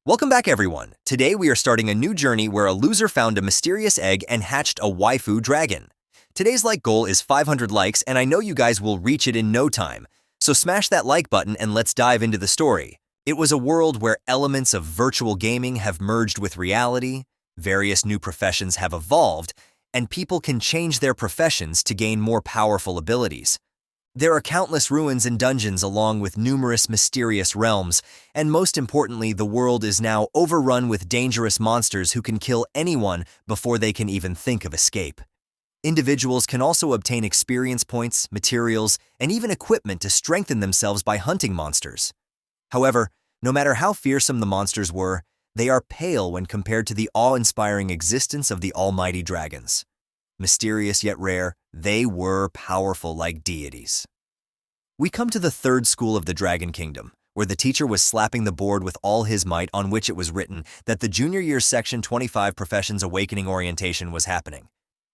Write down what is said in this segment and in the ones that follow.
Welcome back, everyone. Today we are starting a new journey where a loser found a mysterious egg and hatched a waifu dragon. Today's like goal is 500 likes, and I know you guys will reach it in no time. So smash that like button and let's dive into the story. It was a world where elements of virtual gaming have merged with reality, various new professions have evolved, and people can change their professions to gain more powerful abilities. There are countless ruins and dungeons along with numerous mysterious realms, and most importantly, the world is now overrun with dangerous monsters who can kill anyone before they can even think of escape. Individuals can also obtain experience points, materials, and even equipment to strengthen themselves by hunting monsters. However, no matter how fearsome the monsters were, they are pale when compared to the awe-inspiring existence of the almighty dragons. Mysterious yet rare, they were powerful like deities. We come to the third school of the Dragon Kingdom, where the teacher was slapping the board with all his might, on which it was written that the junior year section 25 Professions Awakening orientation was happening.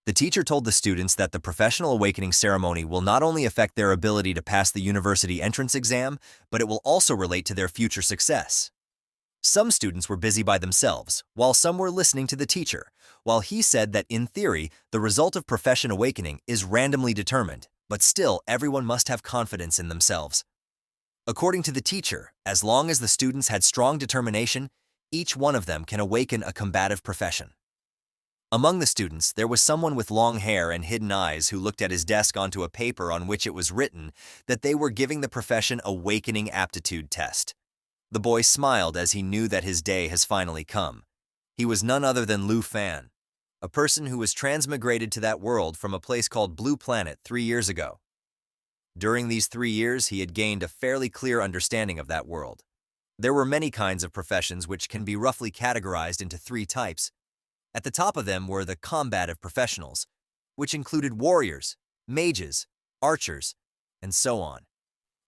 The teacher told the students that the professional awakening ceremony will not only affect their ability to pass the university entrance exam, but it will also relate to their future success. Some students were busy by themselves, while some were listening to the teacher, while he said that in theory, the result of profession awakening is randomly determined, but still everyone must have confidence in themselves. According to the teacher, as long as the students had strong determination, each one of them can awaken a combative profession. Among the students, there was someone with long hair and hidden eyes who looked at his desk onto a paper on which it was written that they were giving the profession awakening aptitude test. The boy smiled as he knew that his day has finally come. He was none other than Lu Fan, a person who was transmigrated to that world from a place called Blue Planet 3 years ago. During these 3 years, he had gained a fairly clear understanding of that world. There were many kinds of professions which can be roughly categorized into 3 types. At the top of them were the combative professionals, which included warriors, mages, archers, and so on.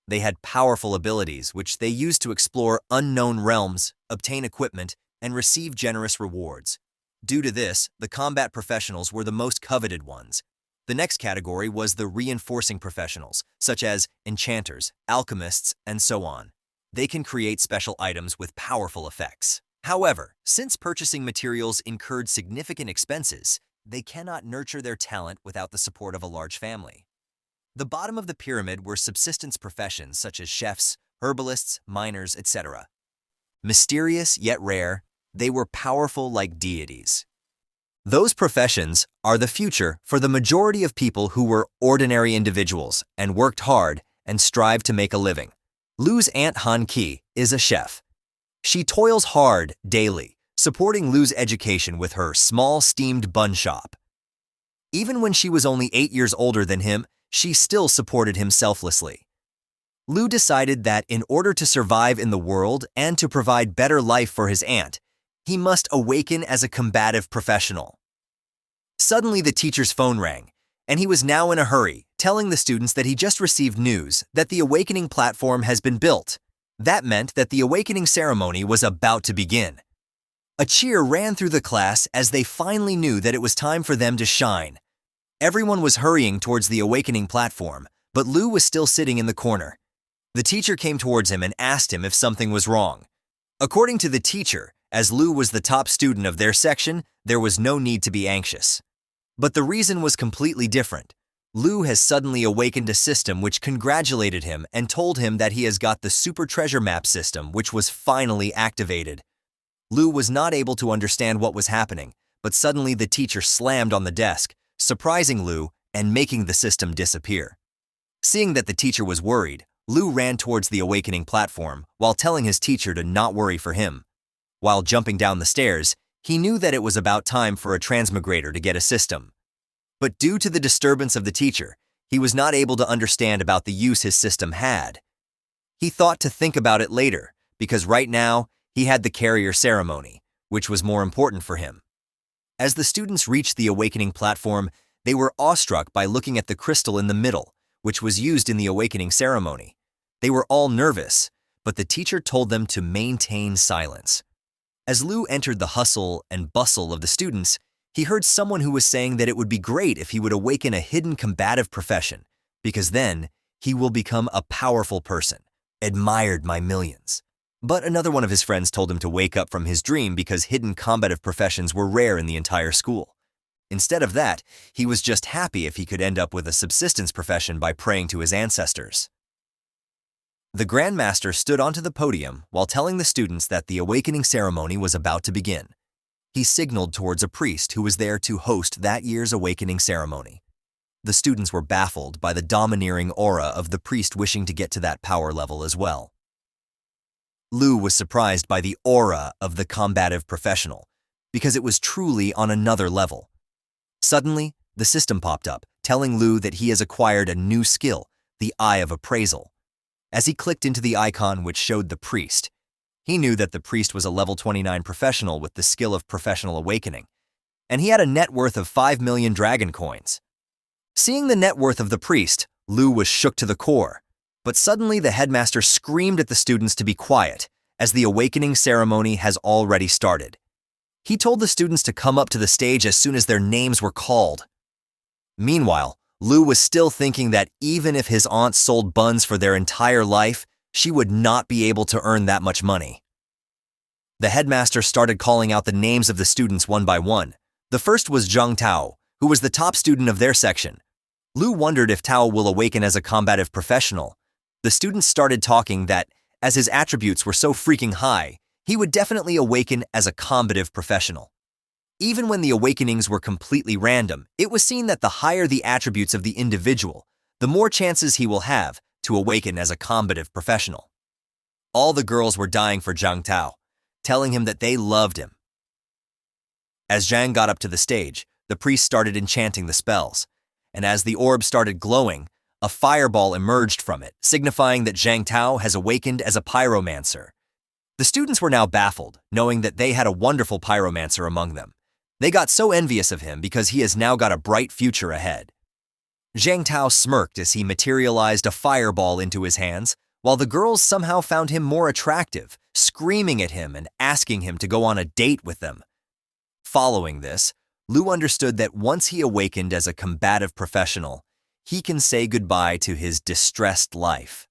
They had powerful abilities which they used to explore unknown realms, obtain equipment, and receive generous rewards. Due to this, the combat professionals were the most coveted ones. The next category was the reinforcing professionals, such as enchanters, alchemists, and so on. They can create special items with powerful effects. However, since purchasing materials incurred significant expenses, they cannot nurture their talent without the support of a large family. The bottom of the pyramid were subsistence professions such as chefs, herbalists, miners, etc. Mysterious yet rare, they were powerful like deities. Those professions are the future for the majority of people who were ordinary individuals and worked hard and strived to make a living. Lu's Aunt Han Ki is a chef. She toils hard daily, supporting Lu's education with her small steamed bun shop. Even when she was only 8 years older than him, she still supported him selflessly. Lu decided that in order to survive in the world and to provide better life for his aunt, he must awaken as a combative professional. Suddenly the teacher's phone rang, and he was now in a hurry, telling the students that he just received news that the awakening platform has been built. That meant that the awakening ceremony was about to begin. A cheer ran through the class as they finally knew that it was time for them to shine. Everyone was hurrying towards the awakening platform, but Lu was still sitting in the corner. The teacher came towards him and asked him if something was wrong. According to the teacher, as Lu was the top student of their section, there was no need to be anxious. But the reason was completely different. Lu has suddenly awakened a system which congratulated him and told him that he has got the super treasure map system, which was finally activated. Lu was not able to understand what was happening, but suddenly the teacher slammed on the desk, surprising Lu and making the system disappear. Seeing that the teacher was worried, Lu ran towards the awakening platform while telling his teacher to not worry for him. While jumping down the stairs, he knew that it was about time for a transmigrator to get a system. But due to the disturbance of the teacher, he was not able to understand about the use his system had. He thought to think about it later, because right now, he had the carrier ceremony, which was more important for him. As the students reached the awakening platform, they were awestruck by looking at the crystal in the middle, which was used in the awakening ceremony. They were all nervous, but the teacher told them to maintain silence. As Lu entered the hustle and bustle of the students, he heard someone who was saying that it would be great if he would awaken a hidden combative profession, because then he will become a powerful person, admired by millions. But another one of his friends told him to wake up from his dream because hidden combative professions were rare in the entire school. Instead of that, he was just happy if he could end up with a subsistence profession by praying to his ancestors. The Grand Master stood onto the podium while telling the students that the awakening ceremony was about to begin. He signaled towards a priest who was there to host that year's awakening ceremony. The students were baffled by the domineering aura of the priest wishing to get to that power level as well. Lu was surprised by the aura of the combative professional, because it was truly on another level. Suddenly, the system popped up, telling Lu that he has acquired a new skill, the Eye of Appraisal. As he clicked into the icon which showed the priest, he knew that the priest was a level 29 professional with the skill of professional awakening, and he had a net worth of 5 million dragon coins. Seeing the net worth of the priest, Lu was shook to the core. But suddenly the headmaster screamed at the students to be quiet, as the awakening ceremony has already started. He told the students to come up to the stage as soon as their names were called. Meanwhile, Lu was still thinking that even if his aunt sold buns for their entire life, she would not be able to earn that much money. The headmaster started calling out the names of the students one by one. The first was Zhang Tao, who was the top student of their section. Lu wondered if Tao will awaken as a combative professional. The students started talking that, as his attributes were so freaking high, he would definitely awaken as a combative professional. Even when the awakenings were completely random, it was seen that the higher the attributes of the individual, the more chances he will have to awaken as a combative professional. All the girls were dying for Zhang Tao, telling him that they loved him. As Zhang got up to the stage, the priest started enchanting the spells, and as the orb started glowing, a fireball emerged from it, signifying that Zhang Tao has awakened as a pyromancer. The students were now baffled, knowing that they had a wonderful pyromancer among them. They got so envious of him because he has now got a bright future ahead. Zhang Tao smirked as he materialized a fireball into his hands, while the girls somehow found him more attractive, screaming at him and asking him to go on a date with them. Following this, Lu understood that once he awakened as a combative professional, he can say goodbye to his distressed life.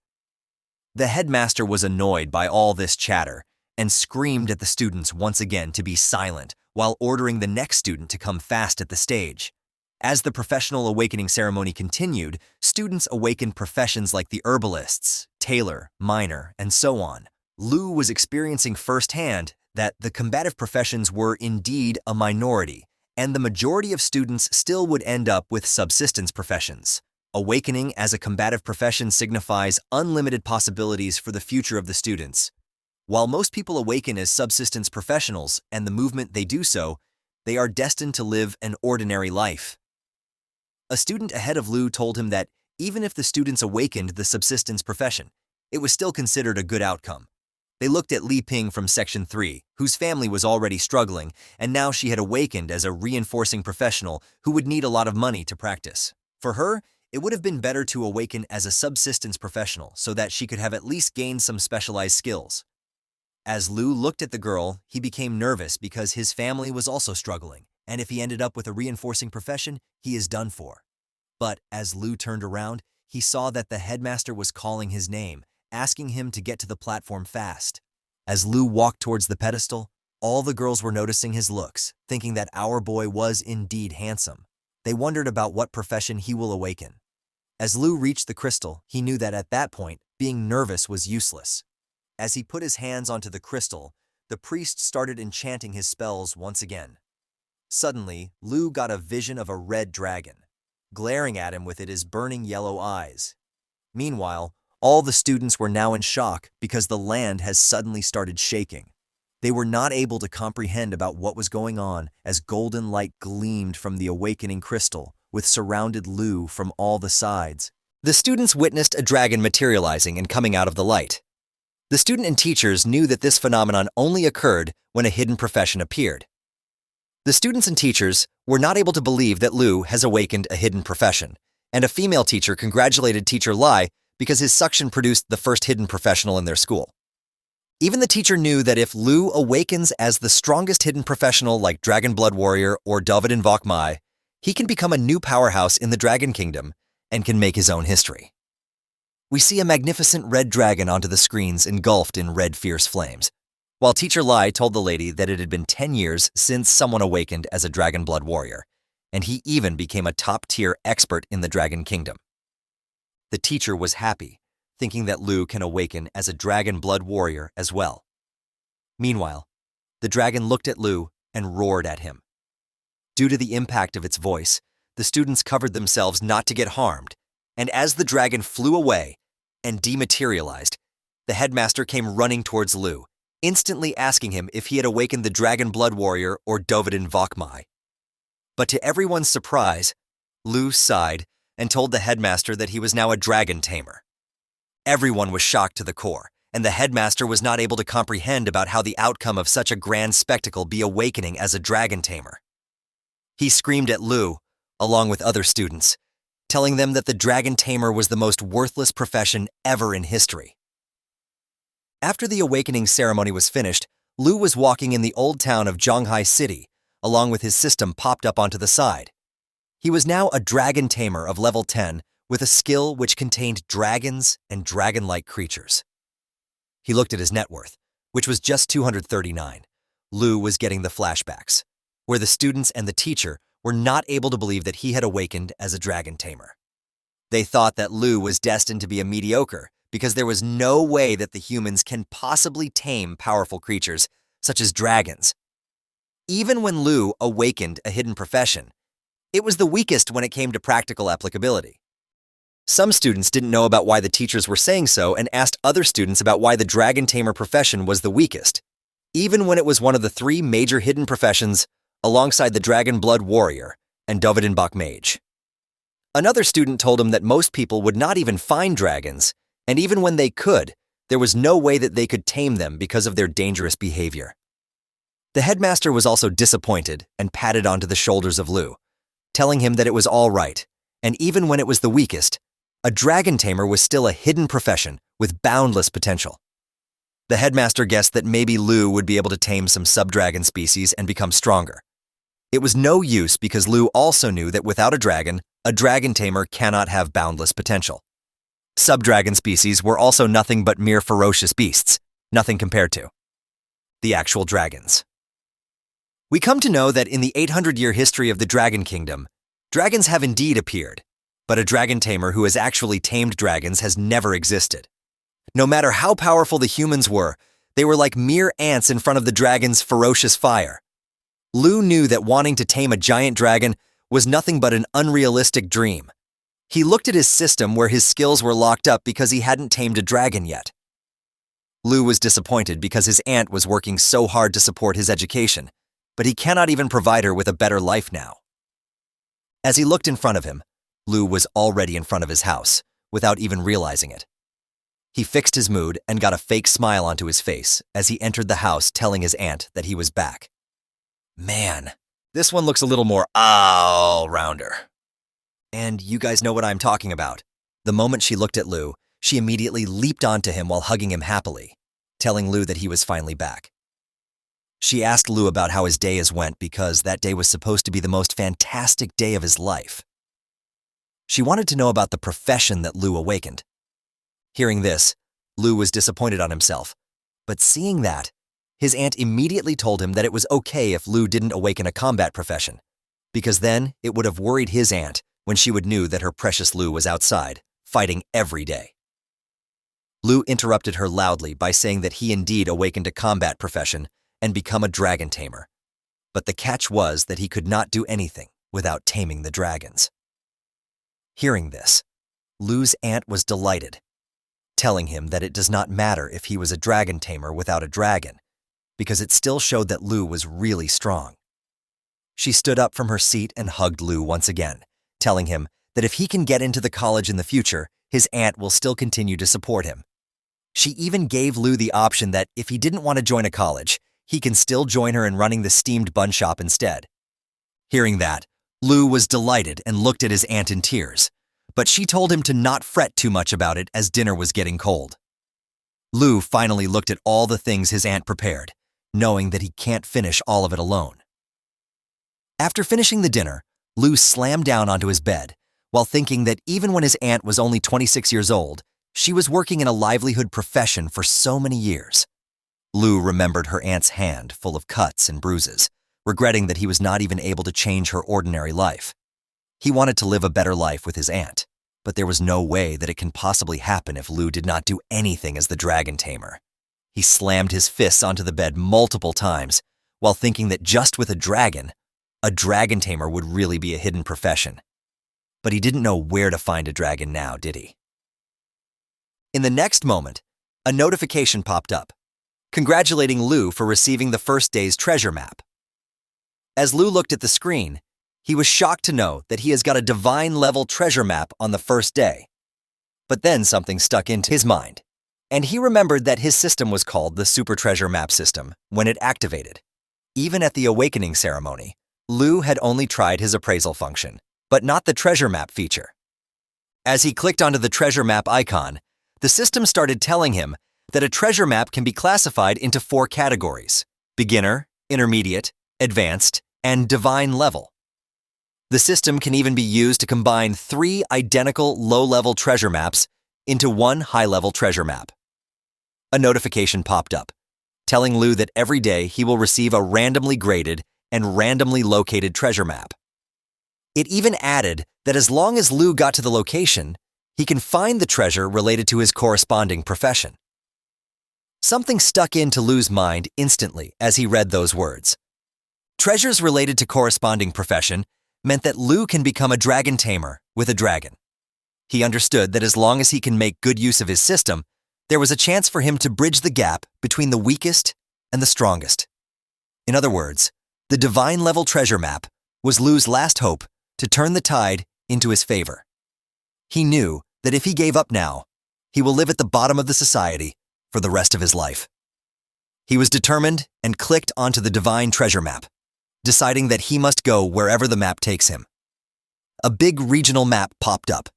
The headmaster was annoyed by all this chatter and screamed at the students once again to be silent while ordering the next student to come fast at the stage. As the professional awakening ceremony continued, students awakened professions like the herbalists, tailor, miner, and so on. Lu was experiencing firsthand that the combative professions were indeed a minority, and the majority of students still would end up with subsistence professions. Awakening as a combative profession signifies unlimited possibilities for the future of the students. While most people awaken as subsistence professionals and the movement they do so, they are destined to live an ordinary life. A student ahead of Lu told him that even if the students awakened the subsistence profession, it was still considered a good outcome. They looked at Li Ping from Section 3, whose family was already struggling, and now she had awakened as a reinforcing professional who would need a lot of money to practice. For her, it would have been better to awaken as a subsistence professional so that she could have at least gained some specialized skills. As Lu looked at the girl, he became nervous because his family was also struggling, and if he ended up with a reinforcing profession, he is done for. But as Lu turned around, he saw that the headmaster was calling his name, asking him to get to the platform fast. As Lu walked towards the pedestal, all the girls were noticing his looks, thinking that our boy was indeed handsome. They wondered about what profession he will awaken. As Lu reached the crystal, he knew that at that point, being nervous was useless. As he put his hands onto the crystal, the priest started enchanting his spells once again. Suddenly, Lu got a vision of a red dragon, glaring at him with his burning yellow eyes. Meanwhile, all the students were now in shock because the land has suddenly started shaking. They were not able to comprehend about what was going on as golden light gleamed from the awakening crystal, which surrounded Lu from all the sides. The students witnessed a dragon materializing and coming out of the light. The student and teachers knew that this phenomenon only occurred when a hidden profession appeared. The students and teachers were not able to believe that Lu has awakened a hidden profession, and a female teacher congratulated teacher Lai because his suction produced the first hidden professional in their school. Even the teacher knew that if Lu awakens as the strongest hidden professional like Dragon Blood Warrior or David Invoke Mai, he can become a new powerhouse in the Dragon Kingdom and can make his own history. We see a magnificent red dragon onto the screens engulfed in red fierce flames, while Teacher Lai told the lady that it had been 10 years since someone awakened as a dragon blood warrior, and he even became a top-tier expert in the Dragon Kingdom. The teacher was happy, thinking that Lu can awaken as a dragon blood warrior as well. Meanwhile, the dragon looked at Lu and roared at him. Due to the impact of its voice, the students covered themselves not to get harmed, and as the dragon flew away and dematerialized, the headmaster came running towards Lu, instantly asking him if he had awakened the dragon blood warrior or Dovidin Vokmai. But to everyone's surprise, Lu sighed and told the headmaster that he was now a dragon tamer. Everyone was shocked to the core, and the headmaster was not able to comprehend about how the outcome of such a grand spectacle be awakening as a dragon tamer. He screamed at Lu, along with other students, telling them that the dragon tamer was the most worthless profession ever in history. After the awakening ceremony was finished, Lu was walking in the old town of Zhonghai City, along with his system popped up onto the side. He was now a dragon tamer of level 10 with a skill which contained dragons and dragon-like creatures. He looked at his net worth, which was just 239. Lu was getting the flashbacks, where the students and the teacher were not able to believe that he had awakened as a dragon tamer. They thought that Lu was destined to be a mediocre because there was no way that the humans can possibly tame powerful creatures such as dragons. Even when Lu awakened a hidden profession, it was the weakest when it came to practical applicability. Some students didn't know about why the teachers were saying so and asked other students about why the dragon tamer profession was the weakest, even when it was one of the 3 major hidden professions alongside the dragon blood warrior and Dovidin Bok mage. Another student told him that most people would not even find dragons, and even when they could, there was no way that they could tame them because of their dangerous behavior. The headmaster was also disappointed and patted onto the shoulders of Lu, telling him that it was all right, and even when it was the weakest, a dragon tamer was still a hidden profession with boundless potential. The headmaster guessed that maybe Lu would be able to tame some sub-dragon species and become stronger. It was no use because Lu also knew that without a dragon tamer cannot have boundless potential. Sub-dragon species were also nothing but mere ferocious beasts, nothing compared to the actual dragons. We come to know that in the 800-year history of the Dragon Kingdom, dragons have indeed appeared, but a dragon tamer who has actually tamed dragons has never existed. No matter how powerful the humans were, they were like mere ants in front of the dragon's ferocious fire. Lu knew that wanting to tame a giant dragon was nothing but an unrealistic dream. He looked at his system where his skills were locked up because he hadn't tamed a dragon yet. Lu was disappointed because his aunt was working so hard to support his education, but he cannot even provide her with a better life now. As he looked in front of him, Lu was already in front of his house, without even realizing it. He fixed his mood and got a fake smile onto his face as he entered the house telling his aunt that he was back. Man, this one looks a little more all-rounder. And you guys know what I'm talking about. The moment she looked at Lu, she immediately leaped onto him while hugging him happily, telling Lu that he was finally back. She asked Lu about how his day has went because that day was supposed to be the most fantastic day of his life. She wanted to know about the profession that Lu awakened. Hearing this, Lu was disappointed on himself, but seeing that, his aunt immediately told him that it was okay if Lu didn't awaken a combat profession, because then it would have worried his aunt when she would knew that her precious Lu was outside, fighting every day. Lu interrupted her loudly by saying that he indeed awakened a combat profession and become a dragon tamer, but the catch was that he could not do anything without taming the dragons. Hearing this, Lu's aunt was delighted, telling him that it does not matter if he was a dragon tamer without a dragon, because it still showed that Lu was really strong. She stood up from her seat and hugged Lu once again, telling him that if he can get into the college in the future, his aunt will still continue to support him. She even gave Lu the option that if he didn't want to join a college, he can still join her in running the steamed bun shop instead. Hearing that, Lu was delighted and looked at his aunt in tears, but she told him to not fret too much about it as dinner was getting cold. Lu finally looked at all the things his aunt prepared, knowing that he can't finish all of it alone. After finishing the dinner, Lu slammed down onto his bed, while thinking that even when his aunt was only 26 years old, She was working in a livelihood profession for so many years. Lu remembered her aunt's hand full of cuts and bruises, regretting that he was not even able to change her ordinary life. He wanted to live a better life with his aunt, but there was no way that it can possibly happen if Lu did not do anything as the dragon tamer. He slammed his fists onto the bed multiple times, while thinking that just with a dragon tamer would really be a hidden profession. But he didn't know where to find a dragon now, did he? In the next moment, a notification popped up, congratulating Lu for receiving the first day's treasure map. As Lu looked at the screen, he was shocked to know that he has got a divine-level treasure map on the first day. But then something stuck into his mind, and he remembered that his system was called the Super Treasure Map System when it activated. Even at the awakening ceremony, Lu had only tried his appraisal function, but not the treasure map feature. As he clicked onto the treasure map icon, the system started telling him that a treasure map can be classified into 4 categories: beginner, intermediate, advanced, and divine level. The system can even be used to combine 3 identical low-level treasure maps into 1 high-level treasure map. A notification popped up, telling Lu that every day he will receive a randomly graded and randomly located treasure map. It even added that as long as Lu got to the location, he can find the treasure related to his corresponding profession. Something stuck into Lu's mind instantly as he read those words. Treasures related to corresponding profession meant that Lu can become a dragon tamer with a dragon. He understood that as long as he can make good use of his system, there was a chance for him to bridge the gap between the weakest and the strongest. In other words, the divine-level treasure map was Lu's last hope to turn the tide into his favor. He knew that if he gave up now, he will live at the bottom of the society for the rest of his life. He was determined and clicked onto the divine treasure map, deciding that he must go wherever the map takes him. A big regional map popped up,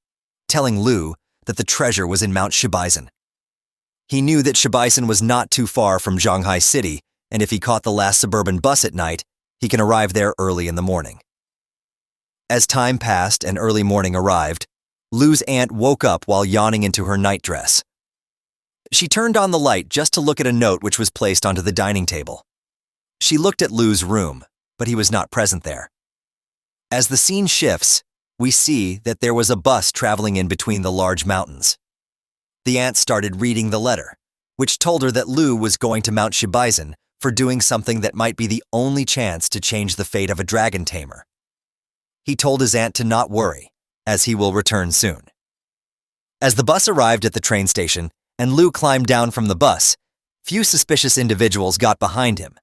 telling Lu that the treasure was in Mount Shibaisen. He knew that Shibaisen was not too far from Shanghai City, and if he caught the last suburban bus at night, he can arrive there early in the morning. As time passed and early morning arrived, Lu's aunt woke up while yawning into her nightdress. She turned on the light just to look at a note which was placed onto the dining table. She looked at Lu's room, but he was not present there. As the scene shifts, we see that there was a bus traveling in between the large mountains. The aunt started reading the letter, which told her that Lu was going to Mount Shibaisen for doing something that might be the only chance to change the fate of a dragon tamer. He told his aunt to not worry, as he will return soon. As the bus arrived at the train station and Lu climbed down from the bus, few suspicious individuals got behind him.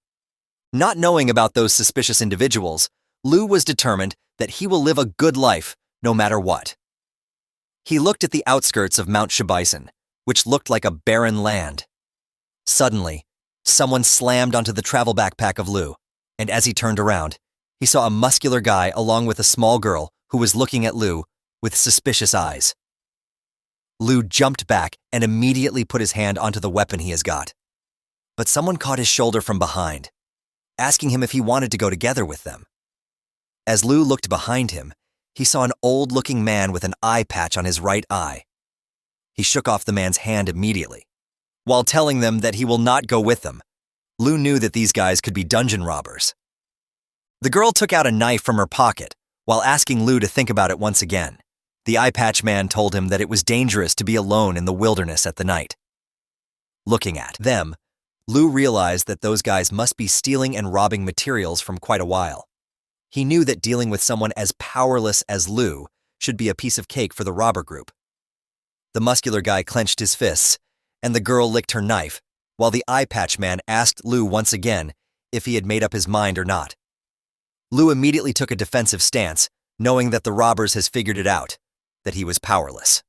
Not knowing about those suspicious individuals, Lu was determined that he will live a good life no matter what. He looked at the outskirts of Mount Shibaisen, which looked like a barren land. Suddenly, someone slammed onto the travel backpack of Lu, and as he turned around, he saw a muscular guy along with a small girl who was looking at Lu with suspicious eyes. Lu jumped back and immediately put his hand onto the weapon he has got. But someone caught his shoulder from behind, asking him if he wanted to go together with them. As Lu looked behind him, he saw an old-looking man with an eye patch on his right eye. He shook off the man's hand immediately. While telling them that he will not go with them, Lu knew that these guys could be dungeon robbers. The girl took out a knife from her pocket while asking Lu to think about it once again. The eye patch man told him that it was dangerous to be alone in the wilderness at the night. Looking at them, Lu realized that those guys must be stealing and robbing materials from quite a while. He knew that dealing with someone as powerless as Lu should be a piece of cake for the robber group. The muscular guy clenched his fists, and the girl licked her knife, while the eye patch man asked Lu once again if he had made up his mind or not. Lu immediately took a defensive stance, knowing that the robbers has figured it out, that he was powerless.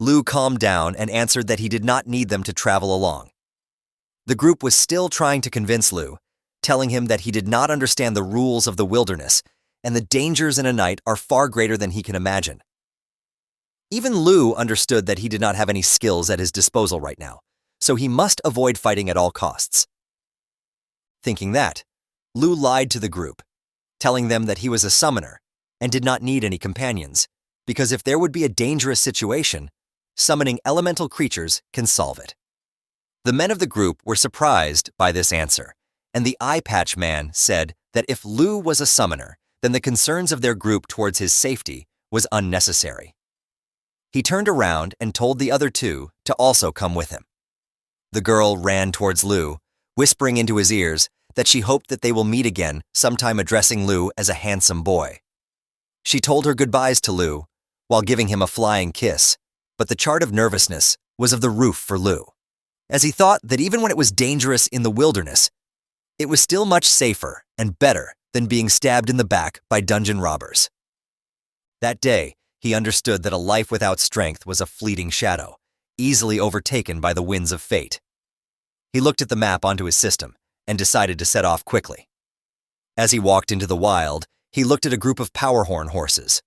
Lu calmed down and answered that he did not need them to travel along. The group was still trying to convince Lu, telling him that he did not understand the rules of the wilderness and the dangers in a night are far greater than he can imagine. Even Lu understood that he did not have any skills at his disposal right now, so he must avoid fighting at all costs. Thinking that, Lu lied to the group, telling them that he was a summoner and did not need any companions, because if there would be a dangerous situation, summoning elemental creatures can solve it. The men of the group were surprised by this answer, and the eye patch man said that if Lu was a summoner, then the concerns of their group towards his safety was unnecessary. He turned around and told the other two to also come with him. The girl ran towards Lu, whispering into his ears that she hoped that they will meet again, sometime addressing Lu as a handsome boy. She told her goodbyes to Lu while giving him a flying kiss, but the chart of nervousness was of the roof for Lu, as he thought that even when it was dangerous in the wilderness, it was still much safer and better than being stabbed in the back by dungeon robbers. That day, he understood that a life without strength was a fleeting shadow, easily overtaken by the winds of fate. He looked at the map onto his system and decided to set off quickly. As he walked into the wild, he looked at a group of powerhorn horses.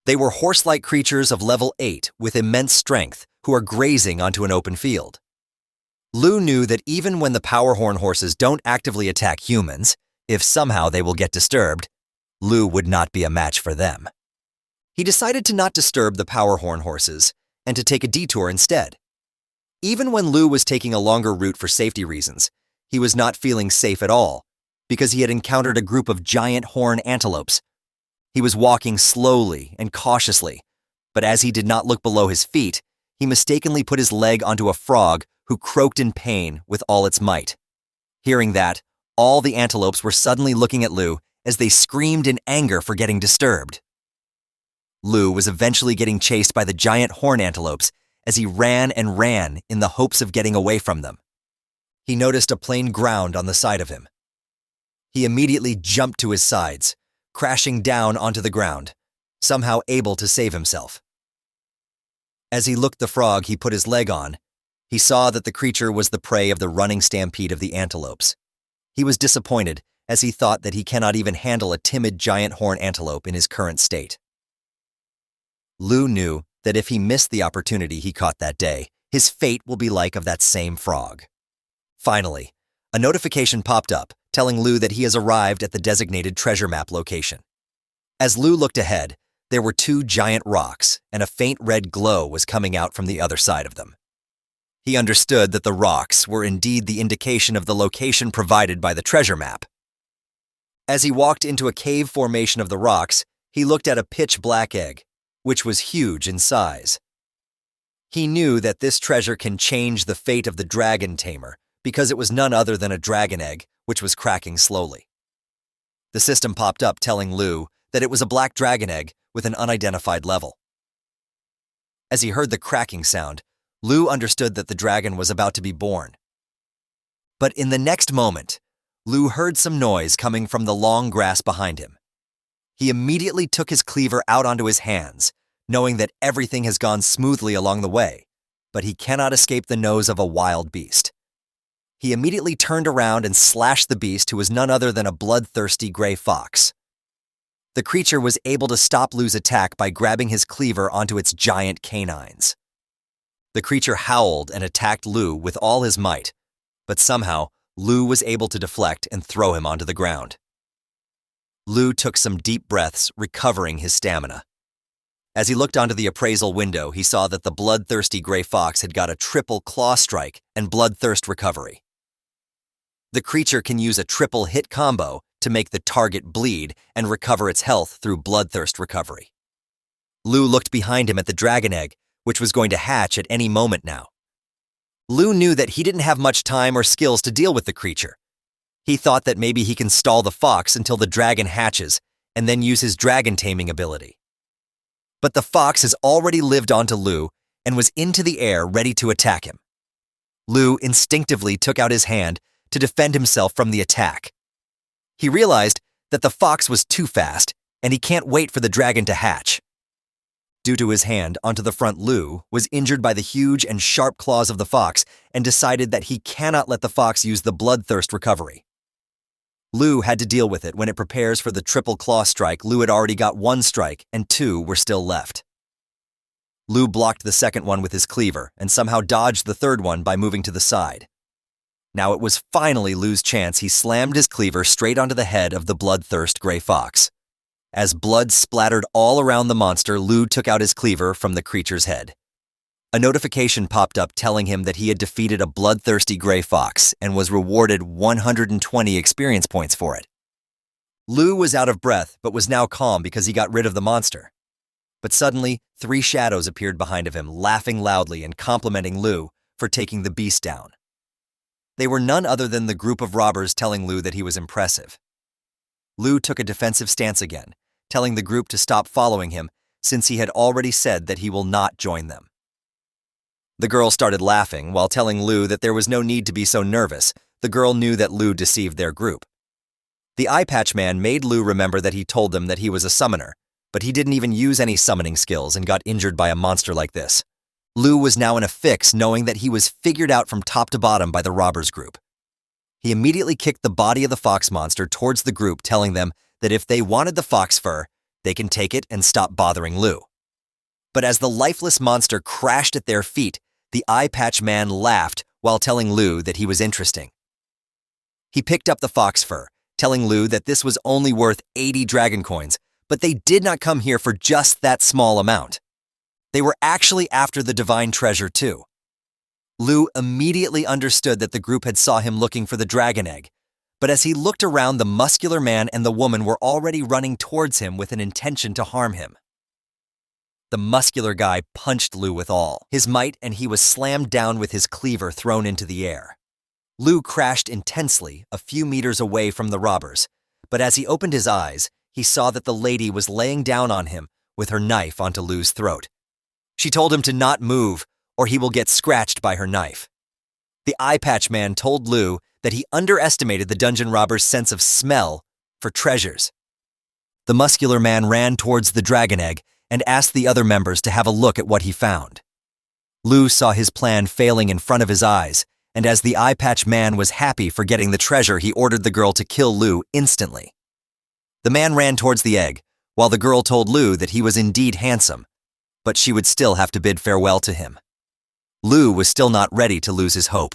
They were horse-like creatures of level 8 with immense strength who are grazing onto an open field. Lu knew that even when the powerhorn horses don't actively attack humans, if somehow they will get disturbed, Lu would not be a match for them. He decided to not disturb the powerhorn horses and to take a detour instead. Even when Lu was taking a longer route for safety reasons, he was not feeling safe at all because he had encountered a group of giant horn antelopes. He was walking slowly and cautiously, but as he did not look below his feet, he mistakenly put his leg onto a frog who croaked in pain with all its might. Hearing that, all the antelopes were suddenly looking at Lu as they screamed in anger for getting disturbed. Lu was eventually getting chased by the giant horn antelopes as he ran and ran in the hopes of getting away from them. He noticed a plain ground on the side of him. He immediately jumped to his sides, crashing down onto the ground, somehow able to save himself. As he looked the frog he put his leg on, he saw that the creature was the prey of the running stampede of the antelopes. He was disappointed as he thought that he cannot even handle a timid giant horn antelope in his current state. Lu knew that if he missed the opportunity he caught that day, his fate will be like of that same frog. Finally, a notification popped up telling Lu that he has arrived at the designated treasure map location. As Lu looked ahead, there were 2 giant rocks and a faint red glow was coming out from the other side of them. He understood that the rocks were indeed the indication of the location provided by the treasure map. As he walked into a cave formation of the rocks, he looked at a pitch-black egg, which was huge in size. He knew that this treasure can change the fate of the dragon Tamer because it was none other than a dragon egg, which was cracking slowly. The system popped up telling Lu that it was a black dragon egg with an unidentified level. As he heard the cracking sound, Lu understood that the dragon was about to be born. But in the next moment, Lu heard some noise coming from the long grass behind him. He immediately took his cleaver out onto his hands, knowing that everything has gone smoothly along the way, but he cannot escape the nose of a wild beast. He immediately turned around and slashed the beast, who was none other than a bloodthirsty gray fox. The creature was able to stop Lu's attack by grabbing his cleaver onto its giant canines. The creature howled and attacked Lu with all his might, but somehow Lu was able to deflect and throw him onto the ground. Lu took some deep breaths, recovering his stamina. As he looked onto the appraisal window, he saw that the bloodthirsty gray fox had got a triple claw strike and bloodthirst recovery. The creature can use a triple hit combo to make the target bleed and recover its health through bloodthirst recovery. Lu looked behind him at the dragon egg, which was going to hatch at any moment now. Lu knew that he didn't have much time or skills to deal with the creature. He thought that maybe he can stall the fox until the dragon hatches and then use his dragon taming ability. But the fox has already lived onto Lu and was into the air ready to attack him. Lu instinctively took out his hand to defend himself from the attack. He realized that the fox was too fast and he can't wait for the dragon to hatch. Due to his hand onto the front, Lu was injured by the huge and sharp claws of the fox and decided that he cannot let the fox use the bloodthirst recovery. Lu had to deal with it when it prepares for the triple claw strike. Lu had already got 1 strike and 2 were still left. Lu blocked the second one with his cleaver and somehow dodged the third one by moving to the side. Now it was finally Lu's chance. He slammed his cleaver straight onto the head of the bloodthirst gray fox. As blood splattered all around the monster, Lu took out his cleaver from the creature's head. A notification popped up telling him that he had defeated a bloodthirsty gray fox and was rewarded 120 experience points for it. Lu was out of breath but was now calm because he got rid of the monster. But suddenly, 3 shadows appeared behind of him, laughing loudly and complimenting Lu for taking the beast down. They were none other than the group of robbers telling Lu that he was impressive. Lu took a defensive stance again, telling the group to stop following him since he had already said that he will not join them. The girl started laughing while telling Lu that there was no need to be so nervous. The girl knew that Lu deceived their group. The eye patch man made Lu remember that he told them that he was a summoner, but he didn't even use any summoning skills and got injured by a monster like this. Lu was now in a fix knowing that he was figured out from top to bottom by the robbers group. He immediately kicked the body of the fox monster towards the group, telling them that if they wanted the fox fur, they can take it and stop bothering Lu. But as the lifeless monster crashed at their feet, the eye patch man laughed while telling Lu that he was interesting. He picked up the fox fur, telling Lu that this was only worth 80 dragon coins, but they did not come here for just that small amount. They were actually after the divine treasure too. Lu immediately understood that the group had saw him looking for the dragon egg, but as he looked around, the muscular man and the woman were already running towards him with an intention to harm him. The muscular guy punched Lu with all his might, and he was slammed down with his cleaver thrown into the air. Lu crashed intensely a few meters away from the robbers, but as he opened his eyes, he saw that the lady was laying down on him with her knife onto Lu's throat. She told him to not move, or he will get scratched by her knife. The eye patch man told Lu that he underestimated the dungeon robber's sense of smell for treasures. The muscular man ran towards the dragon egg and asked the other members to have a look at what he found. Lu saw his plan failing in front of his eyes, and as the eye patch man was happy for getting the treasure, he ordered the girl to kill Lu instantly. The man ran towards the egg, while the girl told Lu that he was indeed handsome, but she would still have to bid farewell to him. Lu was still not ready to lose his hope.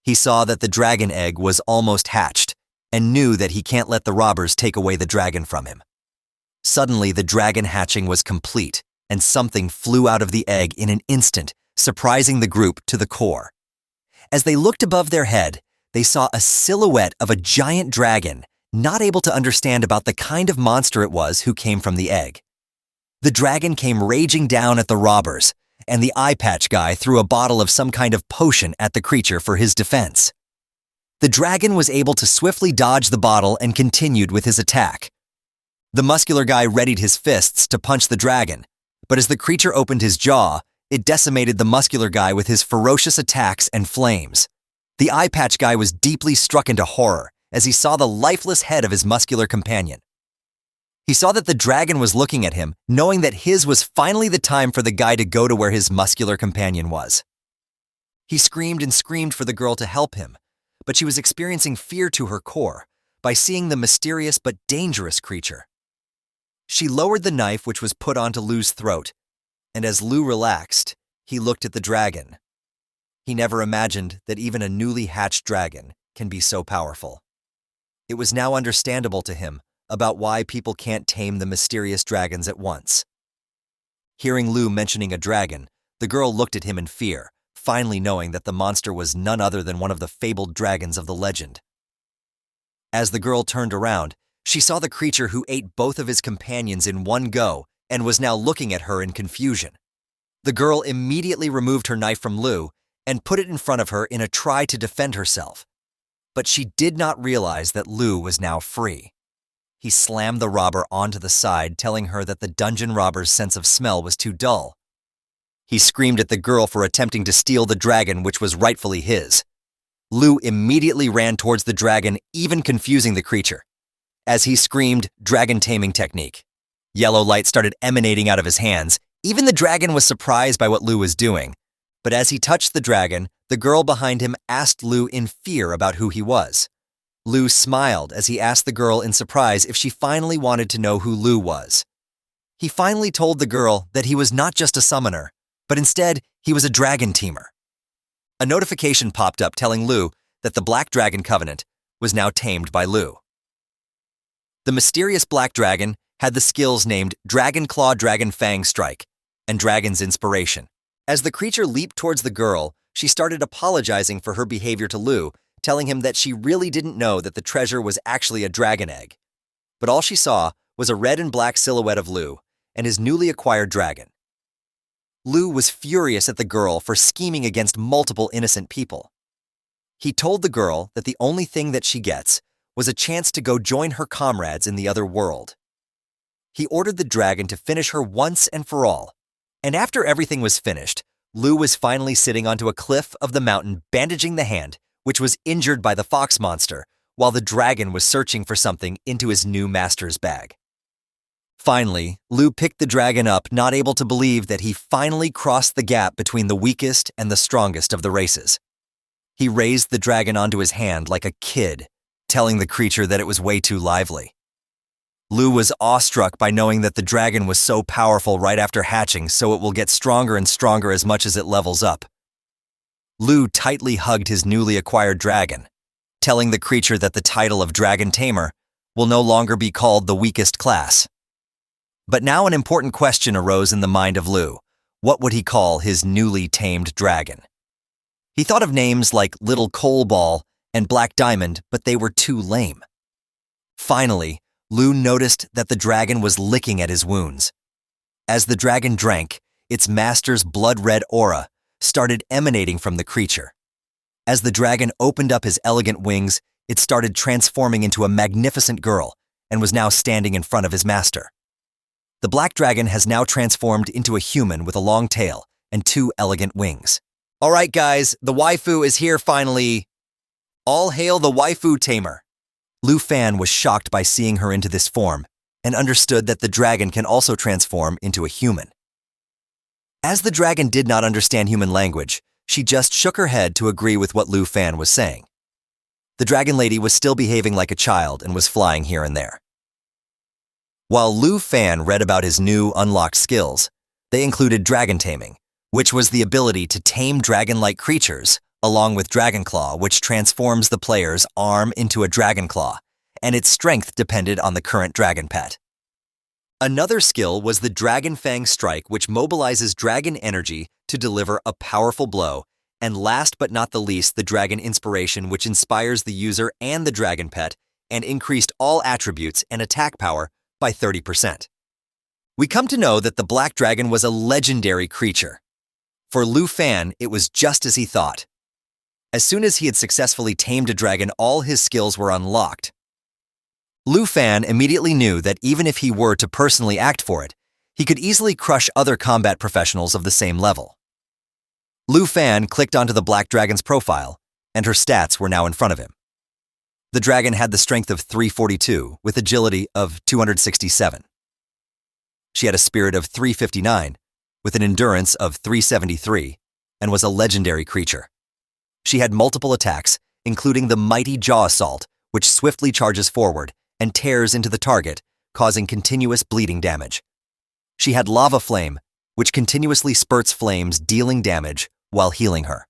He saw that the dragon egg was almost hatched, and knew that he can't let the robbers take away the dragon from him. Suddenly, the dragon hatching was complete, and something flew out of the egg in an instant, surprising the group to the core. As they looked above their head, they saw a silhouette of a giant dragon, not able to understand about the kind of monster it was who came from the egg. The dragon came raging down at the robbers, and the eye patch guy threw a bottle of some kind of potion at the creature for his defense. The dragon was able to swiftly dodge the bottle and continued with his attack. The muscular guy readied his fists to punch the dragon, but as the creature opened his jaw, it decimated the muscular guy with his ferocious attacks and flames. The eye patch guy was deeply struck into horror as he saw the lifeless head of his muscular companion. He saw that the dragon was looking at him, knowing that his was finally the time for the guy to go to where his muscular companion was. He screamed and screamed for the girl to help him, but she was experiencing fear to her core by seeing the mysterious but dangerous creature. She lowered the knife which was put onto Lu's throat, and as Lu relaxed, he looked at the dragon. He never imagined that even a newly hatched dragon can be so powerful. It was now understandable to him about why people can't tame the mysterious dragons at once. Hearing Lu mentioning a dragon, the girl looked at him in fear, finally knowing that the monster was none other than one of the fabled dragons of the legend. As the girl turned around, she saw the creature who ate both of his companions in one go and was now looking at her in confusion. The girl immediately removed her knife from Lu and put it in front of her in a try to defend herself. But she did not realize that Lu was now free. He slammed the robber onto the side, telling her that the dungeon robber's sense of smell was too dull. He screamed at the girl for attempting to steal the dragon which was rightfully his. Lu immediately ran towards the dragon, even confusing the creature. As he screamed, dragon taming technique. Yellow light started emanating out of his hands. Even the dragon was surprised by what Lu was doing. But as he touched the dragon, the girl behind him asked Lu in fear about who he was. Lu smiled as he asked the girl in surprise if she finally wanted to know who Lu was. He finally told the girl that he was not just a summoner, but instead he was a dragon tamer. A notification popped up telling Lu that the Black Dragon Covenant was now tamed by Lu. The mysterious Black Dragon had the skills named Dragon Claw Dragon Fang Strike and Dragon's Inspiration, As the creature leaped towards the girl, she started apologizing for her behavior to Lu, telling him that she really didn't know that the treasure was actually a dragon egg. But all she saw was a red and black silhouette of Lu and his newly acquired dragon. Lu was furious at the girl for scheming against multiple innocent people. He told the girl that the only thing that she gets was a chance to go join her comrades in the other world. He ordered the dragon to finish her once and for all, and after everything was finished, Lu was finally sitting onto a cliff of the mountain bandaging the hand, which was injured by the fox monster, while the dragon was searching for something into his new master's bag. Finally, Lu picked the dragon up, not able to believe that he finally crossed the gap between the weakest and the strongest of the races. He raised the dragon onto his hand like a kid, telling the creature that it was way too lively. Lu was awestruck by knowing that the dragon was so powerful right after hatching, so it will get stronger and stronger as much as it levels up. Lu tightly hugged his newly acquired dragon, telling the creature that the title of Dragon Tamer will no longer be called the weakest class. But now an important question arose in the mind of Lu. What would he call his newly tamed dragon? He thought of names like Little Coal Ball and Black Diamond, but they were too lame. Finally, Lu noticed that the dragon was licking at his wounds. As the dragon drank, its master's blood-red aura started emanating from the creature. As the dragon opened up his elegant wings, it started transforming into a magnificent girl and was now standing in front of his master. The black dragon has now transformed into a human with a long tail and 2 elegant wings. All right, guys, the waifu is here finally. All hail the waifu Tamer. Lu Fan was shocked by seeing her into this form and understood that the dragon can also transform into a human. As the dragon did not understand human language, she just shook her head to agree with what Lu Fan was saying. The dragon lady was still behaving like a child and was flying here and there. While Lu Fan read about his new unlocked skills, they included dragon taming, which was the ability to tame dragon-like creatures, along with Dragon Claw, which transforms the player's arm into a dragon claw, and its strength depended on the current dragon pet. Another skill was the Dragon Fang Strike, which mobilizes dragon energy to deliver a powerful blow, and last but not the least, the Dragon Inspiration, which inspires the user and the dragon pet and increased all attributes and attack power by 30%. We come to know that the black dragon was a legendary creature. For Lu Fan, it was just as he thought. As soon as he had successfully tamed a dragon, all his skills were unlocked. Lu Fan immediately knew that even if he were to personally act for it, he could easily crush other combat professionals of the same level. Lu Fan clicked onto the black dragon's profile, and her stats were now in front of him. The dragon had the strength of 342 with agility of 267. She had a spirit of 359 with an endurance of 373 and was a legendary creature. She had multiple attacks, including the mighty jaw assault, which swiftly charges forward and tears into the target, causing continuous bleeding damage. She had lava flame, which continuously spurts flames, dealing damage while healing her.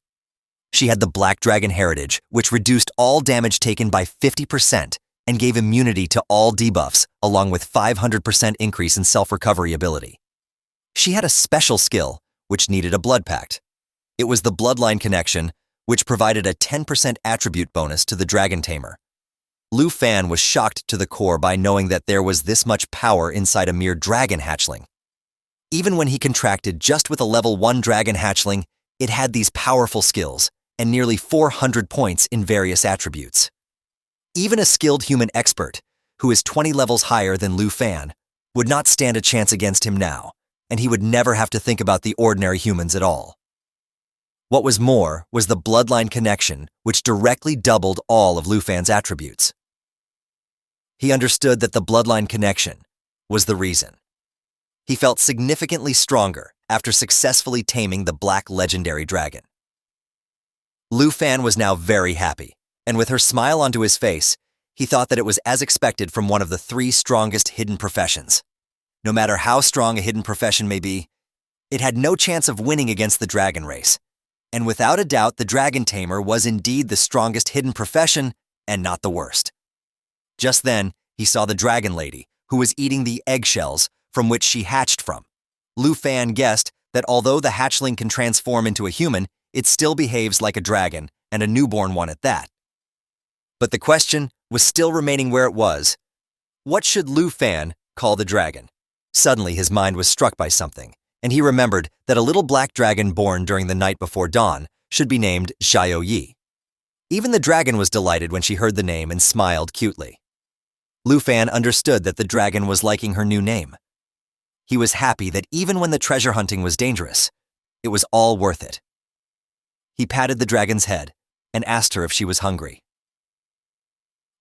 She had the Black Dragon Heritage, which reduced all damage taken by 50% and gave immunity to all debuffs, along with 500% increase in self-recovery ability. She had a special skill, which needed a blood pact. It was the Bloodline Connection, which provided a 10% attribute bonus to the Dragon Tamer. Lu Fan was shocked to the core by knowing that there was this much power inside a mere dragon hatchling. Even when he contracted just with a level 1 dragon hatchling, it had these powerful skills and nearly 400 points in various attributes. Even a skilled human expert, who is 20 levels higher than Lu Fan, would not stand a chance against him now, and he would never have to think about the ordinary humans at all. What was more was the Bloodline Connection, which directly doubled all of Lu Fan's attributes. He understood that the Bloodline Connection was the reason. He felt significantly stronger after successfully taming the Black Legendary Dragon. Lu Fan was now very happy, and with her smile onto his face, he thought that it was as expected from one of the 3 strongest hidden professions. No matter how strong a hidden profession may be, it had no chance of winning against the dragon race. And without a doubt, the Dragon Tamer was indeed the strongest hidden profession and not the worst. Just then, he saw the Dragon Lady, who was eating the eggshells from which she hatched from. Lu Fan guessed that although the hatchling can transform into a human, it still behaves like a dragon, and a newborn one at that. But the question was still remaining where it was. What should Lu Fan call the dragon? Suddenly his mind was struck by something, and he remembered that a little black dragon born during the night before dawn should be named Xiao Yi. Even the dragon was delighted when she heard the name and smiled cutely. Lu Fan understood that the dragon was liking her new name. He was happy that even when the treasure hunting was dangerous, it was all worth it. He patted the dragon's head and asked her if she was hungry.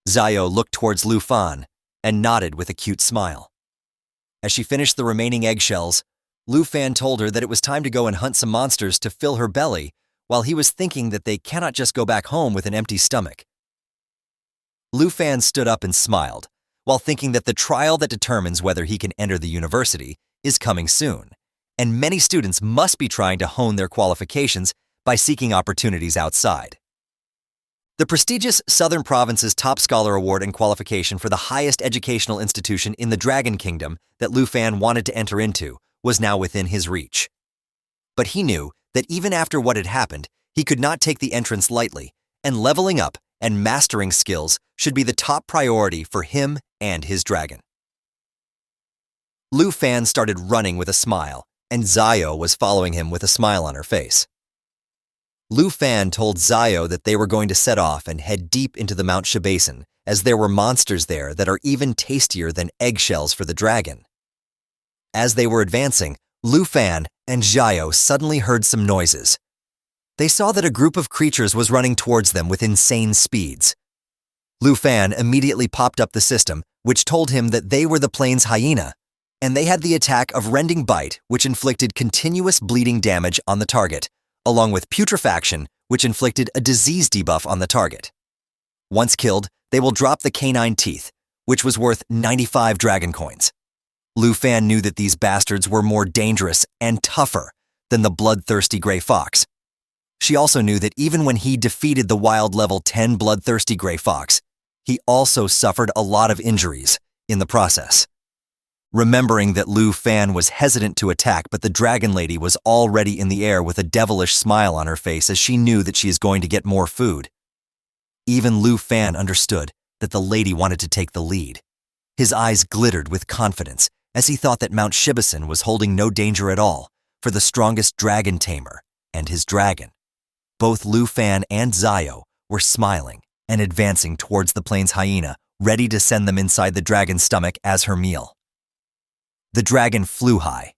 Xiao looked towards Lu Fan and nodded with a cute smile. As she finished the remaining eggshells, Lu Fan told her that it was time to go and hunt some monsters to fill her belly, while he was thinking that they cannot just go back home with an empty stomach. Lu Fan stood up and smiled, while thinking that the trial that determines whether he can enter the university is coming soon, and many students must be trying to hone their qualifications by seeking opportunities outside. The prestigious Southern Province's Top Scholar Award and qualification for the highest educational institution in the Dragon Kingdom that Lu Fan wanted to enter into was now within his reach. But he knew that even after what had happened, he could not take the entrance lightly, and leveling up and mastering skills should be the top priority for him and his dragon. Lu Fan started running with a smile, and Xiao was following him with a smile on her face. Lu Fan told Xiao that they were going to set off and head deep into the Mount Shi Basin, as there were monsters there that are even tastier than eggshells for the dragon. As they were advancing, Lu Fan and Xiao suddenly heard some noises. They saw that a group of creatures was running towards them with insane speeds. Lu Fan immediately popped up the system, which told him that they were the plains hyena, and they had the attack of Rending Bite, which inflicted continuous bleeding damage on the target, along with Putrefaction, which inflicted a disease debuff on the target. Once killed, they will drop the canine teeth, which was worth 95 dragon coins. Lu Fan knew that these bastards were more dangerous and tougher than the bloodthirsty gray fox. She also knew that even when he defeated the wild level 10 bloodthirsty gray fox, he also suffered a lot of injuries in the process. Remembering that Lu Fan was hesitant to attack, but the dragon lady was already in the air with a devilish smile on her face as she knew that she is going to get more food. Even Lu Fan understood that the lady wanted to take the lead. His eyes glittered with confidence as he thought that Mount Shibasin was holding no danger at all for the strongest dragon tamer and his dragon. Both Lu Fan and Xiao were smiling and advancing towards the plains hyena, ready to send them inside the dragon's stomach as her meal. The dragon flew high,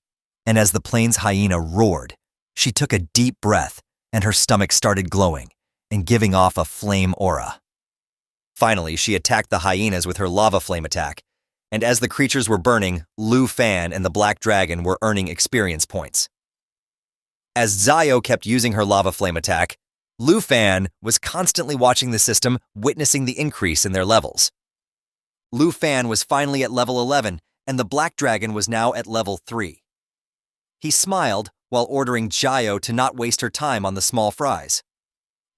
and as the plains hyena roared, she took a deep breath and her stomach started glowing and giving off a flame aura. Finally, she attacked the hyenas with her lava flame attack, and as the creatures were burning, Lu Fan and the black dragon were earning experience points. As Xiao kept using her lava flame attack, Lu Fan was constantly watching the system, witnessing the increase in their levels. Lu Fan was finally at level 11, and the black dragon was now at level 3. He smiled while ordering Xiao to not waste her time on the small fries.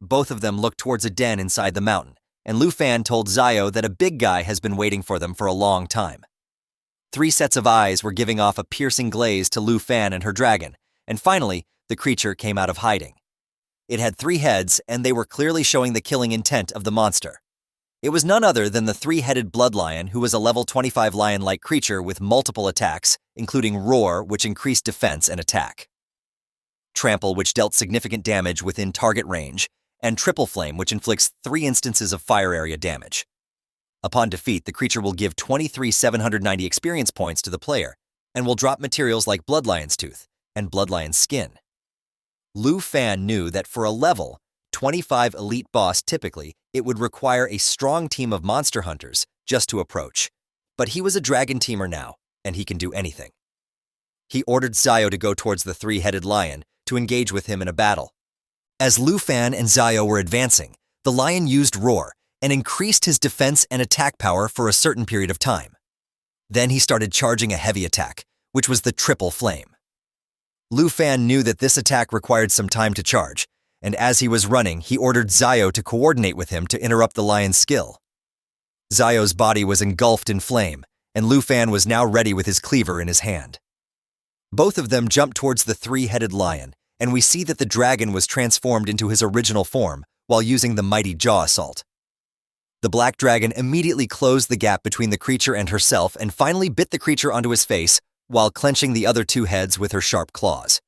Both of them looked towards a den inside the mountain, and Lu Fan told Xiao that a big guy has been waiting for them for a long time. 3 sets of eyes were giving off a piercing glaze to Lu Fan and her dragon, and finally, the creature came out of hiding. It had 3 heads, and they were clearly showing the killing intent of the monster. It was none other than the 3-headed blood lion, who was a level 25 lion-like creature with multiple attacks, including Roar, which increased defense and attack, Trample, which dealt significant damage within target range, and Triple Flame, which inflicts 3 instances of fire area damage. Upon defeat, the creature will give 23,790 experience points to the player, and will drop materials like Blood Lion's Tooth and Blood Lion's Skin. Lu Fan knew that for a level 25 elite boss typically, it would require a strong team of monster hunters just to approach. But he was a dragon teamer now, and he can do anything. He ordered Xiao to go towards the 3-headed lion to engage with him in a battle. As Lu Fan and Xiao were advancing, the lion used Roar and increased his defense and attack power for a certain period of time. Then he started charging a heavy attack, which was the Triple Flame. Lu Fan knew that this attack required some time to charge, and as he was running, he ordered Xiao to coordinate with him to interrupt the lion's skill. Xiao's body was engulfed in flame, and Lu Fan was now ready with his cleaver in his hand. Both of them jump towards the three-headed lion, and we see that the dragon was transformed into his original form while using the mighty jaw assault. The black dragon immediately closed the gap between the creature and herself and finally bit the creature onto his face while clenching the other two heads with her sharp claws.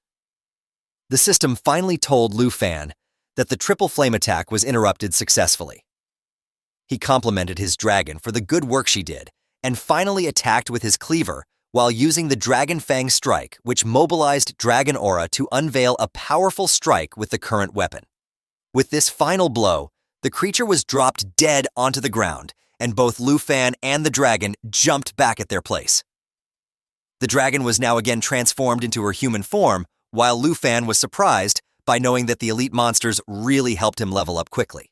The system finally told Lu Fan that the triple flame attack was interrupted successfully. He complimented his dragon for the good work she did and finally attacked with his cleaver while using the Dragon Fang strike, which mobilized Dragon Aura to unveil a powerful strike with the current weapon. With this final blow, the creature was dropped dead onto the ground, and both Lu Fan and the dragon jumped back at their place. The dragon was now again transformed into her human form, while Lu Fan was surprised by knowing that the elite monsters really helped him level up quickly.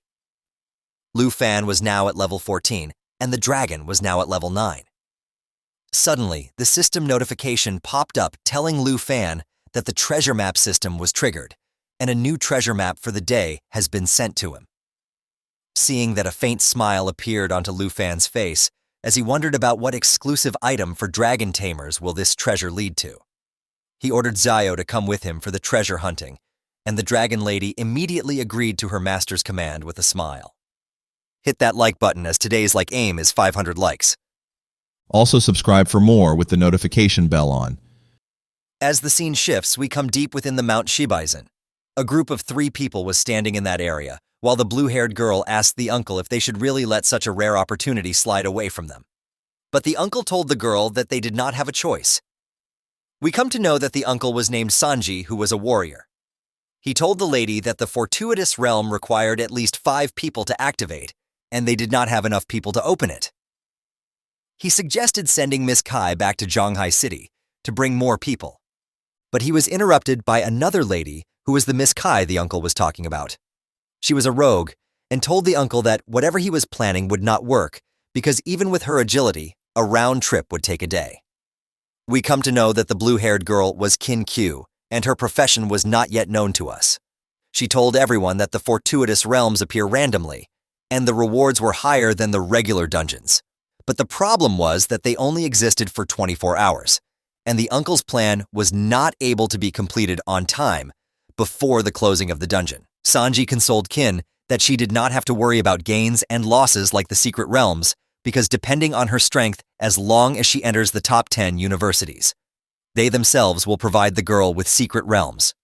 Lu Fan was now at level 14, and the dragon was now at level 9. Suddenly, the system notification popped up telling Lu Fan that the treasure map system was triggered, and a new treasure map for the day has been sent to him. Seeing that, a faint smile appeared onto Lu Fan's face as he wondered about what exclusive item for dragon tamers will this treasure lead to. He ordered Zio to come with him for the treasure hunting, and the dragon lady immediately agreed to her master's command with a smile. Hit that like button as today's like aim is 500 likes. Also subscribe for more with the notification bell on. As the scene shifts, we come deep within the Mount Shibaisen. A group of 3 people was standing in that area, while the blue-haired girl asked the uncle if they should really let such a rare opportunity slide away from them. But the uncle told the girl that they did not have a choice. We come to know that the uncle was named Sanji, who was a warrior. He told the lady that the fortuitous realm required at least 5 people to activate, and they did not have enough people to open it. He suggested sending Miss Kai back to Zhanghai City to bring more people. But he was interrupted by another lady who was the Miss Kai the uncle was talking about. She was a rogue and told the uncle that whatever he was planning would not work because even with her agility, a round trip would take a day. We come to know that the blue-haired girl was Kin Q, and her profession was not yet known to us. She told everyone that the fortuitous realms appear randomly, and the rewards were higher than the regular dungeons. But the problem was that they only existed for 24 hours, and the uncle's plan was not able to be completed on time before the closing of the dungeon. Sanji consoled Kin that she did not have to worry about gains and losses like the secret realms, because depending on her strength as long as she enters the top 10 universities, they themselves will provide the girl with secret realms.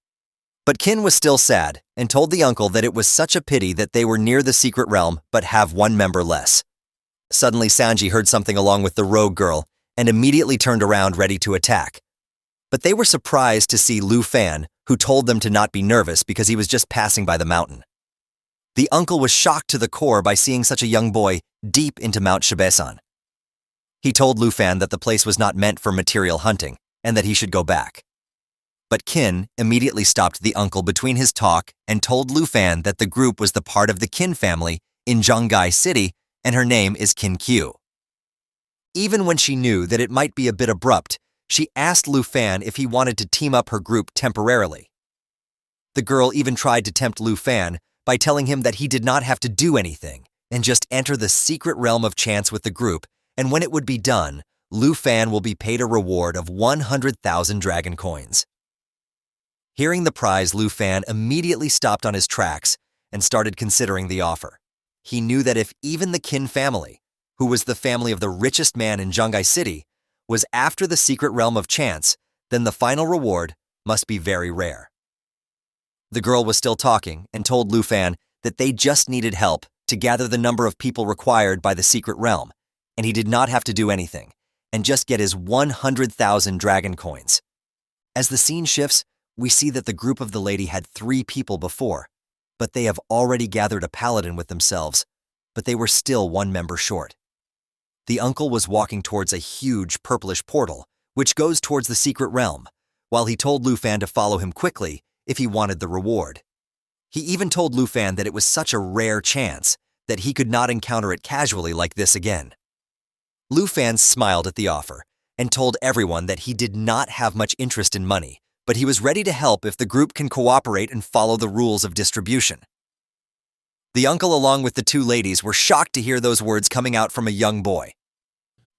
But Kin was still sad and told the uncle that it was such a pity that they were near the secret realm but have 1 member less. Suddenly Sanji heard something along with the rogue girl and immediately turned around ready to attack. But they were surprised to see Lu Fan, who told them to not be nervous because he was just passing by the mountain. The uncle was shocked to the core by seeing such a young boy deep into Mount Shibaisen. He told Lu Fan that the place was not meant for material hunting and that he should go back. But Kin immediately stopped the uncle between his talk and told Lu Fan that the group was the part of the Kin family in Zhanghai City and her name is Kin Q. Even when she knew that it might be a bit abrupt, she asked Lu Fan if he wanted to team up her group temporarily. The girl even tried to tempt Lu Fan by telling him that he did not have to do anything and just enter the secret realm of chance with the group, and when it would be done, Lu Fan will be paid a reward of 100,000 dragon coins. Hearing the prize, Lu Fan immediately stopped on his tracks and started considering the offer. He knew that if even the Kin family, who was the family of the richest man in Zhanghai City, was after the secret realm of chance, then the final reward must be very rare. The girl was still talking and told Lu Fan that they just needed help to gather the number of people required by the secret realm, and he did not have to do anything, and just get his 100,000 dragon coins. As the scene shifts, we see that the group of the lady had 3 people before, but they have already gathered a paladin with themselves, but they were still 1 member short. The uncle was walking towards a huge purplish portal, which goes towards the secret realm, while he told Lu Fan to follow him quickly if he wanted the reward. He even told Lu Fan that it was such a rare chance that he could not encounter it casually like this again. Lu Fan smiled at the offer and told everyone that he did not have much interest in money, but he was ready to help if the group can cooperate and follow the rules of distribution. The uncle along with the 2 ladies were shocked to hear those words coming out from a young boy.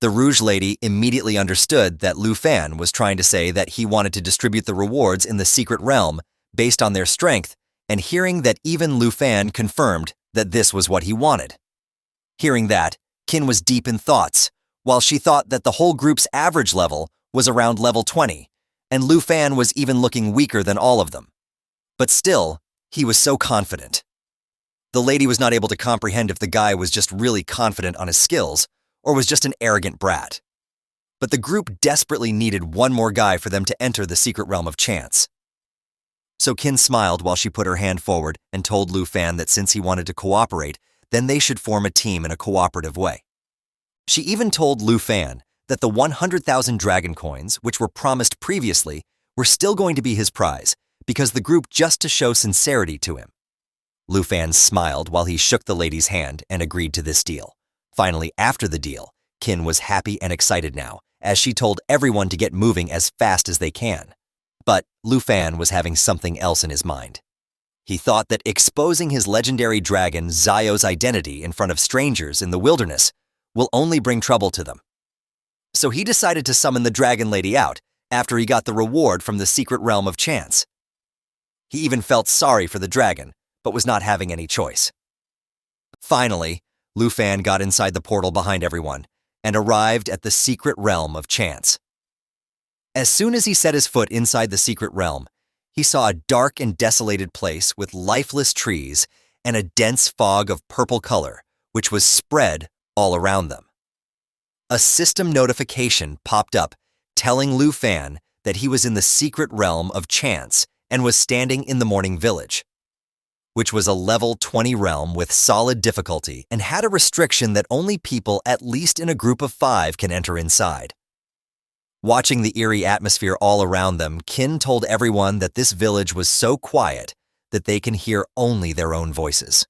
The Rouge Lady immediately understood that Lu Fan was trying to say that he wanted to distribute the rewards in the secret realm based on their strength, and hearing that even Lu Fan confirmed that this was what he wanted. Hearing that, Qin was deep in thoughts, while she thought that the whole group's average level was around level 20, and Lu Fan was even looking weaker than all of them. But still, he was so confident. The lady was not able to comprehend if the guy was just really confident on his skills, or was just an arrogant brat. But the group desperately needed one more guy for them to enter the secret realm of chance. So Qin smiled while she put her hand forward and told Lu Fan that since he wanted to cooperate, then they should form a team in a cooperative way. She even told Lu Fan that the 100,000 dragon coins, which were promised previously, were still going to be his prize, because the group just to show sincerity to him. Lu Fan smiled while he shook the lady's hand and agreed to this deal. Finally, after the deal, Qin was happy and excited now, as she told everyone to get moving as fast as they can. But Lu Fan was having something else in his mind. He thought that exposing his legendary dragon Zio's identity in front of strangers in the wilderness will only bring trouble to them. So he decided to summon the dragon lady out after he got the reward from the secret realm of chance. He even felt sorry for the dragon, but was not having any choice. Finally, Lu Fan got inside the portal behind everyone and arrived at the secret realm of chance. As soon as he set his foot inside the secret realm, he saw a dark and desolated place with lifeless trees and a dense fog of purple color, which was spread all around them. A system notification popped up telling Lu Fan that he was in the secret realm of chance and was standing in the Morning Village, which was a level 20 realm with solid difficulty and had a restriction that only people at least in a group of 5 can enter inside. Watching the eerie atmosphere all around them, Qin told everyone that this village was so quiet that they can hear only their own voices.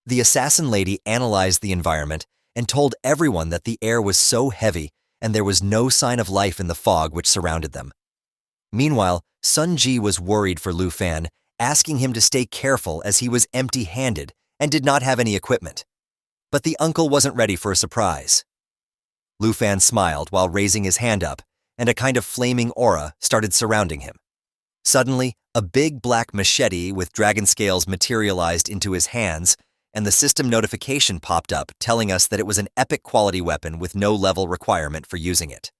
The assassin lady analyzed the environment and told everyone that the air was so heavy and there was no sign of life in the fog which surrounded them. Meanwhile, Sun Ji was worried for Lu Fan, asking him to stay careful as he was empty-handed and did not have any equipment. But the uncle wasn't ready for a surprise. Lu Fan smiled while raising his hand up, and a kind of flaming aura started surrounding him. Suddenly, a big black machete with dragon scales materialized into his hands, and the system notification popped up telling us that it was an epic quality weapon with no level requirement for using it.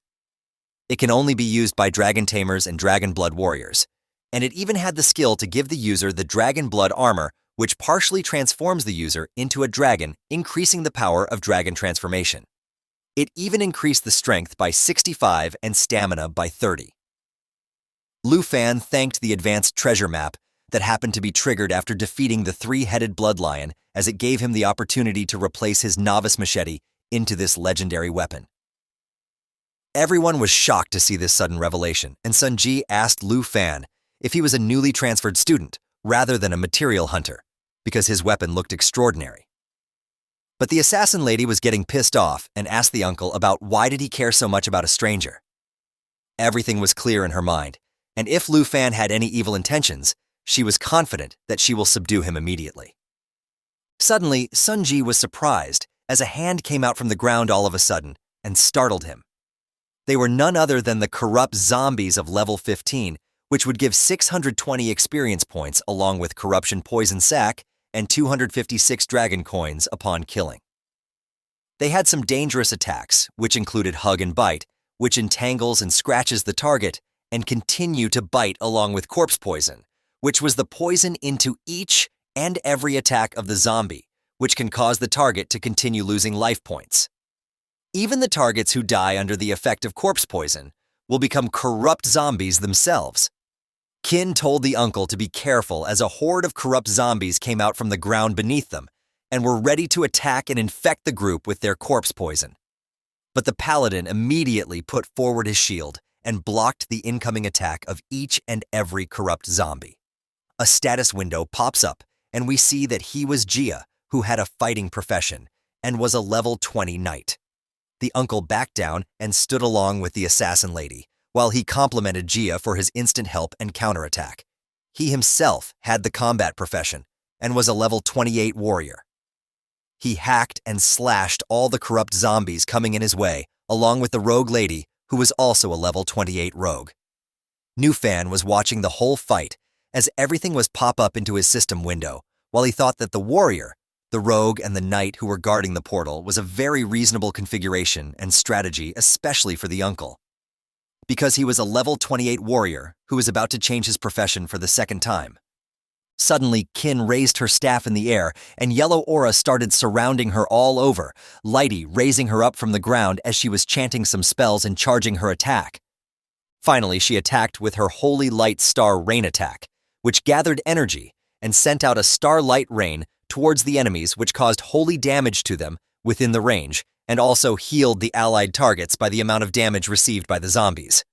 It can only be used by dragon tamers and dragon blood warriors, and it even had the skill to give the user the dragon blood armor, which partially transforms the user into a dragon, increasing the power of dragon transformation. It even increased the strength by 65 and stamina by 30. Lu Fan thanked the advanced treasure map that happened to be triggered after defeating the 3-headed bloodlion, as it gave him the opportunity to replace his novice machete into this legendary weapon. Everyone was shocked to see this sudden revelation, and Sun Ji asked Lu Fan if he was a newly transferred student rather than a material hunter, because his weapon looked extraordinary. But the assassin lady was getting pissed off and asked the uncle about why did he care so much about a stranger. Everything was clear in her mind, and if Lu Fan had any evil intentions, she was confident that she will subdue him immediately. Suddenly, Sun Ji was surprised as a hand came out from the ground all of a sudden and startled him. They were none other than the corrupt zombies of level 15, which would give 620 experience points along with corruption poison sac and 256 dragon coins upon killing. They had some dangerous attacks, which included hug and bite, which entangles and scratches the target, and continue to bite along with corpse poison, which was the poison into each and every attack of the zombie, which can cause the target to continue losing life points. Even the targets who die under the effect of corpse poison will become corrupt zombies themselves. Qin told the uncle to be careful as a horde of corrupt zombies came out from the ground beneath them and were ready to attack and infect the group with their corpse poison. But the paladin immediately put forward his shield and blocked the incoming attack of each and every corrupt zombie. A status window pops up and we see that he was Jia, who had a fighting profession and was a level 20 knight. The uncle backed down and stood along with the assassin lady, while he complimented Jia for his instant help and counterattack. He himself had the combat profession and was a level 28 warrior. He hacked and slashed all the corrupt zombies coming in his way, along with the rogue lady, who was also a level 28 rogue. Newfan was watching the whole fight as everything was pop up into his system window, while he thought that the warrior, the rogue, and the knight who were guarding the portal was a very reasonable configuration and strategy, especially for the uncle. Because he was a level 28 warrior who was about to change his profession for the second time. Suddenly, Kin raised her staff in the air, and yellow aura started surrounding her all over, Lighty raising her up from the ground as she was chanting some spells and charging her attack. Finally, she attacked with her Holy Light Star Rain attack, which gathered energy and sent out a starlight rain towards the enemies, which caused holy damage to them within the range, and also healed the allied targets by the amount of damage received by the zombies.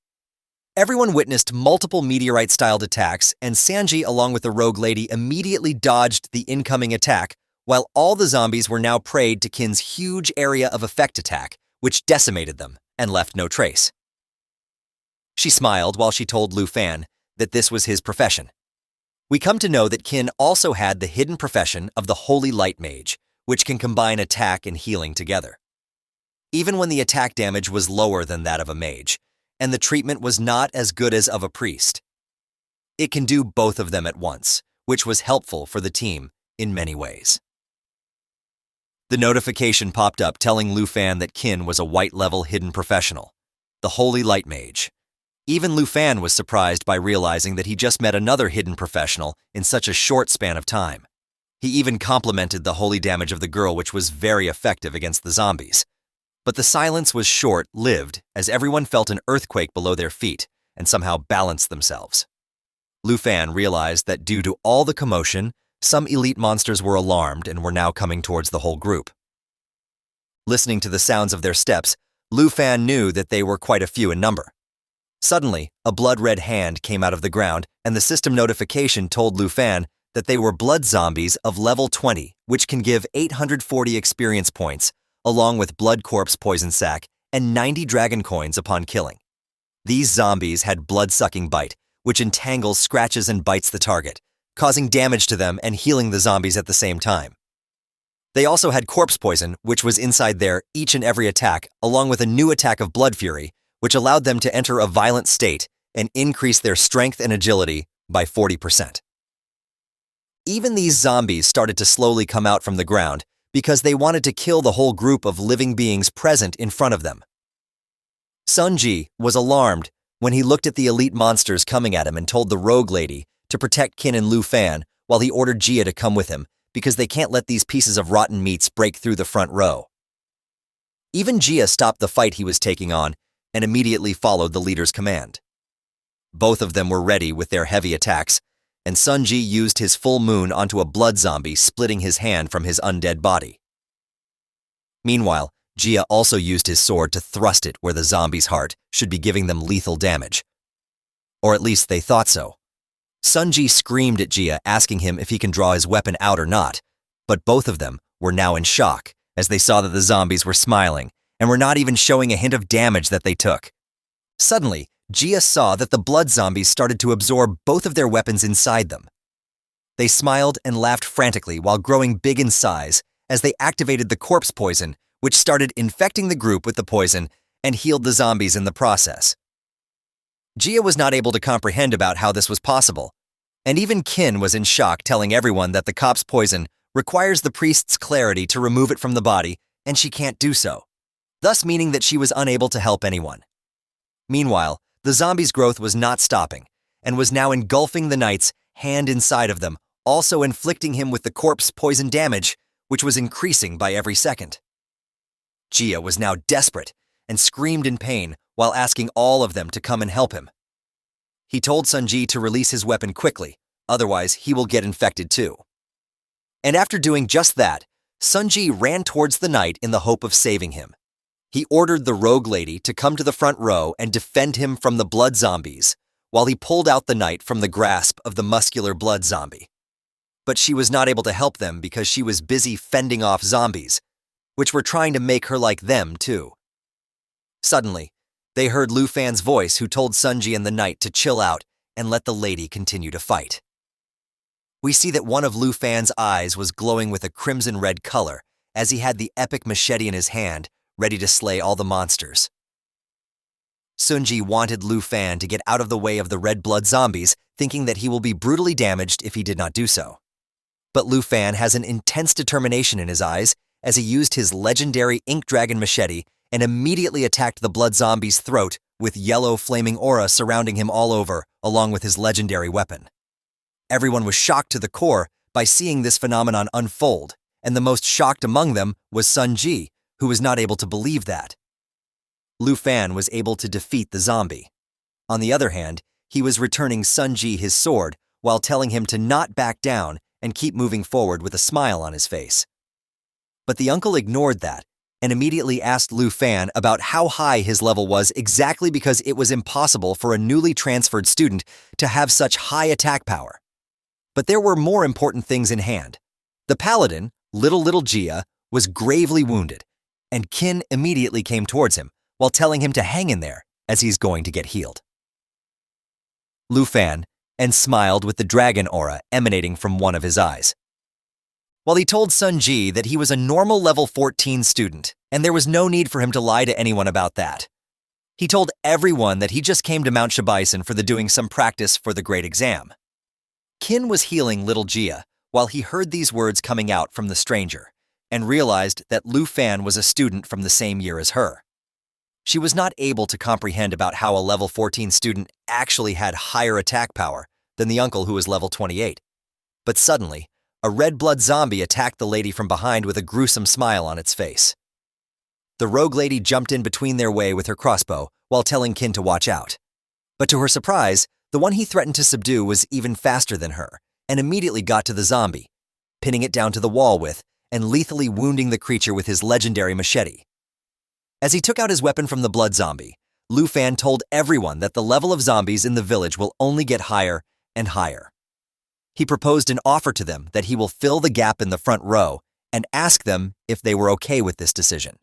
Everyone witnessed multiple meteorite-styled attacks, and Sanji, along with the rogue lady, immediately dodged the incoming attack, while all the zombies were now preyed to Kin's huge area of effect attack, which decimated them and left no trace. She smiled while she told Lu Fan that this was his profession. We come to know that Kin also had the hidden profession of the Holy Light Mage, which can combine attack and healing together. Even when the attack damage was lower than that of a mage, and the treatment was not as good as of a priest. It can do both of them at once, which was helpful for the team in many ways. The notification popped up telling Lu Fan that Kin was a white-level hidden professional, the Holy Light Mage. Even Lu Fan was surprised by realizing that he just met another hidden professional in such a short span of time. He even complimented the holy damage of the girl, which was very effective against the zombies. But the silence was short-lived as everyone felt an earthquake below their feet and somehow balanced themselves. Lu Fan realized that due to all the commotion, some elite monsters were alarmed and were now coming towards the whole group. Listening to the sounds of their steps, Lu Fan knew that they were quite a few in number. Suddenly, a blood-red hand came out of the ground, and the system notification told Lu Fan that they were blood zombies of level 20, which can give 840 experience points, along with blood corpse poison sac and 90 dragon coins upon killing. These zombies had blood-sucking bite, which entangles, scratches, and bites the target, causing damage to them and healing the zombies at the same time. They also had corpse poison, which was inside their each and every attack, along with a new attack of blood fury, which allowed them to enter a violent state and increase their strength and agility by 40%. Even these zombies started to slowly come out from the ground because they wanted to kill the whole group of living beings present in front of them. Sunji was alarmed when he looked at the elite monsters coming at him and told the rogue lady to protect Kin and Lu Fan while he ordered Jia to come with him because they can't let these pieces of rotten meats break through the front row. Even Jia stopped the fight he was taking on and immediately followed the leader's command. Both of them were ready with their heavy attacks, and Sunji used his full moon onto a blood zombie, splitting his hand from his undead body. Meanwhile, Jia also used his sword to thrust it where the zombie's heart should be, giving them lethal damage. Or at least they thought so. Sunji screamed at Jia, asking him if he can draw his weapon out or not, but both of them were now in shock as they saw that the zombies were smiling and were not even showing a hint of damage that they took. Suddenly, Jia saw that the blood zombies started to absorb both of their weapons inside them. They smiled and laughed frantically while growing big in size as they activated the corpse poison, which started infecting the group with the poison and healed the zombies in the process. Jia was not able to comprehend about how this was possible, and even Kin was in shock, telling everyone that the cop's poison requires the priest's clarity to remove it from the body, and she can't do so, thus meaning that she was unable to help anyone. Meanwhile, the zombie's growth was not stopping, and was now engulfing the knight's hand inside of them, also inflicting him with the corpse poison damage, which was increasing by every second. Jia was now desperate and screamed in pain while asking all of them to come and help him. He told Sunji to release his weapon quickly, otherwise he will get infected too. And after doing just that, Sunji ran towards the knight in the hope of saving him. He ordered the rogue lady to come to the front row and defend him from the blood zombies, while he pulled out the knight from the grasp of the muscular blood zombie. But she was not able to help them because she was busy fending off zombies, which were trying to make her like them too. Suddenly, they heard Lu Fan's voice, who told Sunji and the knight to chill out and let the lady continue to fight. We see that one of Lu Fan's eyes was glowing with a crimson red color as he had the epic machete in his hand, ready to slay all the monsters. Sunji wanted Lu Fan to get out of the way of the red blood zombies, thinking that he will be brutally damaged if he did not do so. But Lu Fan has an intense determination in his eyes as he used his legendary ink dragon machete and immediately attacked the blood zombie's throat with yellow flaming aura surrounding him all over, along with his legendary weapon. Everyone was shocked to the core by seeing this phenomenon unfold, and the most shocked among them was Sunji, who was not able to believe that. Lu Fan was able to defeat the zombie. On the other hand, he was returning Sunji his sword while telling him to not back down and keep moving forward with a smile on his face. But the uncle ignored that and immediately asked Lu Fan about how high his level was exactly because it was impossible for a newly transferred student to have such high attack power. But there were more important things in hand. The paladin, Little Gia, was gravely wounded, and Qin immediately came towards him while telling him to hang in there as he's going to get healed. Lu Fan and smiled with the dragon aura emanating from one of his eyes. While he told Sunji that he was a normal level 14 student, and there was no need for him to lie to anyone about that. He told everyone that he just came to Mount Shibaisan for doing some practice for the great exam. Qin was healing Little Gia while he heard these words coming out from the stranger, and realized that Lu Fan was a student from the same year as her. She was not able to comprehend about how a level 14 student actually had higher attack power than the uncle who was level 28. But suddenly, a red blood zombie attacked the lady from behind with a gruesome smile on its face. The rogue lady jumped in between their way with her crossbow while telling Qin to watch out. But to her surprise, the one he threatened to subdue was even faster than her and immediately got to the zombie, pinning it down to the wall with and lethally wounding the creature with his legendary machete. As he took out his weapon from the blood zombie, Lu Fan told everyone that the level of zombies in the village will only get higher and higher. He proposed an offer to them that he will fill the gap in the front row and ask them if they were okay with this decision.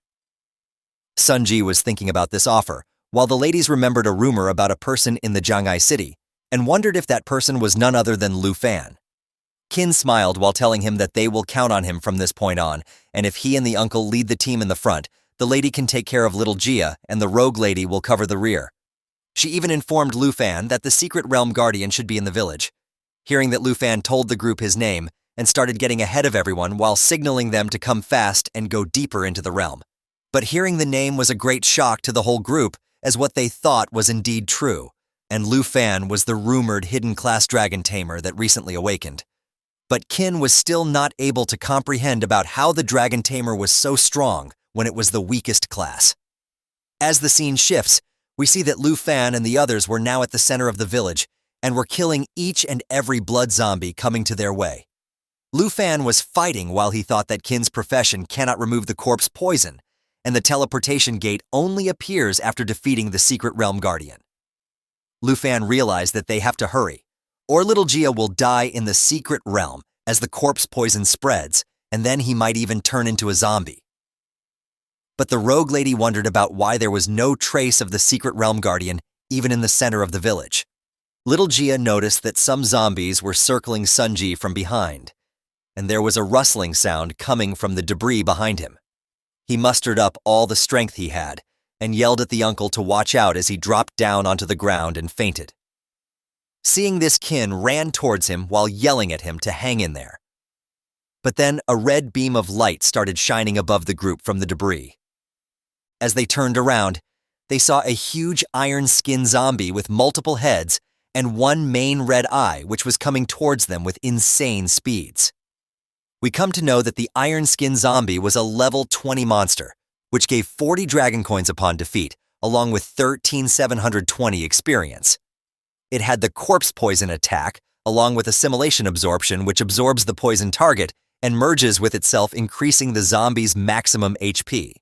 Sunji was thinking about this offer, while the ladies remembered a rumor about a person in the Jiangai city and wondered if that person was none other than Lu Fan. Qin smiled while telling him that they will count on him from this point on, and if he and the uncle lead the team in the front, the lady can take care of Little Gia and the rogue lady will cover the rear. She even informed Lu Fan that the secret realm guardian should be in the village. Hearing that Lu Fan told the group his name and started getting ahead of everyone while signaling them to come fast and go deeper into the realm. But hearing the name was a great shock to the whole group, as what they thought was indeed true, and Lu Fan was the rumored hidden class dragon tamer that recently awakened. But Qin was still not able to comprehend about how the dragon tamer was so strong when it was the weakest class. As the scene shifts, we see that Lu Fan and the others were now at the center of the village and were killing each and every blood zombie coming to their way. Lu Fan was fighting while he thought that Qin's profession cannot remove the corpse poison, and the teleportation gate only appears after defeating the secret realm guardian. Lu Fan realized that they have to hurry, or Little Gia will die in the secret realm as the corpse poison spreads, and then he might even turn into a zombie. But the rogue lady wondered about why there was no trace of the secret realm guardian even in the center of the village. Little Gia noticed that some zombies were circling Sunji from behind, and there was a rustling sound coming from the debris behind him. He mustered up all the strength he had and yelled at the uncle to watch out as he dropped down onto the ground and fainted. Seeing this, Qin ran towards him while yelling at him to hang in there. But then a red beam of light started shining above the group from the debris. As they turned around, they saw a huge iron-skinned zombie with multiple heads and one main red eye which was coming towards them with insane speeds. We come to know that the iron-skinned zombie was a level 20 monster, which gave 40 dragon coins upon defeat, along with 13,720 experience. It had the corpse poison attack, along with assimilation absorption, which absorbs the poison target and merges with itself, increasing the zombie's maximum HP.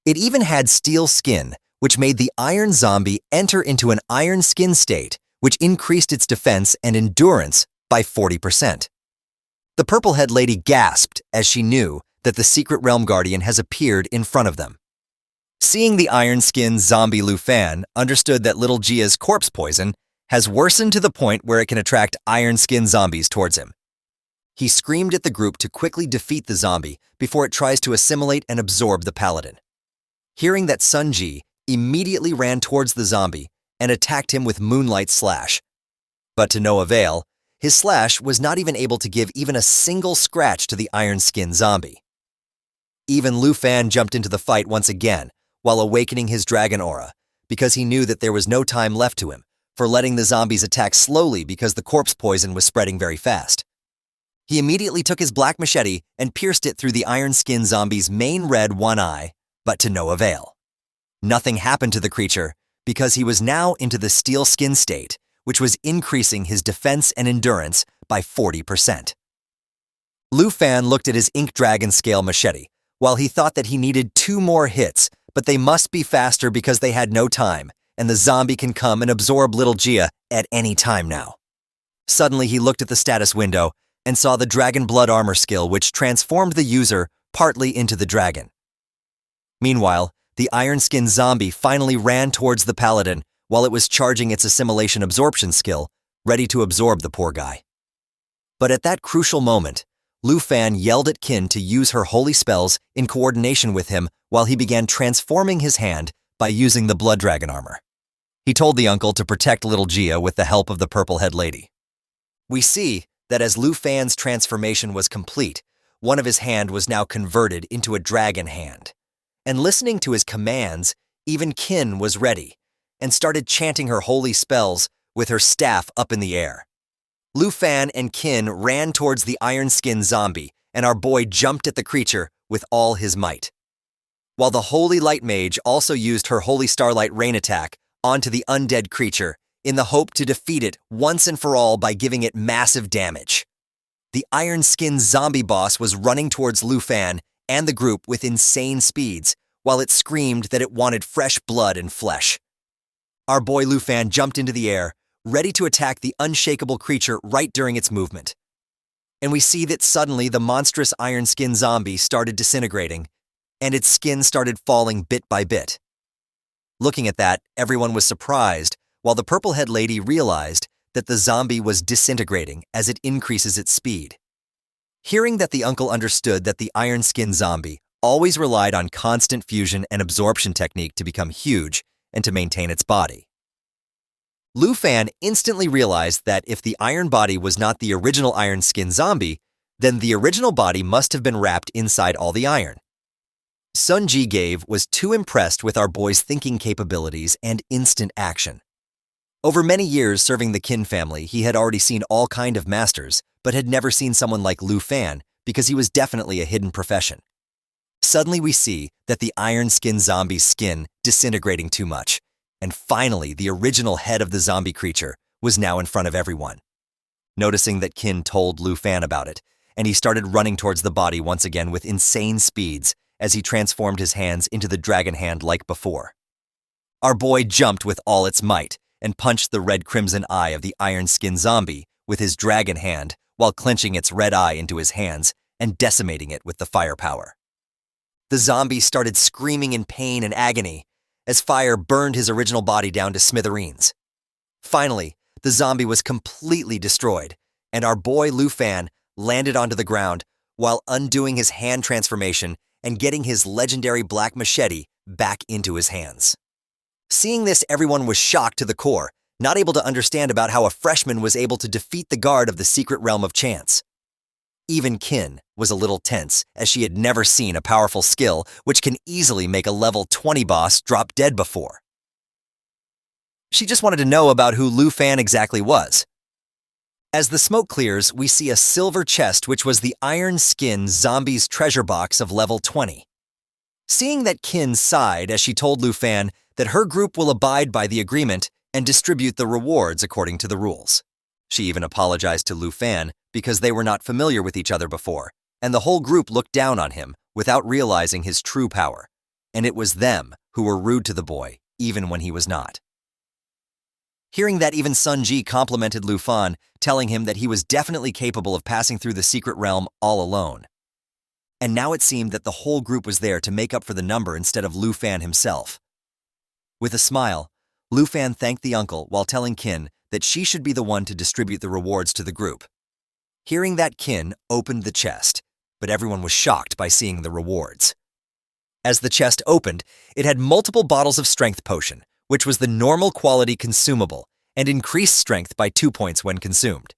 It even had steel skin, which made the iron zombie enter into an iron skin state, which increased its defense and endurance by 40%. The purple-head lady gasped as she knew that the secret realm guardian has appeared in front of them. Seeing the iron-skinned zombie, Lu Fan understood that Little Gia's corpse poison has worsened to the point where it can attract iron-skinned zombies towards him. He screamed at the group to quickly defeat the zombie before it tries to assimilate and absorb the paladin. Hearing that, Sunji immediately ran towards the zombie and attacked him with Moonlight Slash. But to no avail, his slash was not even able to give even a single scratch to the iron-skinned zombie. Even Lu Fan jumped into the fight once again while awakening his dragon aura, because he knew that there was no time left to him for letting the zombies attack slowly because the corpse poison was spreading very fast. He immediately took his black machete and pierced it through the iron-skinned zombie's main red one eye, but to no avail. Nothing happened to the creature because he was now into the steel skin state, which was increasing his defense and endurance by 40%. Lu Fan looked at his ink dragon scale machete while he thought that he needed 2 more hits, but they must be faster because they had no time, and the zombie can come and absorb little Gia at any time now. Suddenly he looked at the status window and saw the Dragon Blood Armor skill, which transformed the user partly into the dragon. Meanwhile, the iron-skinned zombie finally ran towards the paladin while it was charging its assimilation absorption skill, ready to absorb the poor guy. But at that crucial moment, Lu Fan yelled at Qin to use her holy spells in coordination with him while he began transforming his hand by using the blood dragon armor. He told the uncle to protect little Gia with the help of the purple-head lady. We see that as Lu Fan's transformation was complete, one of his hand was now converted into a dragon hand. And listening to his commands, even Qin was ready and started chanting her holy spells with her staff up in the air. Lu Fan and Qin ran towards the iron-skinned zombie, and our boy jumped at the creature with all his might. While the Holy Light Mage also used her Holy Starlight Rain attack onto the undead creature in the hope to defeat it once and for all by giving it massive damage. The iron-skinned zombie boss was running towards Lu Fan and the group with insane speeds, while it screamed that it wanted fresh blood and flesh. Our boy Lu Fan jumped into the air, ready to attack the unshakable creature right during its movement. And we see that suddenly the monstrous iron-skinned zombie started disintegrating, and its skin started falling bit by bit. Looking at that, everyone was surprised, while the purple-head lady realized that the zombie was disintegrating as it increases its speed. Hearing that the uncle understood that the iron-skinned zombie always relied on constant fusion and absorption technique to become huge and to maintain its body. Lu Fan instantly realized that if the iron body was not the original iron-skinned zombie, then the original body must have been wrapped inside all the iron. Sunji Gave was too impressed with our boy's thinking capabilities and instant action. Over many years serving the Qin family, he had already seen all kind of masters, but had never seen someone like Lu Fan because he was definitely a hidden profession. Suddenly we see that the iron-skinned zombie's skin disintegrating too much, and finally the original head of the zombie creature was now in front of everyone. Noticing that Qin told Lu Fan about it, and he started running towards the body once again with insane speeds as he transformed his hands into the dragon hand like before. Our boy jumped with all its might and punched the red-crimson eye of the iron-skinned zombie with his dragon hand while clenching its red eye into his hands and decimating it with the firepower. The zombie started screaming in pain and agony as fire burned his original body down to smithereens. Finally, the zombie was completely destroyed, and our boy Lu Fan landed onto the ground while undoing his hand transformation and getting his legendary black machete back into his hands. Seeing this, everyone was shocked to the core, not able to understand about how a freshman was able to defeat the guard of the secret realm of chance. Even Qin was a little tense, as she had never seen a powerful skill which can easily make a level 20 boss drop dead before. She just wanted to know about who Lu Fan exactly was. As the smoke clears, we see a silver chest which was the iron-skinned zombie's treasure box of level 20. Seeing that, Qin sighed as she told Lu Fan that her group will abide by the agreement and distribute the rewards according to the rules. She even apologized to Lu Fan because they were not familiar with each other before, and the whole group looked down on him without realizing his true power, and it was them who were rude to the boy, even when he was not. Hearing that, even Sun Ji complimented Lu Fan, telling him that he was definitely capable of passing through the secret realm all alone. And now it seemed that the whole group was there to make up for the number instead of Lu Fan himself. With a smile, Lu Fan thanked the uncle while telling Qin that she should be the one to distribute the rewards to the group. Hearing that, Kin opened the chest, but everyone was shocked by seeing the rewards. As the chest opened, it had multiple bottles of strength potion, which was the normal quality consumable, and increased strength by 2 points when consumed.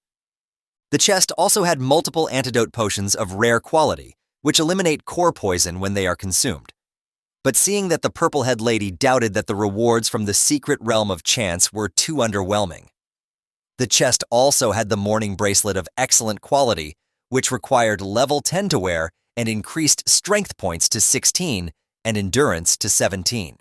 The chest also had multiple antidote potions of rare quality, which eliminate core poison when they are consumed. But seeing that the purple-head lady doubted that the rewards from the secret realm of chance were too underwhelming. The chest also had the morning bracelet of excellent quality, which required level 10 to wear and increased strength points to 16 and endurance to 17.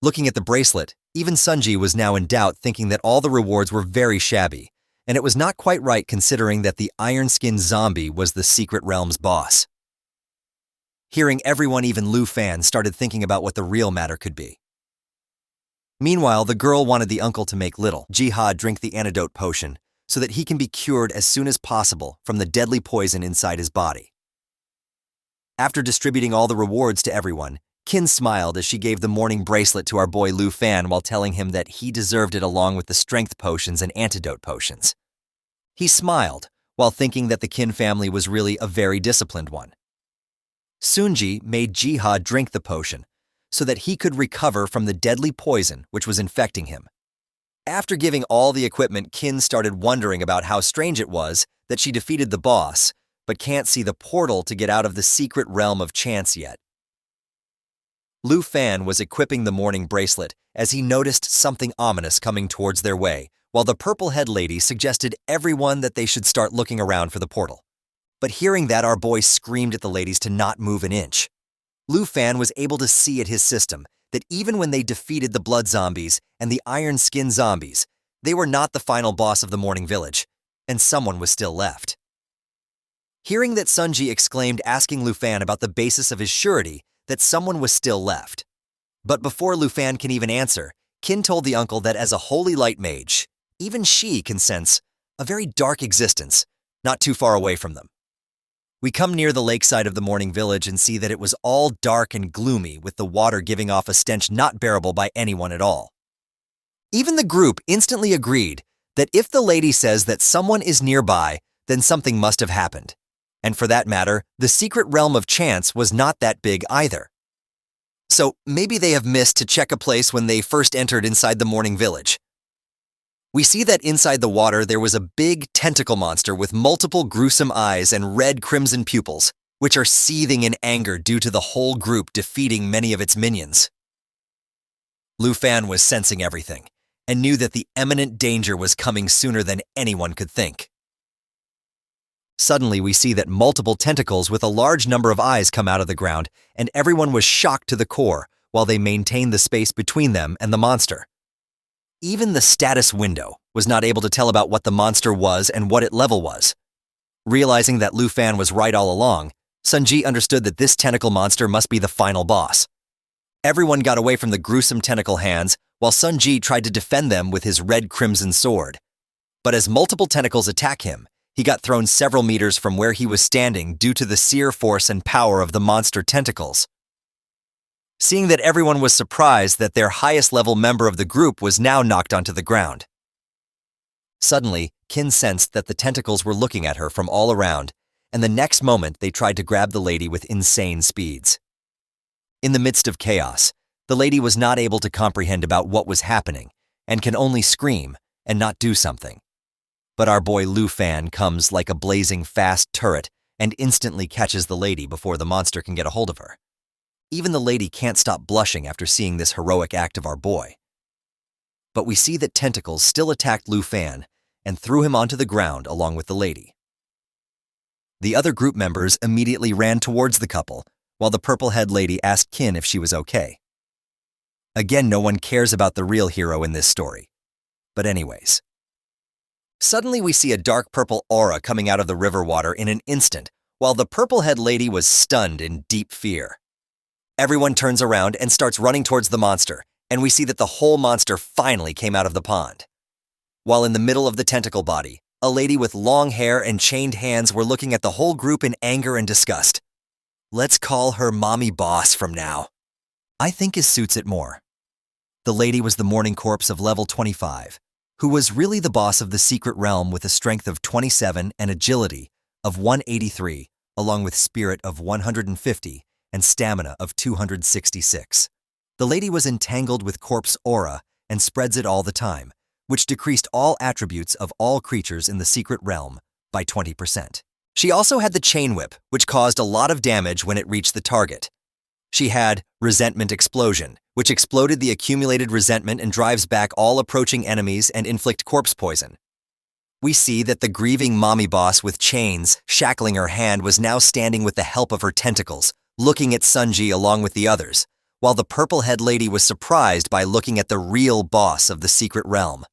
Looking at the bracelet, even Sunji was now in doubt, thinking that all the rewards were very shabby, and it was not quite right considering that the iron-skinned zombie was the secret realm's boss. Hearing everyone, even Lu Fan, started thinking about what the real matter could be. Meanwhile, the girl wanted the uncle to make little Jihad drink the antidote potion so that he can be cured as soon as possible from the deadly poison inside his body. After distributing all the rewards to everyone, Kin smiled as she gave the morning bracelet to our boy Lu Fan while telling him that he deserved it along with the strength potions and antidote potions. He smiled while thinking that the Kin family was really a very disciplined one. Sunji made Jihad drink the potion so that he could recover from the deadly poison which was infecting him. After giving all the equipment, Kin started wondering about how strange it was that she defeated the boss, but can't see the portal to get out of the secret realm of chance yet. Lu Fan was equipping the morning bracelet as he noticed something ominous coming towards their way, while the purple-head lady suggested everyone that they should start looking around for the portal. But hearing that, our boy screamed at the ladies to not move an inch. Lu Fan was able to see at his system that even when they defeated the blood zombies and the iron-skinned zombies, they were not the final boss of the morning village, and someone was still left. Hearing that, Sunji exclaimed, asking Lu Fan about the basis of his surety that someone was still left. But before Lu Fan can even answer, Kin told the uncle that as a holy light mage, even she can sense a very dark existence not too far away from them. We come near the lakeside of the morning village and see that it was all dark and gloomy, with the water giving off a stench not bearable by anyone at all. Even the group instantly agreed that if the lady says that someone is nearby, then something must have happened. And for that matter, the secret realm of chance was not that big either. So maybe they have missed to check a place when they first entered inside the morning village. We see that inside the water there was a big tentacle monster with multiple gruesome eyes and red crimson pupils, which are seething in anger due to the whole group defeating many of its minions. Lu Fan was sensing everything and knew that the imminent danger was coming sooner than anyone could think. Suddenly, we see that multiple tentacles with a large number of eyes come out of the ground, and everyone was shocked to the core while they maintained the space between them and the monster. Even the status window was not able to tell about what the monster was and what its level was. Realizing that Lu Fan was right all along, Sunji understood that this tentacle monster must be the final boss. Everyone got away from the gruesome tentacle hands, while Sunji tried to defend them with his red crimson sword. But as multiple tentacles attack him, he got thrown several meters from where he was standing due to the sheer force and power of the monster tentacles. Seeing that everyone was surprised that their highest level member of the group was now knocked onto the ground. Suddenly, Kin sensed that the tentacles were looking at her from all around, and the next moment they tried to grab the lady with insane speeds. In the midst of chaos, the lady was not able to comprehend about what was happening and can only scream and not do something. But our boy Lu Fan comes like a blazing fast turret and instantly catches the lady before the monster can get a hold of her. Even the lady can't stop blushing after seeing this heroic act of our boy. But we see that tentacles still attacked Lu Fan and threw him onto the ground along with the lady. The other group members immediately ran towards the couple, while the purple-head lady asked Kin if she was okay. Again, no one cares about the real hero in this story. But anyways. Suddenly we see a dark purple aura coming out of the river water in an instant, while the purple-head lady was stunned in deep fear. Everyone turns around and starts running towards the monster, and we see that the whole monster finally came out of the pond. While in the middle of the tentacle body, a lady with long hair and chained hands were looking at the whole group in anger and disgust. Let's call her Mommy Boss from now. I think it suits it more. The lady was the morning corpse of level 25, who was really the boss of the secret realm with a strength of 27 and agility of 183, along with spirit of 150 and stamina of 266. The lady was entangled with corpse aura and spreads it all the time, which decreased all attributes of all creatures in the secret realm by 20%. She also had the chain whip, which caused a lot of damage when it reached the target. She had resentment explosion, which exploded the accumulated resentment and drives back all approaching enemies and inflict corpse poison. We see that the grieving mommy boss with chains shackling her hand was now standing with the help of her tentacles, looking at Sunji along with the others, while the purple-head lady was surprised by looking at the real boss of the secret realm.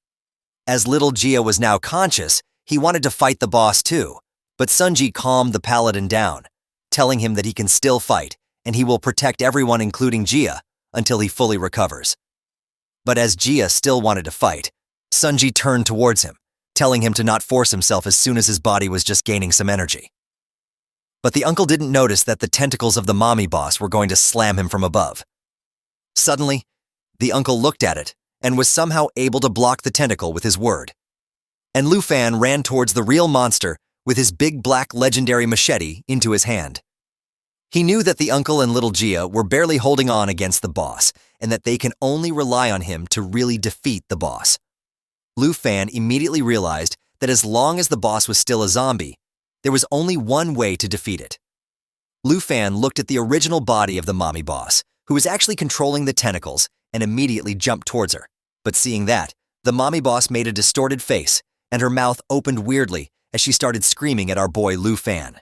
As little Gia was now conscious, he wanted to fight the boss too, but Sunji calmed the paladin down, telling him that he can still fight and he will protect everyone including Gia until he fully recovers. But as Gia still wanted to fight, Sunji turned towards him, telling him to not force himself as soon as his body was just gaining some energy. But the uncle didn't notice that the tentacles of the mommy boss were going to slam him from above. Suddenly, the uncle looked at it and was somehow able to block the tentacle with his word. And Lu Fan ran towards the real monster with his big black legendary machete into his hand. He knew that the uncle and little Gia were barely holding on against the boss and that they can only rely on him to really defeat the boss. Lu Fan immediately realized that as long as the boss was still a zombie, there was only one way to defeat it. Lu Fan looked at the original body of the mommy boss, who was actually controlling the tentacles, and immediately jumped towards her. But seeing that, the mommy boss made a distorted face, and her mouth opened weirdly as she started screaming at our boy Lu Fan.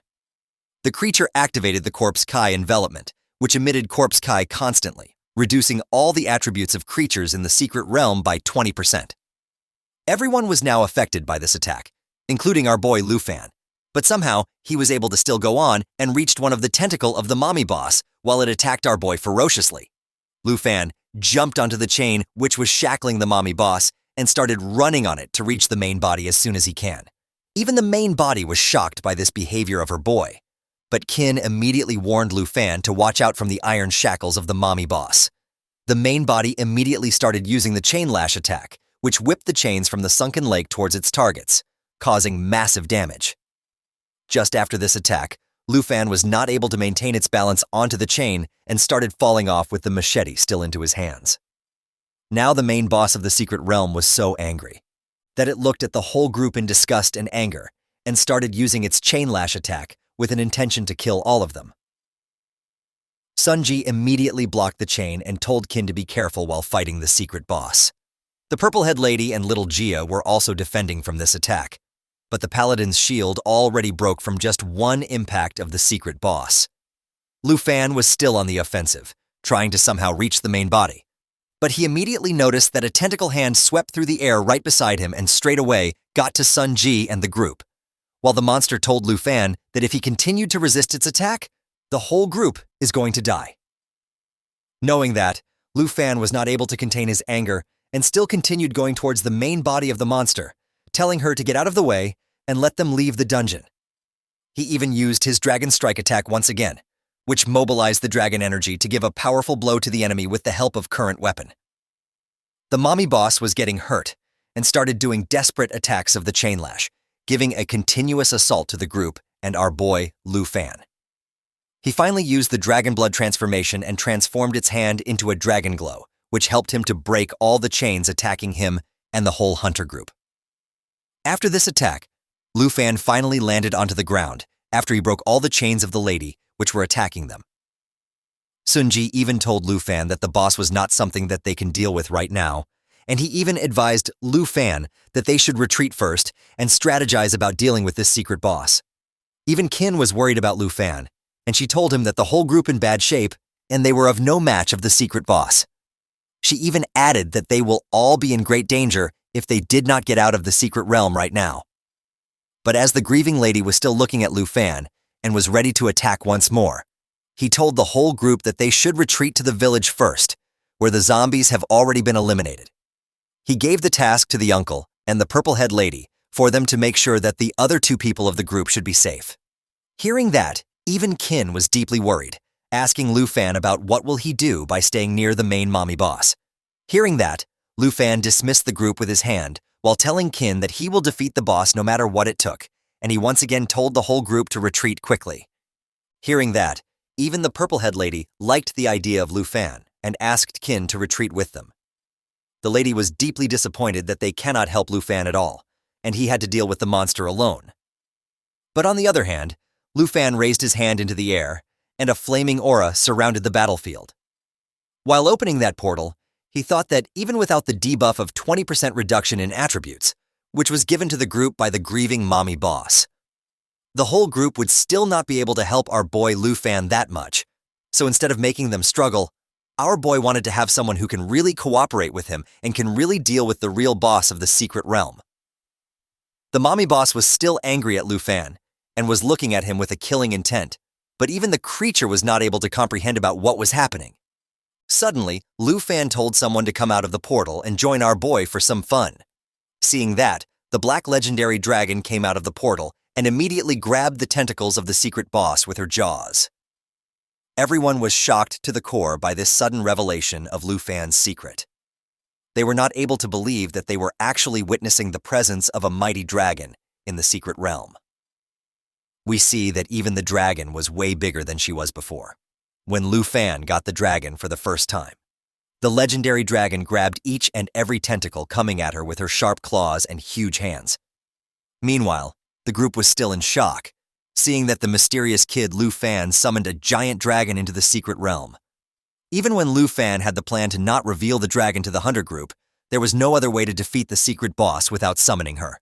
The creature activated the Corpse Kai envelopment, which emitted Corpse Kai constantly, reducing all the attributes of creatures in the secret realm by 20%. Everyone was now affected by this attack, including our boy Lu Fan, but somehow he was able to still go on and reached one of the tentacle of the mommy boss while it attacked our boy ferociously. Lu Fan jumped onto the chain which was shackling the mommy boss and started running on it to reach the main body as soon as he can. Even the main body was shocked by this behavior of her boy, but Kin immediately warned Lu Fan to watch out from the iron shackles of the mommy boss. The main body immediately started using the chain lash attack, which whipped the chains from the sunken lake towards its targets, causing massive damage. Just after this attack, Lu Fan was not able to maintain its balance onto the chain and started falling off with the machete still into his hands. Now the main boss of the secret realm was so angry that it looked at the whole group in disgust and anger and started using its chain lash attack with an intention to kill all of them. Sunji immediately blocked the chain and told Kin to be careful while fighting the secret boss. The purple-head lady and little Gia were also defending from this attack, but the paladin's shield already broke from just one impact of the secret boss. Lu Fan was still on the offensive, trying to somehow reach the main body, but he immediately noticed that a tentacle hand swept through the air right beside him and straight away got to Sun Ji and the group, while the monster told Lu Fan that if he continued to resist its attack, the whole group is going to die. Knowing that, Lu Fan was not able to contain his anger and still continued going towards the main body of the monster, telling her to get out of the way and let them leave the dungeon. He even used his Dragon Strike attack once again, which mobilized the dragon energy to give a powerful blow to the enemy with the help of current weapon. The mommy boss was getting hurt and started doing desperate attacks of the chain lash, giving a continuous assault to the group and our boy Lu Fan. He finally used the Dragon Blood transformation and transformed its hand into a dragon glow, which helped him to break all the chains attacking him and the whole hunter group. After this attack, Lu Fan finally landed onto the ground after he broke all the chains of the lady which were attacking them. Sunji even told Lu Fan that the boss was not something that they can deal with right now, and he even advised Lu Fan that they should retreat first and strategize about dealing with this secret boss. Even Kin was worried about Lu Fan, and she told him that the whole group in bad shape and they were of no match of the secret boss. She even added that they will all be in great danger if they did not get out of the secret realm right now. But as the grieving lady was still looking at Lu Fan and was ready to attack once more, he told the whole group that they should retreat to the village first, where the zombies have already been eliminated. He gave the task to the uncle and the purple-head lady for them to make sure that the other two people of the group should be safe. Hearing that, even Kin was deeply worried, asking Lu Fan about what will he do by staying near the main mommy boss. Hearing that, Lu Fan dismissed the group with his hand while telling Kin that he will defeat the boss no matter what it took, and he once again told the whole group to retreat quickly. Hearing that, even the purple-head lady liked the idea of Lu Fan and asked Kin to retreat with them. The lady was deeply disappointed that they cannot help Lu Fan at all, and he had to deal with the monster alone. But on the other hand, Lu Fan raised his hand into the air, and a flaming aura surrounded the battlefield. While opening that portal, he thought that even without the debuff of 20% reduction in attributes, which was given to the group by the grieving mommy boss, the whole group would still not be able to help our boy Lu Fan that much. So instead of making them struggle, our boy wanted to have someone who can really cooperate with him and can really deal with the real boss of the secret realm. The mommy boss was still angry at Lu Fan and was looking at him with a killing intent, but even the creature was not able to comprehend about what was happening. Suddenly, Lu Fan told someone to come out of the portal and join our boy for some fun. Seeing that, the black legendary dragon came out of the portal and immediately grabbed the tentacles of the secret boss with her jaws. Everyone was shocked to the core by this sudden revelation of Lu Fan's secret. They were not able to believe that they were actually witnessing the presence of a mighty dragon in the secret realm. We see that even the dragon was way bigger than she was before. When Lu Fan got the dragon for the first time, the legendary dragon grabbed each and every tentacle coming at her with her sharp claws and huge hands. Meanwhile, the group was still in shock, seeing that the mysterious kid Lu Fan summoned a giant dragon into the secret realm. Even when Lu Fan had the plan to not reveal the dragon to the hunter group, there was no other way to defeat the secret boss without summoning her.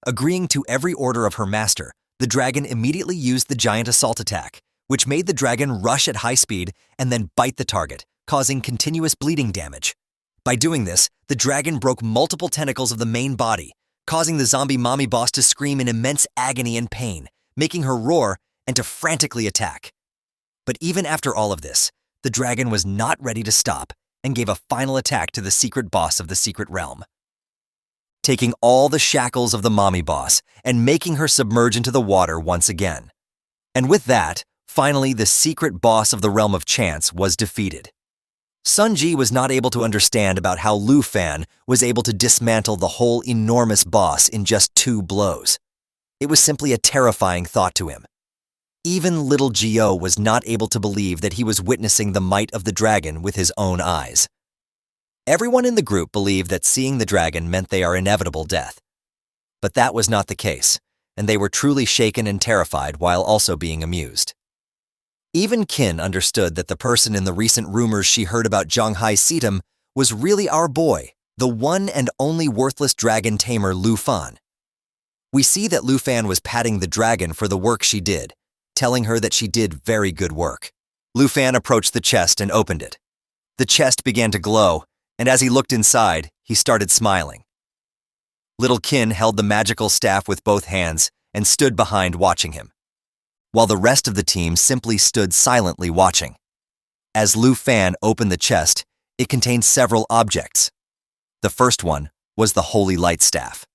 Agreeing to every order of her master, the dragon immediately used the giant assault attack, which made the dragon rush at high speed and then bite the target, causing continuous bleeding damage. By doing this, the dragon broke multiple tentacles of the main body, causing the zombie mommy boss to scream in immense agony and pain, making her roar and to frantically attack. But even after all of this, the dragon was not ready to stop and gave a final attack to the secret boss of the secret realm, taking all the shackles of the mommy boss and making her submerge into the water once again. And with that, finally the secret boss of the realm of chance was defeated. Sunji was not able to understand about how Lu Fan was able to dismantle the whole enormous boss in just 2 blows. It was simply a terrifying thought to him. Even little Gio was not able to believe that he was witnessing the might of the dragon with his own eyes. Everyone in the group believed that seeing the dragon meant they are inevitable death. But that was not the case, and they were truly shaken and terrified while also being amused. Even Kin understood that the person in the recent rumors she heard about Zhonghai Sitam was really our boy, the one and only worthless dragon tamer Lu Fan. We see that Lu Fan was patting the dragon for the work she did, telling her that she did very good work. Lu Fan approached the chest and opened it. The chest began to glow, and as he looked inside, he started smiling. Little Kin held the magical staff with both hands and stood behind watching him, while the rest of the team simply stood silently watching. As Lu Fan opened the chest, it contained several objects. The first one was the Holy Light Staff.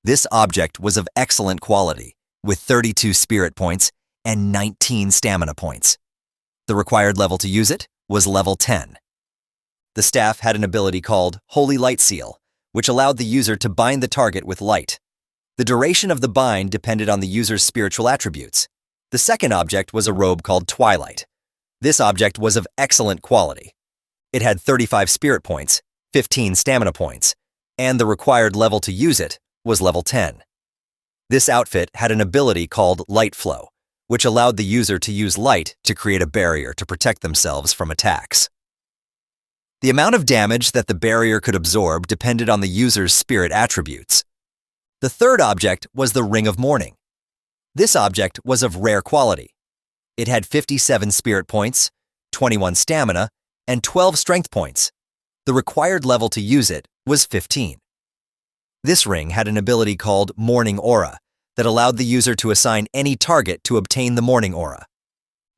This object was of excellent quality, with 32 spirit points and 19 stamina points. The required level to use it was level 10. The staff had an ability called Holy Light Seal, which allowed the user to bind the target with light. The duration of the bind depended on the user's spiritual attributes. The second object was a robe called Twilight. This object was of excellent quality. It had 35 spirit points, 15 stamina points, and the required level to use it was level 10. This outfit had an ability called Light Flow, which allowed the user to use light to create a barrier to protect themselves from attacks. The amount of damage that the barrier could absorb depended on the user's spirit attributes. The third object was the Ring of Mourning. This object was of rare quality. It had 57 spirit points, 21 stamina, and 12 strength points. The required level to use it was 15. This ring had an ability called Mourning Aura that allowed the user to assign any target to obtain the Mourning Aura.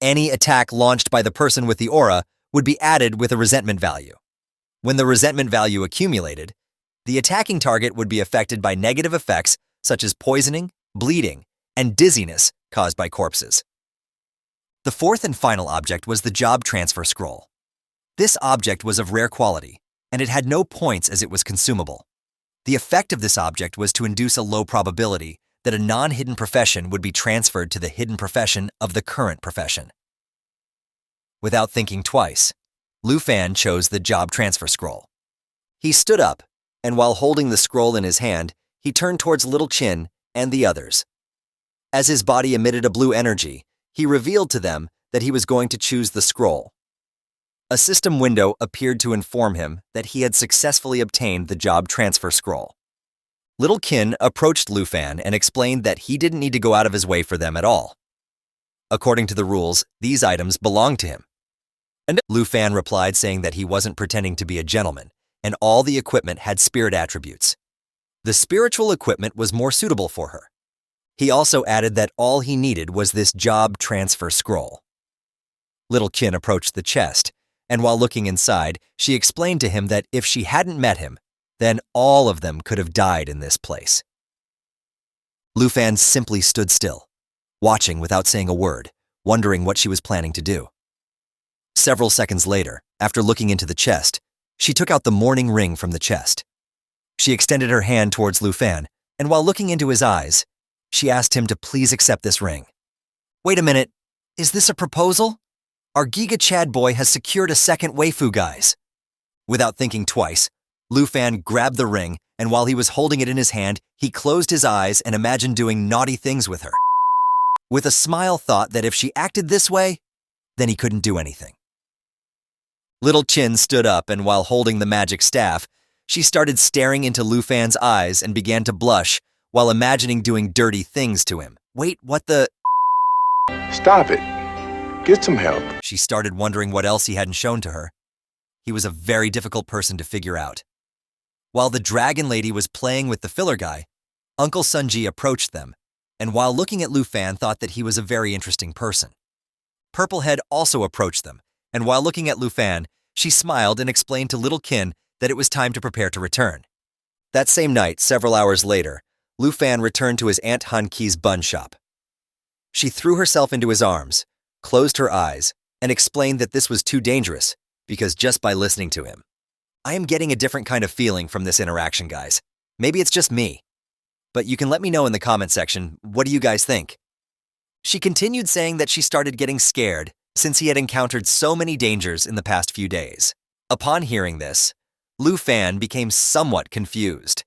Any attack launched by the person with the aura would be added with a resentment value. When the resentment value accumulated, the attacking target would be affected by negative effects such as poisoning, bleeding, and dizziness caused by corpses. The fourth and final object was the Job Transfer Scroll. This object was of rare quality, and it had no points as it was consumable. The effect of this object was to induce a low probability that a non-hidden profession would be transferred to the hidden profession of the current profession. Without thinking twice, Lu Fan chose the job transfer scroll. He stood up, and while holding the scroll in his hand, he turned towards Little Chin and the others. As his body emitted a blue energy, he revealed to them that he was going to choose the scroll. A system window appeared to inform him that he had successfully obtained the job transfer scroll. Little Kin approached Lu Fan and explained that he didn't need to go out of his way for them at all. According to the rules, these items belonged to him. And Lu Fan replied saying that he wasn't pretending to be a gentleman, and all the equipment had spirit attributes. The spiritual equipment was more suitable for her. He also added that all he needed was this job transfer scroll. Little Kin approached the chest, and while looking inside, she explained to him that if she hadn't met him, then all of them could have died in this place. Lu Fan simply stood still, watching without saying a word, wondering what she was planning to do. Several seconds later, after looking into the chest, she took out the mourning ring from the chest. She extended her hand towards Lu Fan, and while looking into his eyes, she asked him to please accept this ring. Wait a minute, is this a proposal? Our Giga Chad boy has secured a second waifu, guys. Without thinking twice, Lu Fan grabbed the ring, and while he was holding it in his hand, he closed his eyes and imagined doing naughty things with her. With a smile thought that if she acted this way, then he couldn't do anything. Little Chin stood up, and while holding the magic staff, she started staring into Lu Fan's eyes and began to blush while imagining doing dirty things to him. Wait, what the? Stop it. Get some help. She started wondering what else he hadn't shown to her. He was a very difficult person to figure out. While the dragon lady was playing with the filler guy, Uncle Sunji approached them, and while looking at Lu Fan thought that he was a very interesting person. Purplehead also approached them, and while looking at Lu Fan, she smiled and explained to Little Kin that it was time to prepare to return. That same night, several hours later, Lu Fan returned to his Aunt Han Ki's bun shop. She threw herself into his arms, closed her eyes, and explained that this was too dangerous because just by listening to him. I am getting a different kind of feeling from this interaction, guys. Maybe it's just me. But you can let me know in the comment section, what do you guys think? She continued saying that she started getting scared since he had encountered so many dangers in the past few days. Upon hearing this, Lu Fan became somewhat confused.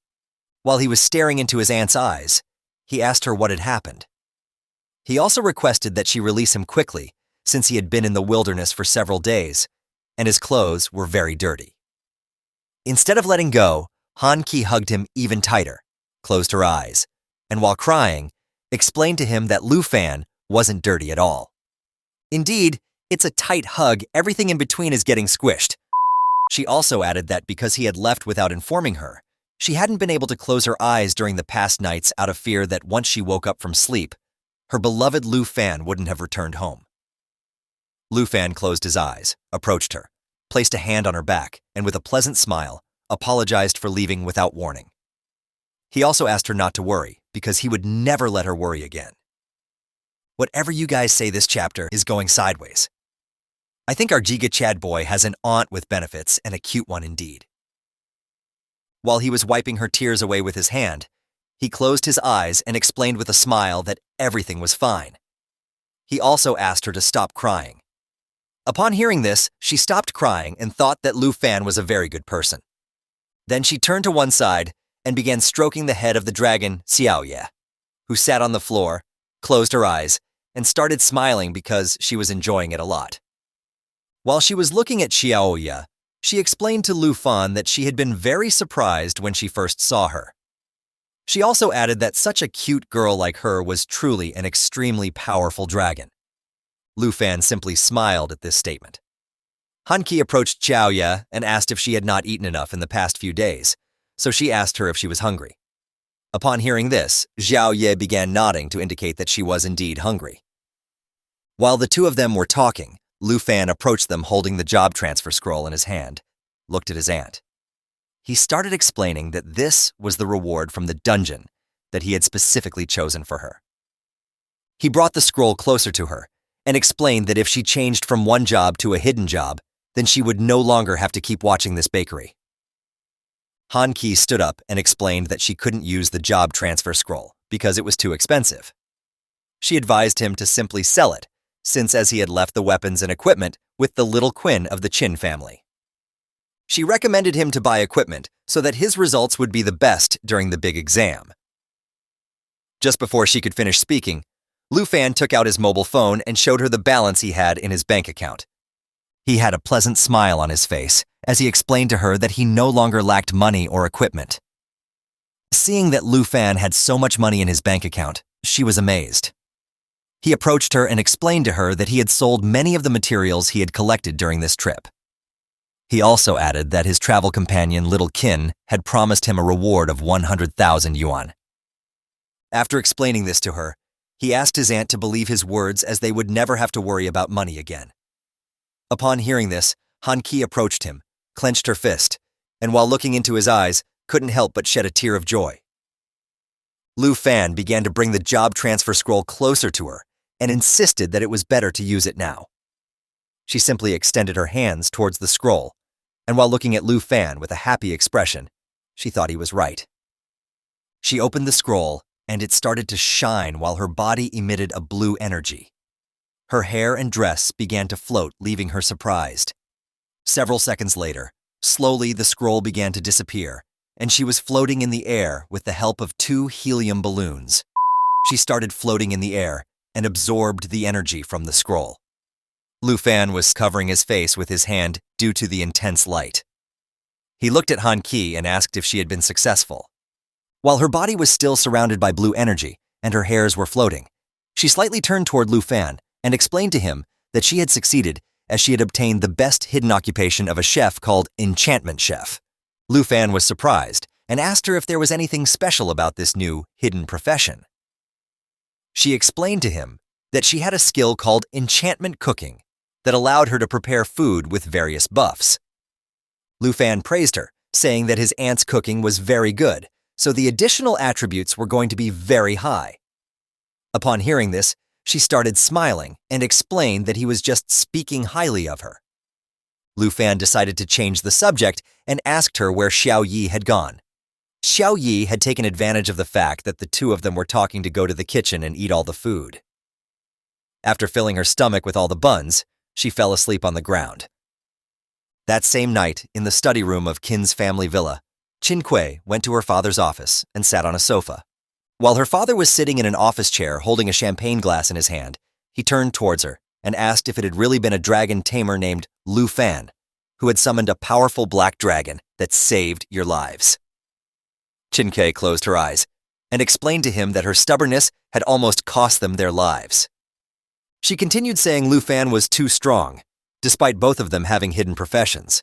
While he was staring into his aunt's eyes, he asked her what had happened. He also requested that she release him quickly, since he had been in the wilderness for several days, and his clothes were very dirty. Instead of letting go, Han Ki hugged him even tighter, closed her eyes, and while crying, explained to him that Lu Fan wasn't dirty at all. Indeed, it's a tight hug, everything in between is getting squished. She also added that because he had left without informing her, she hadn't been able to close her eyes during the past nights out of fear that once she woke up from sleep, her beloved Lu Fan wouldn't have returned home. Lu Fan closed his eyes, approached her, placed a hand on her back, and with a pleasant smile, apologized for leaving without warning. He also asked her not to worry, because he would never let her worry again. Whatever you guys say, this chapter is going sideways. I think our Giga Chad boy has an aunt with benefits, and a cute one indeed. While he was wiping her tears away with his hand, he closed his eyes and explained with a smile that everything was fine. He also asked her to stop crying. Upon hearing this, she stopped crying and thought that Lu Fan was a very good person. Then she turned to one side and began stroking the head of the dragon Xiaoye, who sat on the floor, closed her eyes, and started smiling because she was enjoying it a lot. While she was looking at Xiaoye, she explained to Lu Fan that she had been very surprised when she first saw her. She also added that such a cute girl like her was truly an extremely powerful dragon. Lu Fan simply smiled at this statement. Han Ki approached Xiaoye and asked if she had not eaten enough in the past few days, so she asked her if she was hungry. Upon hearing this, Xiaoye began nodding to indicate that she was indeed hungry. While the two of them were talking, Lu Fan approached them holding the job transfer scroll in his hand, looked at his aunt. He started explaining that this was the reward from the dungeon that he had specifically chosen for her. He brought the scroll closer to her and explained that if she changed from one job to a hidden job, then she would no longer have to keep watching this bakery. Han Ki stood up and explained that she couldn't use the job transfer scroll because it was too expensive. She advised him to simply sell it, since as he had left the weapons and equipment with the little Quinn of the Chin family. She recommended him to buy equipment so that his results would be the best during the big exam. Just before she could finish speaking, Lu Fan took out his mobile phone and showed her the balance he had in his bank account. He had a pleasant smile on his face as he explained to her that he no longer lacked money or equipment. Seeing that Lu Fan had so much money in his bank account, she was amazed. He approached her and explained to her that he had sold many of the materials he had collected during this trip. He also added that his travel companion Little Qin had promised him a reward of 100,000 yuan. After explaining this to her, he asked his aunt to believe his words as they would never have to worry about money again. Upon hearing this, Han Ki approached him, clenched her fist, and while looking into his eyes, couldn't help but shed a tear of joy. Lu Fan began to bring the job transfer scroll closer to her and insisted that it was better to use it now. She simply extended her hands towards the scroll, and while looking at Lu Fan with a happy expression, she thought he was right. She opened the scroll, and it started to shine while her body emitted a blue energy. Her hair and dress began to float, leaving her surprised. Several seconds later, slowly the scroll began to disappear, and she was floating in the air with the help of 2 helium balloons. She started floating in the air and absorbed the energy from the scroll. Lu Fan was covering his face with his hand due to the intense light. He looked at Han Ki and asked if she had been successful. While her body was still surrounded by blue energy and her hairs were floating, she slightly turned toward Lu Fan and explained to him that she had succeeded as she had obtained the best hidden occupation of a chef called Enchantment Chef. Lu Fan was surprised and asked her if there was anything special about this new hidden profession. She explained to him that she had a skill called enchantment cooking that allowed her to prepare food with various buffs. Lu Fan praised her, saying that his aunt's cooking was very good, so the additional attributes were going to be very high. Upon hearing this, she started smiling and explained that he was just speaking highly of her. Lu Fan decided to change the subject and asked her where Xiao Yi had gone. Xiao Yi had taken advantage of the fact that the two of them were talking to go to the kitchen and eat all the food. After filling her stomach with all the buns, she fell asleep on the ground. That same night, in the study room of Qin's family villa, Qin Kuei went to her father's office and sat on a sofa. While her father was sitting in an office chair holding a champagne glass in his hand, he turned towards her and asked if it had really been a dragon tamer named Lu Fan, who had summoned a powerful black dragon that saved your lives. Qin Kuei closed her eyes and explained to him that her stubbornness had almost cost them their lives. She continued saying Lu Fan was too strong, despite both of them having hidden professions.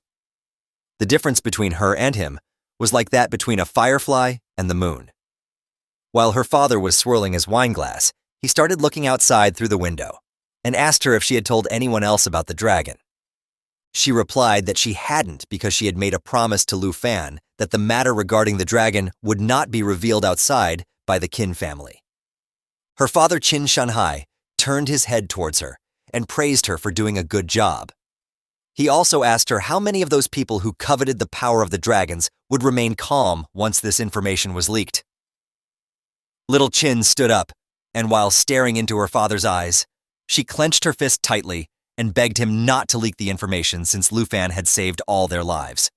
The difference between her and him was like that between a firefly and the moon. While her father was swirling his wine glass, he started looking outside through the window and asked her if she had told anyone else about the dragon. She replied that she hadn't because she had made a promise to Lu Fan that the matter regarding the dragon would not be revealed outside by the Qin family. Her father Qin Shanhai turned his head towards her and praised her for doing a good job. He also asked her how many of those people who coveted the power of the dragons would remain calm once this information was leaked. Little Qin stood up, and while staring into her father's eyes, she clenched her fist tightly and begged him not to leak the information since Lu Fan had saved all their lives.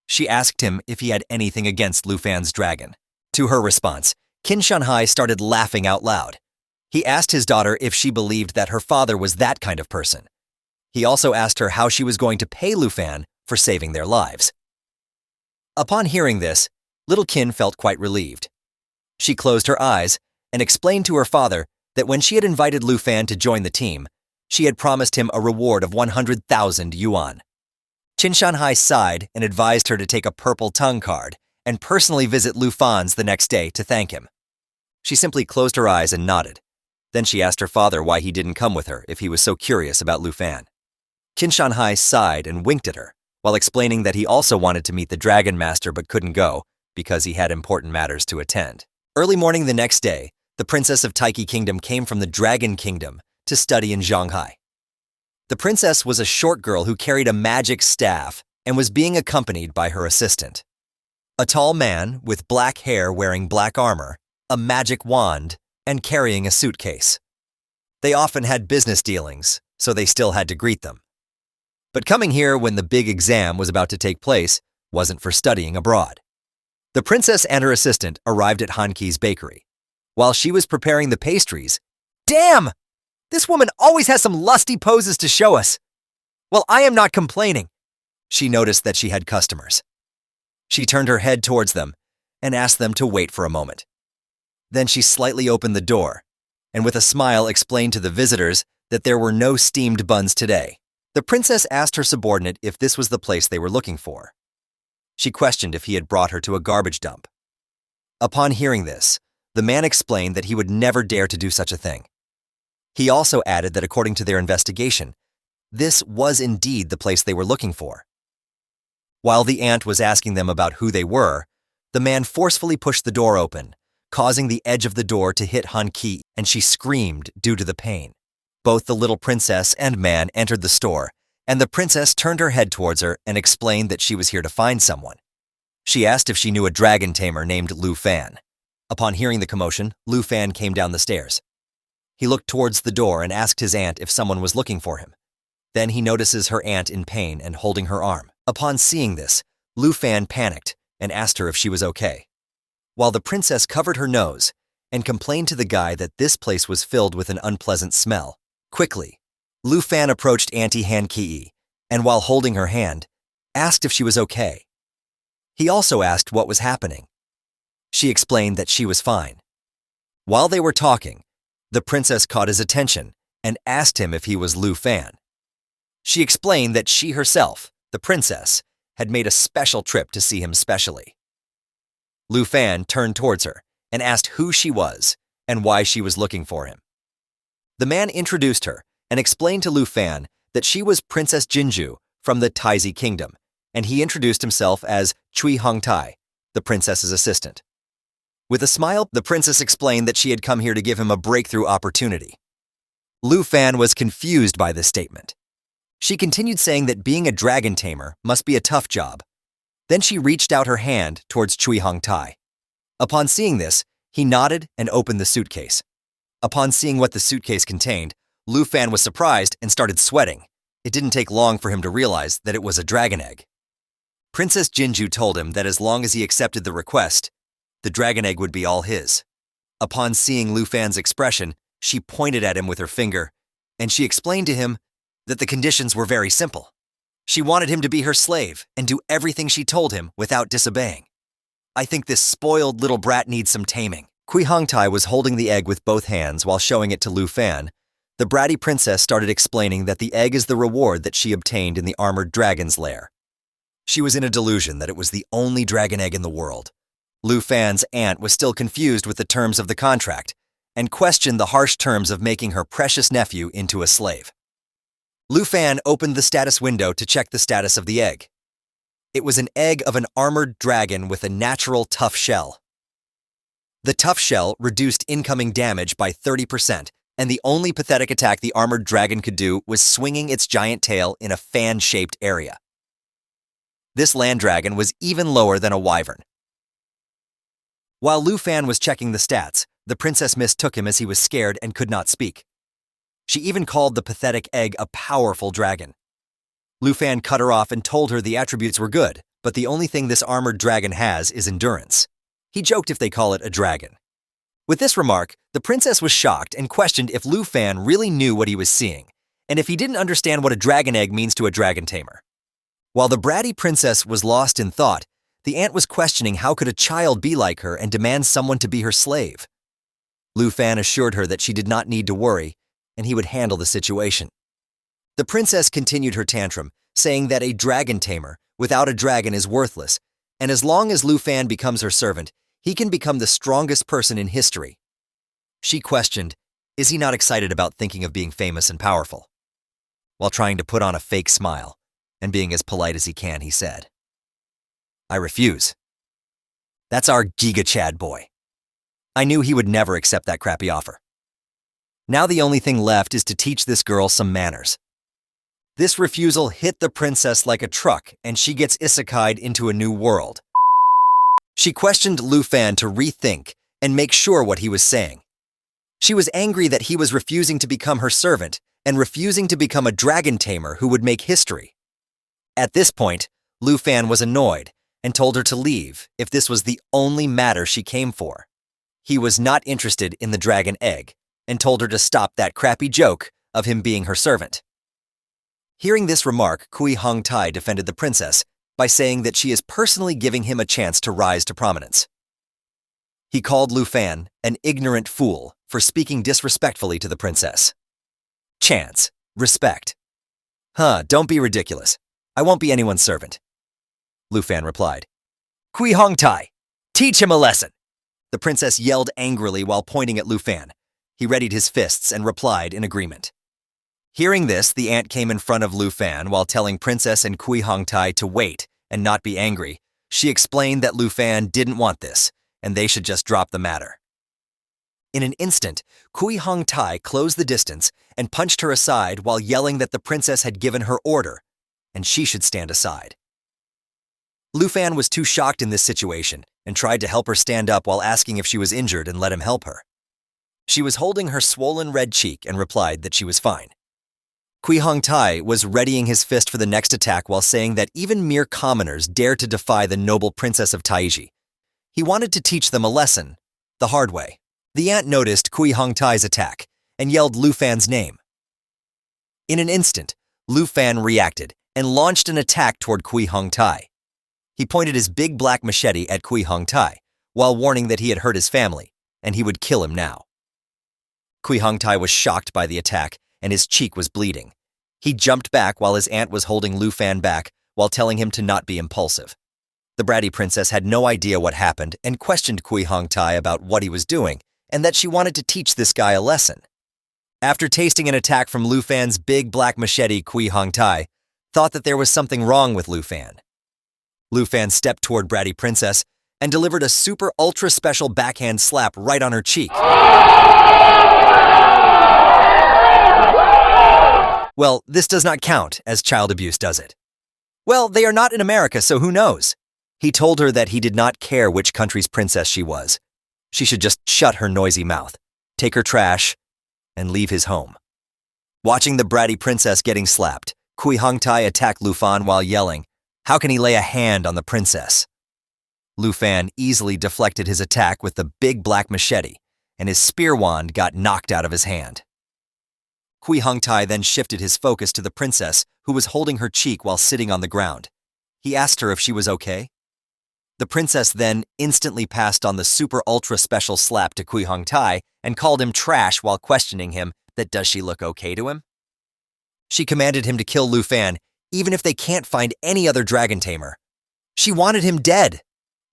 She asked him if he had anything against Lu Fan's dragon. To her response, Qin Shanhai started laughing out loud. He asked his daughter if she believed that her father was that kind of person. He also asked her how she was going to pay Lu Fan for saving their lives. Upon hearing this, little Qin felt quite relieved. She closed her eyes and explained to her father that when she had invited Lu Fan to join the team, she had promised him a reward of 100,000 yuan. Qin Shanhai sighed and advised her to take a purple tongue card and personally visit Lu Fan's the next day to thank him. She simply closed her eyes and nodded. Then she asked her father why he didn't come with her if he was so curious about Lu Fan. Qin Shanhai sighed and winked at her, while explaining that he also wanted to meet the Dragon Master but couldn't go because he had important matters to attend. Early morning the next day, the Princess of Taiki Kingdom came from the Dragon Kingdom to study in Shanghai. The princess was a short girl who carried a magic staff and was being accompanied by her assistant. A tall man with black hair wearing black armor, a magic wand, and carrying a suitcase. They often had business dealings, so they still had to greet them. But coming here when the big exam was about to take place wasn't for studying abroad. The princess and her assistant arrived at Hanki's bakery. While she was preparing the pastries, damn! This woman always has some lusty poses to show us. Well, I am not complaining. She noticed that she had customers. She turned her head towards them and asked them to wait for a moment. Then she slightly opened the door and with a smile explained to the visitors that there were no steamed buns today. The princess asked her subordinate if this was the place they were looking for. She questioned if he had brought her to a garbage dump. Upon hearing this, the man explained that he would never dare to do such a thing. He also added that according to their investigation, this was indeed the place they were looking for. While the aunt was asking them about who they were, the man forcefully pushed the door open, causing the edge of the door to hit Hanki, and she screamed due to the pain. Both the little princess and man entered the store, and the princess turned her head towards her and explained that she was here to find someone. She asked if she knew a dragon tamer named Lu Fan. Upon hearing the commotion, Lu Fan came down the stairs. He looked towards the door and asked his aunt if someone was looking for him. Then he notices her aunt in pain and holding her arm. Upon seeing this, Lu Fan panicked and asked her if she was okay. While the princess covered her nose and complained to the guy that this place was filled with an unpleasant smell. Quickly, Lu Fan approached Auntie Hanki and while holding her hand, asked if she was okay. He also asked what was happening. She explained that she was fine. While they were talking, the princess caught his attention and asked him if he was Lu Fan. She explained that she herself, the princess, had made a special trip to see him specially. Lu Fan turned towards her and asked who she was and why she was looking for him. The man introduced her and explained to Lu Fan that she was Princess Jinju from the Taizi Kingdom, and he introduced himself as Cui Hongtai, the princess's assistant. With a smile, the princess explained that she had come here to give him a breakthrough opportunity. Lu Fan was confused by this statement. She continued saying that being a dragon tamer must be a tough job. Then she reached out her hand towards Cui Hongtai. Upon seeing this, he nodded and opened the suitcase. Upon seeing what the suitcase contained, Lu Fan was surprised and started sweating. It didn't take long for him to realize that it was a dragon egg. Princess Jinju told him that as long as he accepted the request, the dragon egg would be all his. Upon seeing Lu Fan's expression, she pointed at him with her finger, and she explained to him that the conditions were very simple. She wanted him to be her slave and do everything she told him without disobeying. I think this spoiled little brat needs some taming. Cui Hongtai was holding the egg with both hands while showing it to Lu Fan. The bratty princess started explaining that the egg is the reward that she obtained in the armored dragon's lair. She was in a delusion that it was the only dragon egg in the world. Lu Fan's aunt was still confused with the terms of the contract and questioned the harsh terms of making her precious nephew into a slave. Lu Fan opened the status window to check the status of the egg. It was an egg of an armored dragon with a natural tough shell. The tough shell reduced incoming damage by 30%, and the only pathetic attack the armored dragon could do was swinging its giant tail in a fan-shaped area. This land dragon was even lower than a wyvern. While Lu Fan was checking the stats, the princess mistook him as he was scared and could not speak. She even called the pathetic egg a powerful dragon. Lu Fan cut her off and told her the attributes were good, but the only thing this armored dragon has is endurance. He joked if they call it a dragon. With this remark, the princess was shocked and questioned if Lu Fan really knew what he was seeing, and if he didn't understand what a dragon egg means to a dragon tamer. While the bratty princess was lost in thought, the aunt was questioning how could a child be like her and demand someone to be her slave. Lu Fan assured her that she did not need to worry, and he would handle the situation. The princess continued her tantrum, saying that a dragon tamer without a dragon is worthless, and as long as Lu Fan becomes her servant, he can become the strongest person in history. She questioned, is he not excited about thinking of being famous and powerful? While trying to put on a fake smile and being as polite as he can, he said, I refuse. That's our Giga Chad boy. I knew he would never accept that crappy offer. Now the only thing left is to teach this girl some manners. This refusal hit the princess like a truck, and she gets isekai'd into a new world. She questioned Lu Fan to rethink and make sure what he was saying. She was angry that he was refusing to become her servant and refusing to become a dragon tamer who would make history. At this point, Lu Fan was annoyed and told her to leave if this was the only matter she came for. He was not interested in the dragon egg and told her to stop that crappy joke of him being her servant. Hearing this remark, Kui Hong Tai defended the princess by saying that she is personally giving him a chance to rise to prominence. He called Lu Fan an ignorant fool for speaking disrespectfully to the princess. Chance. Respect. Don't be ridiculous. I won't be anyone's servant. Lu Fan replied. Kui Hong Tai, teach him a lesson. The princess yelled angrily while pointing at Lu Fan. He readied his fists and replied in agreement. Hearing this, the ant came in front of Lu Fan while telling Princess and Kui Hong Tai to wait and not be angry. She explained that Lu Fan didn't want this, and they should just drop the matter. In an instant, Kui Hong Tai closed the distance and punched her aside while yelling that the princess had given her order, and she should stand aside. Lu Fan was too shocked in this situation and tried to help her stand up while asking if she was injured and let him help her. She was holding her swollen red cheek and replied that she was fine. Kui Hong Tai was readying his fist for the next attack while saying that even mere commoners dare to defy the noble princess of Taiji. He wanted to teach them a lesson, the hard way. The ant noticed Kui Hong Tai's attack and yelled Lu Fan's name. In an instant, Lu Fan reacted and launched an attack toward Kui Hong Tai. He pointed his big black machete at Kui Hong Tai while warning that he had hurt his family and he would kill him now. Kui Hong Tai was shocked by the attack and his cheek was bleeding. He jumped back while his aunt was holding Lu Fan back while telling him to not be impulsive. The bratty princess had no idea what happened and questioned Kui Hong Tai about what he was doing and that she wanted to teach this guy a lesson. After tasting an attack from Lu Fan's big black machete, Kui Hong Tai thought that there was something wrong with Lu Fan. Lu Fan stepped toward bratty princess and delivered a super ultra special backhand slap right on her cheek. Well, this does not count as child abuse, does it? Well, they are not in America, so who knows? He told her that he did not care which country's princess she was. She should just shut her noisy mouth, take her trash, and leave his home. Watching the bratty princess getting slapped, Kui Hong Tai attacked Lu Fan while yelling, "How can he lay a hand on the princess?" Lu Fan easily deflected his attack with the big black machete, and his spear wand got knocked out of his hand. Kui Hong Tai then shifted his focus to the princess, who was holding her cheek while sitting on the ground. He asked her if she was okay. The princess then instantly passed on the super ultra special slap to Kui Hong Tai and called him trash while questioning him that does she look okay to him? She commanded him to kill Lu Fan even if they can't find any other dragon tamer. She wanted him dead.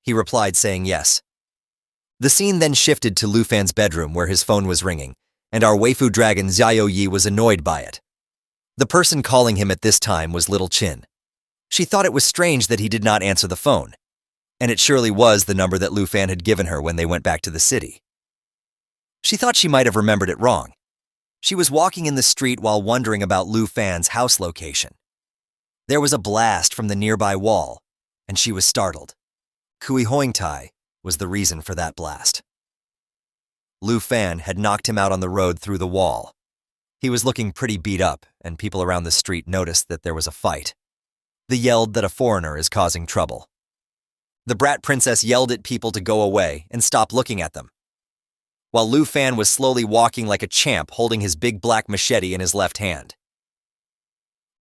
He replied saying yes. The scene then shifted to Lu Fan's bedroom where his phone was ringing, and our waifu dragon Xiao Yi was annoyed by it. The person calling him at this time was Little Chin. She thought it was strange that he did not answer the phone, and it surely was the number that Lu Fan had given her when they went back to the city. She thought she might have remembered it wrong. She was walking in the street while wondering about Lu Fan's house location. There was a blast from the nearby wall, and she was startled. Kui Hong Tai was the reason for that blast. Lu Fan had knocked him out on the road through the wall. He was looking pretty beat up, and people around the street noticed that there was a fight. They yelled that a foreigner is causing trouble. The brat princess yelled at people to go away and stop looking at them, while Lu Fan was slowly walking like a champ holding his big black machete in his left hand.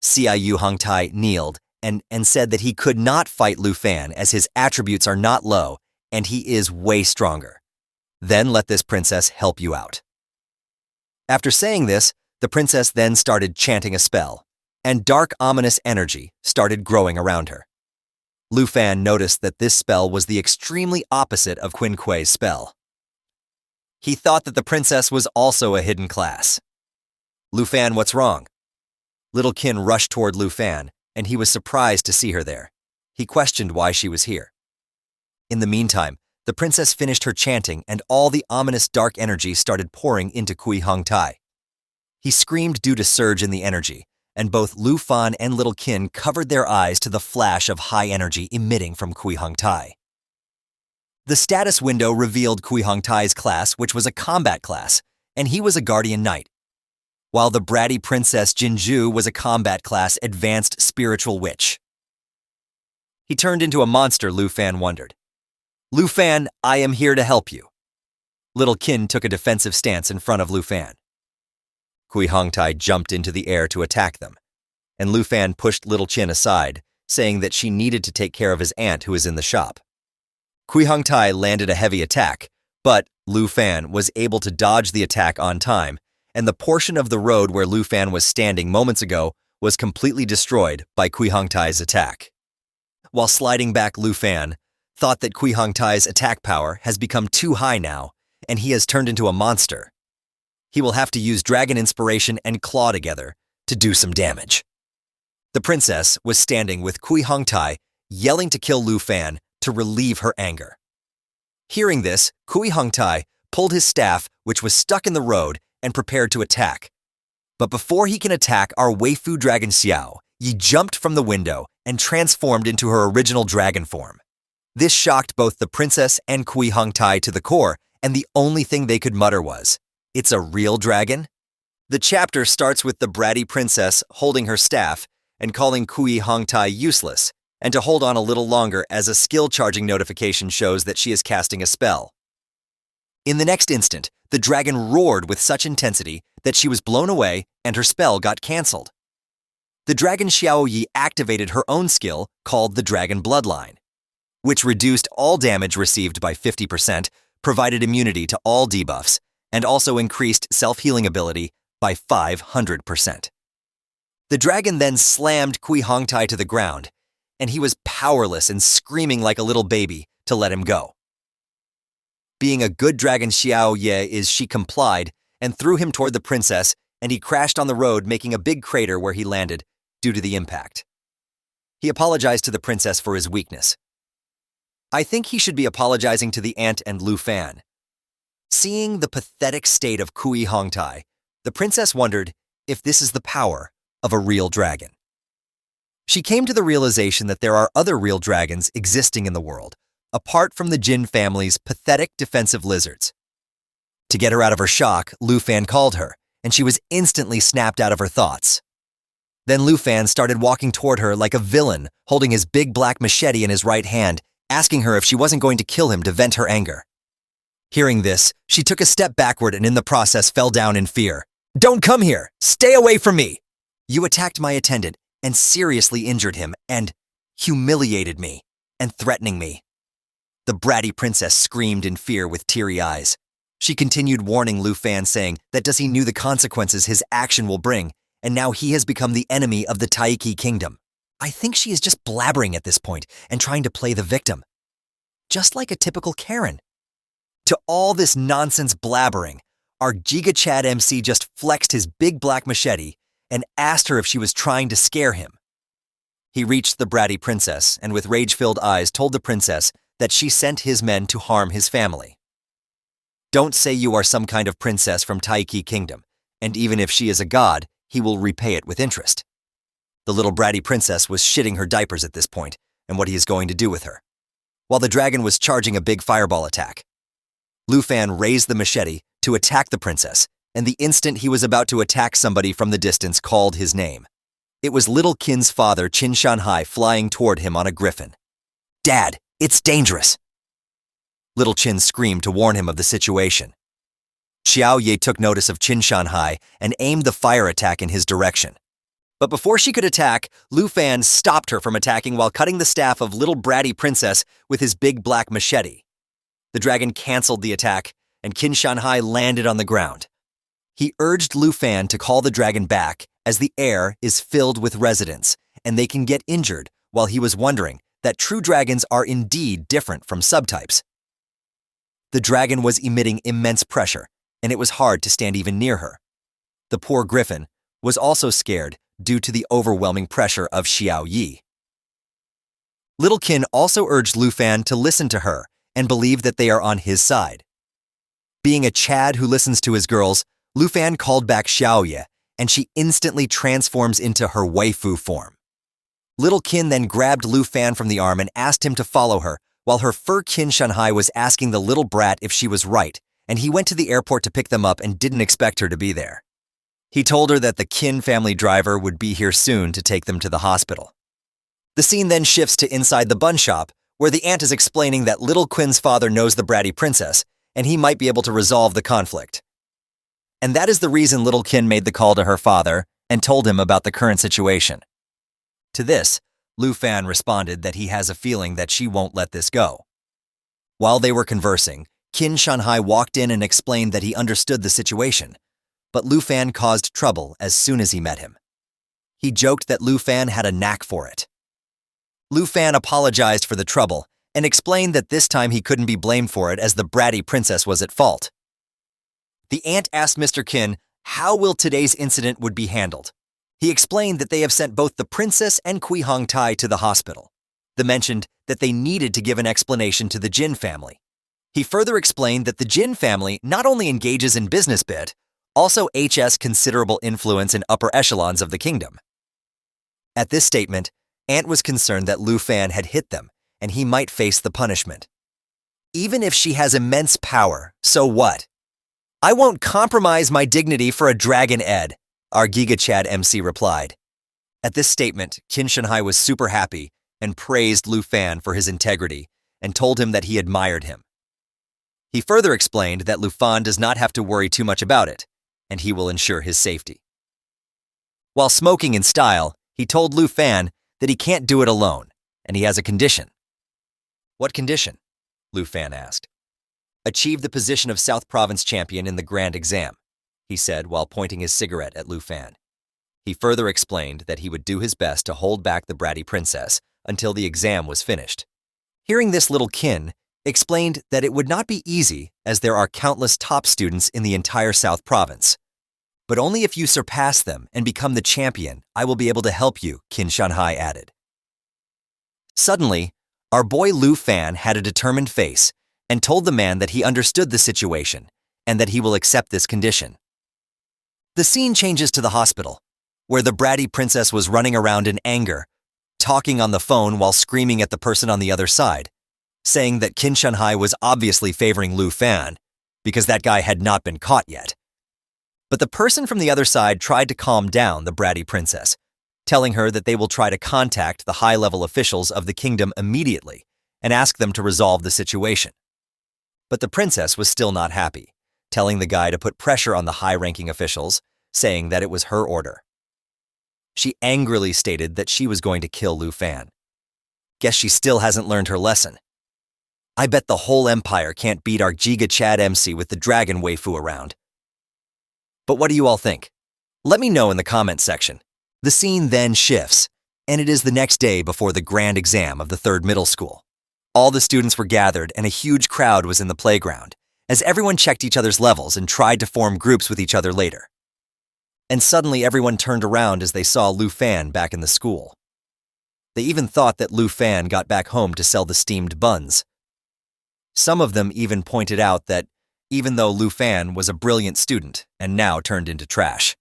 Ciu Hong Tai kneeled and said that he could not fight Lu Fan as his attributes are not low and he is way stronger. Then let this princess help you out. After saying this, the princess then started chanting a spell, and dark ominous energy started growing around her. Lu Fan noticed that this spell was the extremely opposite of Qin Kuei's spell. He thought that the princess was also a hidden class. Lu Fan, what's wrong? Little Qin rushed toward Lu Fan, and he was surprised to see her there. He questioned why she was here. In the meantime, the princess finished her chanting and all the ominous dark energy started pouring into Kui Hong Tai. He screamed due to surge in the energy, and both Lu Fan and Little Qin covered their eyes to the flash of high energy emitting from Kui Hong Tai. The status window revealed Kui Hongtai's class, which was a combat class, and he was a guardian knight, while the bratty princess Jinju was a combat class advanced spiritual witch. He turned into a monster, Lu Fan wondered. Lu Fan, I am here to help you. Little Qin took a defensive stance in front of Lu Fan. Kui Hongtai jumped into the air to attack them, and Lu Fan pushed Little Qin aside, saying that she needed to take care of his aunt who was in the shop. Kui Hongtai landed a heavy attack, but Lu Fan was able to dodge the attack on time, and the portion of the road where Lu Fan was standing moments ago was completely destroyed by Kui Hongtai's attack. While sliding back, Lu Fan thought that Kui Hongtai's attack power has become too high now, and he has turned into a monster. He will have to use Dragon Inspiration and Claw together to do some damage. The princess was standing with Kui Hongtai, yelling to kill Lu Fan to relieve her anger. Hearing this, Kui Hongtai pulled his staff, which was stuck in the road, and prepared to attack. But before he can attack our Waifu dragon Xiao, Yi jumped from the window and transformed into her original dragon form. This shocked both the princess and Kui Hongtai to the core, and the only thing they could mutter was, "It's a real dragon?" The chapter starts with the bratty princess holding her staff and calling Kui Hongtai useless, and to hold on a little longer as a skill charging notification shows that she is casting a spell. In the next instant, the dragon roared with such intensity that she was blown away and her spell got cancelled. The dragon Xiao Yi activated her own skill called the Dragon Bloodline, which reduced all damage received by 50%, provided immunity to all debuffs, and also increased self-healing ability by 500%. The dragon then slammed Kui Hongtai to the ground, and he was powerless and screaming like a little baby to let him go. Being a good dragon Xiao Ye she complied and threw him toward the princess, and he crashed on the road, making a big crater where he landed due to the impact. He apologized to the princess for his weakness. I think he should be apologizing to the aunt and Lu Fan. Seeing the pathetic state of Kui Hongtai, the princess wondered if this is the power of a real dragon. She came to the realization that there are other real dragons existing in the world, apart from the Jin family's pathetic defensive lizards. To get her out of her shock, Lu Fan called her, and she was instantly snapped out of her thoughts. Then Lu Fan started walking toward her like a villain, holding his big black machete in his right hand, asking her if she wasn't going to kill him to vent her anger. Hearing this, she took a step backward and in the process fell down in fear. "Don't come here! Stay away from me! You attacked my attendant and seriously injured him and humiliated me and threatening me." The bratty princess screamed in fear with teary eyes. She continued warning Lu Fan, saying that does he knew the consequences his action will bring, and now he has become the enemy of the Taiki kingdom. I think she is just blabbering at this point and trying to play the victim. Just like a typical Karen. To all this nonsense blabbering, our Giga Chad MC just flexed his big black machete and asked her if she was trying to scare him. He reached the bratty princess and with rage-filled eyes told the princess that she sent his men to harm his family. Don't say you are some kind of princess from Taiki Kingdom, and even if she is a god, he will repay it with interest. The little bratty princess was shitting her diapers at this point, and what he is going to do with her. While the dragon was charging a big fireball attack, Lu Fan raised the machete to attack the princess, and the instant he was about to attack somebody from the distance called his name. It was Little Qin's father, Qin Shanhai, flying toward him on a griffin. "Dad, it's dangerous!" Little Qin screamed to warn him of the situation. Xiao Ye took notice of Qin Shanhai and aimed the fire attack in his direction. But before she could attack, Lu Fan stopped her from attacking while cutting the staff of little bratty princess with his big black machete. The dragon canceled the attack, and Qin Shanhai landed on the ground. He urged Lu Fan to call the dragon back as the air is filled with residents, and they can get injured, while he was wondering that true dragons are indeed different from subtypes. The dragon was emitting immense pressure, and it was hard to stand even near her. The poor griffin was also scared due to the overwhelming pressure of Xiao Yi. Little Qin also urged Lu Fan to listen to her and believe that they are on his side. Being a Chad who listens to his girls, Lu Fan called back Xiao Ye, and she instantly transforms into her waifu form. Little Qin then grabbed Lu Fan from the arm and asked him to follow her, while her fur kin Shanhai was asking the little brat if she was right, and he went to the airport to pick them up and didn't expect her to be there. He told her that the Kin family driver would be here soon to take them to the hospital. The scene then shifts to inside the bun shop, where the aunt is explaining that little Quin's father knows the bratty princess, and he might be able to resolve the conflict. And that is the reason little Kin made the call to her father and told him about the current situation. To this, Lu Fan responded that he has a feeling that she won't let this go. While they were conversing, Kin Shanhai walked in and explained that he understood the situation, but Lu Fan caused trouble as soon as he met him. He joked that Lu Fan had a knack for it. Lu Fan apologized for the trouble and explained that this time he couldn't be blamed for it as the bratty princess was at fault. The aunt asked Mr. Kin how will today's incident would be handled. He explained that they have sent both the princess and Kui Hong Tai to the hospital. They mentioned that they needed to give an explanation to the Jin family. He further explained that the Jin family not only engages in business bit, also has considerable influence in upper echelons of the kingdom. At this statement, Aunt was concerned that Lu Fan had hit them, and he might face the punishment. Even if she has immense power, so what? I won't compromise my dignity for a dragon Ed, our Giga Chad MC replied. At this statement, Kin Shanhai was super happy and praised Lu Fan for his integrity and told him that he admired him. He further explained that Lu Fan does not have to worry too much about it, and he will ensure his safety. While smoking in style, he told Lu Fan that he can't do it alone, and he has a condition. What condition? Lu Fan asked. Achieve the position of South Province champion in the grand exam, he said while pointing his cigarette at Lu Fan. He further explained that he would do his best to hold back the bratty princess until the exam was finished. Hearing this, little Kin explained that it would not be easy as there are countless top students in the entire South Province. But only if you surpass them and become the champion, I will be able to help you, Kin Shanhai added. Suddenly, our boy Lu Fan had a determined face and told the man that he understood the situation and that he will accept this condition. The scene changes to the hospital, where the bratty princess was running around in anger, talking on the phone while screaming at the person on the other side, saying that Kin Shanhai was obviously favoring Lu Fan because that guy had not been caught yet. But the person from the other side tried to calm down the bratty princess, telling her that they will try to contact the high-level officials of the kingdom immediately and ask them to resolve the situation. But the princess was still not happy, telling the guy to put pressure on the high-ranking officials, saying that it was her order. She angrily stated that she was going to kill Lu Fan. Guess she still hasn't learned her lesson. I bet the whole empire can't beat our Giga Chad MC with the dragon waifu around. But what do you all think? Let me know in the comments section. The scene then shifts, and it is the next day before the grand exam of the 3rd middle school. All the students were gathered and a huge crowd was in the playground, as everyone checked each other's levels and tried to form groups with each other later. And suddenly everyone turned around as they saw Lu Fan back in the school. They even thought that Lu Fan got back home to sell the steamed buns. Some of them even pointed out that even though Lu Fan was a brilliant student and now turned into trash.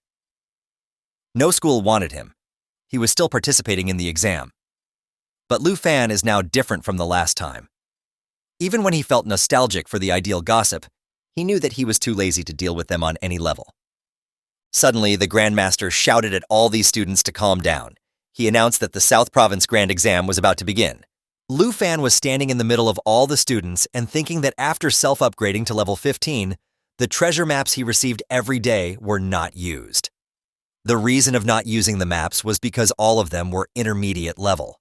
No school wanted him. He was still participating in the exam. But Lu Fan is now different from the last time. Even when he felt nostalgic for the ideal gossip, he knew that he was too lazy to deal with them on any level. Suddenly, the Grandmaster shouted at all these students to calm down. He announced that the South Province Grand Exam was about to begin. Lu Fan was standing in the middle of all the students and thinking that after self-upgrading to level 15, the treasure maps he received every day were not used. The reason of not using the maps was because all of them were intermediate level.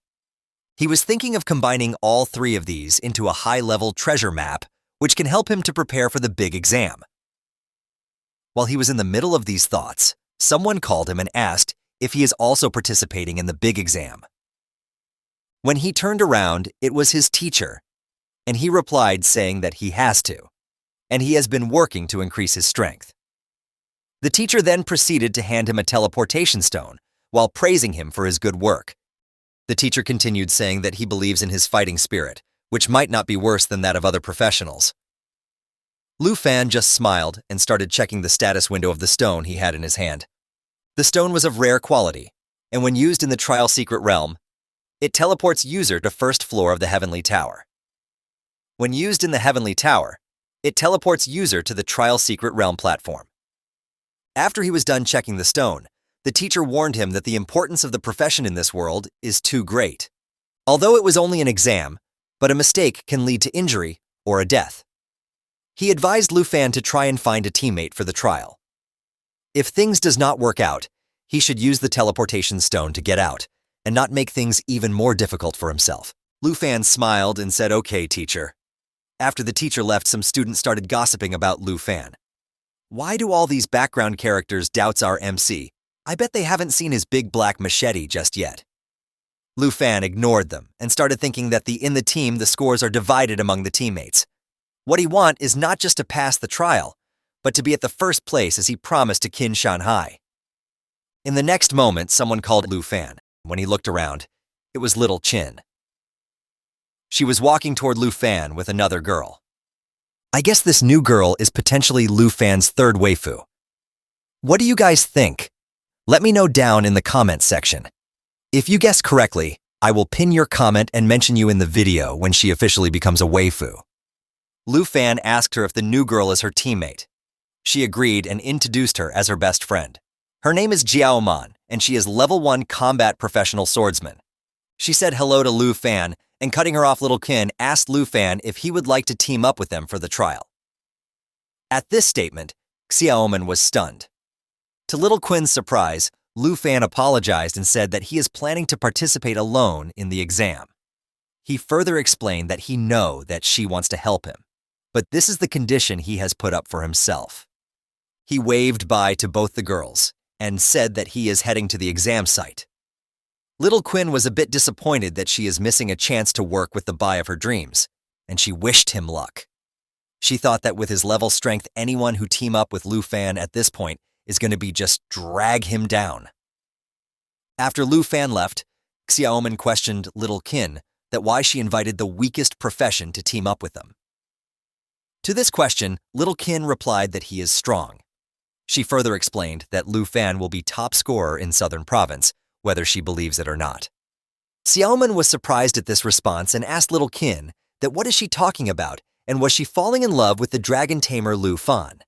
He was thinking of combining all 3 of these into a high-level treasure map, which can help him to prepare for the big exam. While he was in the middle of these thoughts, someone called him and asked if he is also participating in the big exam. When he turned around, it was his teacher, and he replied saying that he has to, and he has been working to increase his strength. The teacher then proceeded to hand him a teleportation stone while praising him for his good work. The teacher continued saying that he believes in his fighting spirit, which might not be worse than that of other professionals. Lu Fan just smiled and started checking the status window of the stone he had in his hand. The stone was of rare quality, and when used in the Trial Secret Realm, it teleports user to 1st floor of the Heavenly Tower. When used in the Heavenly Tower, it teleports user to the Trial Secret Realm platform. After he was done checking the stone, the teacher warned him that the importance of the profession in this world is too great. Although it was only an exam, but a mistake can lead to injury or a death. He advised Lu Fan to try and find a teammate for the trial. If things does not work out, he should use the teleportation stone to get out and not make things even more difficult for himself. Lu Fan smiled and said, "Okay, teacher." After the teacher left, some students started gossiping about Lu Fan. Why do all these background characters doubts our MC? I bet they haven't seen his big black machete just yet. Lu Fan ignored them and started thinking that in the team the scores are divided among the teammates. What he want is not just to pass the trial, but to be at the first place as he promised to Qin Shanhai. In the next moment, someone called Lu Fan. When he looked around, it was little Qin. She was walking toward Lu Fan with another girl. I guess this new girl is potentially Lu Fan's third waifu. What do you guys think? Let me know down in the comments section. If you guess correctly, I will pin your comment and mention you in the video when she officially becomes a waifu. Lu Fan asked her if the new girl is her teammate. She agreed and introduced her as her best friend. Her name is Jiao Man, and she is level 1 combat professional swordsman. She said hello to Lu Fan, and cutting her off, little Qin asked Lu Fan if he would like to team up with them for the trial. At this statement, Xiaoman was stunned. To little Qin's surprise, Lu Fan apologized and said that he is planning to participate alone in the exam. He further explained that he knows that she wants to help him, but this is the condition he has put up for himself. He waved bye to both the girls and said that he is heading to the exam site. Little Qin was a bit disappointed that she is missing a chance to work with the guy of her dreams, and she wished him luck. She thought that with his level strength, anyone who team up with Lu Fan at this point is going to be just drag him down. After Lu Fan left, Xiaoman questioned little Qin that why she invited the weakest profession to team up with them. To this question, little Qin replied that he is strong. She further explained that Lu Fan will be top scorer in Southern Province, whether she believes it or not. Xiaoman was surprised at this response and asked little Qin that what is she talking about and was she falling in love with the dragon tamer Lu Fan.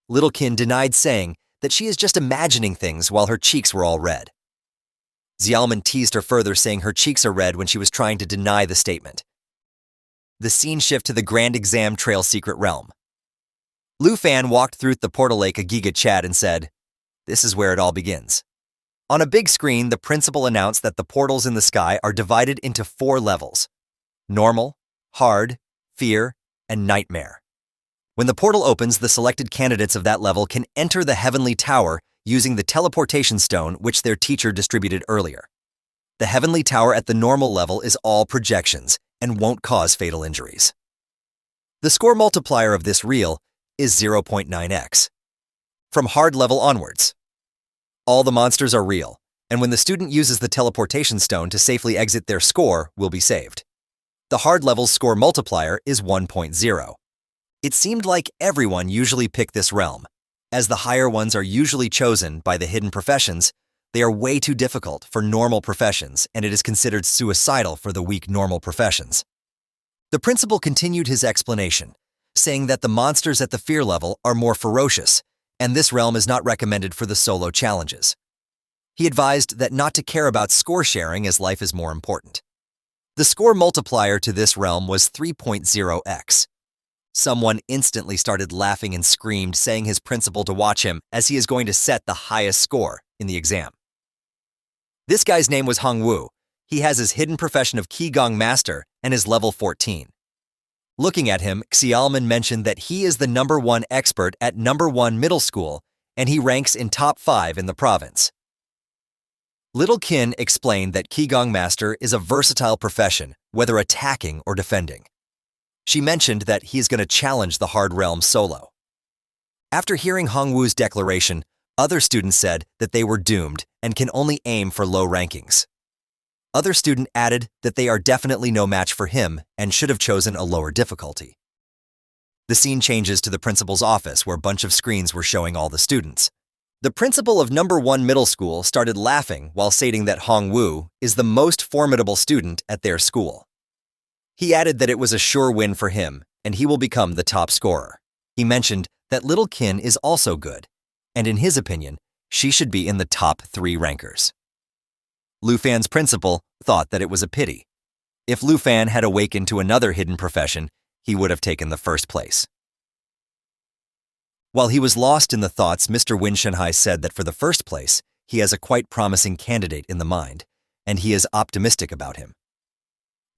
Little Qin denied, saying that she is just imagining things while her cheeks were all red. Xiaoman teased her further, saying her cheeks are red when she was trying to deny the statement. The scene shift to the Grand Exam Trail Secret Realm. Lu Fan walked through the portal lake a Giga Chat and said, "This is where it all begins." On a big screen, the principal announced that the portals in the sky are divided into 4 levels: normal, hard, fear, and nightmare. When the portal opens, the selected candidates of that level can enter the Heavenly Tower using the teleportation stone which their teacher distributed earlier. The Heavenly Tower at the normal level is all projections and won't cause fatal injuries. The score multiplier of this reel is 0.9x. From hard level onwards, all the monsters are real, and when the student uses the teleportation stone to safely exit, their score will be saved. The hard level's score multiplier is 1.0. It seemed like everyone usually picked this realm. As the higher ones are usually chosen by the hidden professions, they are way too difficult for normal professions, and it is considered suicidal for the weak normal professions. The principal continued his explanation, saying that the monsters at the fear level are more ferocious, and this realm is not recommended for the solo challenges. He advised that not to care about score sharing as life is more important. The score multiplier to this realm was 3.0x. Someone instantly started laughing and screamed, saying his principal to watch him as he is going to set the highest score in the exam. This guy's name was Hongwu. He has his hidden profession of Qigong Master and is level 14. Looking at him, Xiaoman mentioned that he is the #1 expert at #1 middle school, and he ranks in top 5 in the province. Little Qin explained that Qigong Master is a versatile profession, whether attacking or defending. She mentioned that he is going to challenge the hard realm solo. After hearing Hongwu's declaration, other students said that they were doomed and can only aim for low rankings. Other student added that they are definitely no match for him and should have chosen a lower difficulty. The scene changes to the principal's office where a bunch of screens were showing all the students. The principal of #1 middle school started laughing while stating that Hongwu is the most formidable student at their school. He added that it was a sure win for him, and he will become the top scorer. He mentioned that little Kin is also good, and in his opinion, she should be in the top 3 rankers. Lu Fan's principal thought that it was a pity. If Lu Fan had awakened to another hidden profession, he would have taken the first place. While he was lost in the thoughts, Mr. Win Shanhai said that for the first place, he has a quite promising candidate in the mind, and he is optimistic about him.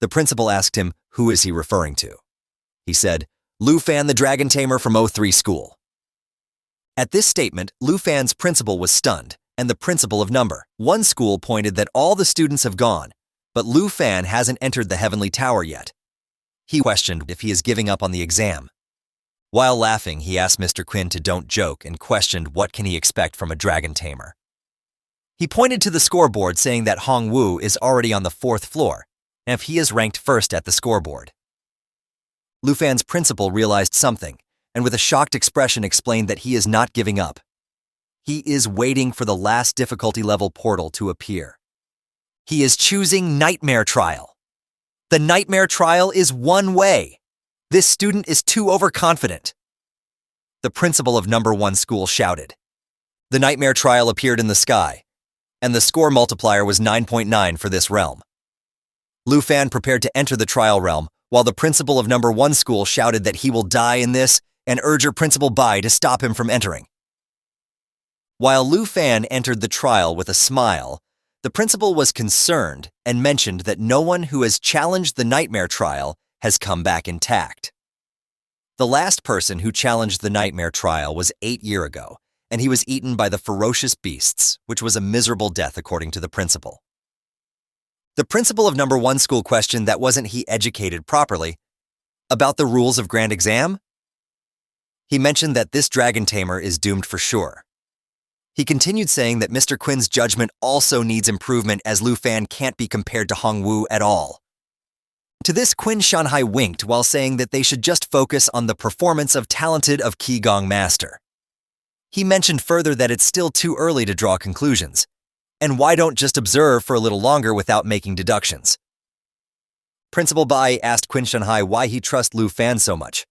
The principal asked him, who is he referring to? He said, Lu Fan the Dragon Tamer from O3 School. At this statement, Lu Fan's principal was stunned, and the principal of number 1 school pointed that all the students have gone, but Lu Fan hasn't entered the Heavenly Tower yet. He questioned if he is giving up on the exam. While laughing, he asked Mr. Quinn to don't joke and questioned what can he expect from a dragon tamer. He pointed to the scoreboard saying that Hong Wu is already on the 4th floor, and if he is ranked first at the scoreboard. Lu Fan's principal realized something, and with a shocked expression explained that he is not giving up. He is waiting for the last difficulty level portal to appear. He is choosing Nightmare Trial. The Nightmare Trial is one way. This student is too overconfident. The principal of number 1 school shouted. The Nightmare Trial appeared in the sky, and the score multiplier was 9.9 for this realm. Lu Fan prepared to enter the trial realm, while the principal of number 1 school shouted that he will die in this and urged Principal Bai to stop him from entering. While Lu Fan entered the trial with a smile, the principal was concerned and mentioned that no one who has challenged the Nightmare Trial has come back intact. The last person who challenged the Nightmare Trial was 8 years ago, and he was eaten by the ferocious beasts, which was a miserable death according to the principal. The principal of number 1 school questioned that wasn't he educated properly about the rules of Grand Exam? He mentioned that this dragon tamer is doomed for sure. He continued saying that Mr. Quinn's judgment also needs improvement as Lu Fan can't be compared to Hong Wu at all. To this, Quinn Shanhai winked while saying that they should just focus on the performance of talented of Qigong Master. He mentioned further that it's still too early to draw conclusions, and why don't just observe for a little longer without making deductions. Principal Bai asked Quinn Shanhai why he trusts Lu Fan so much.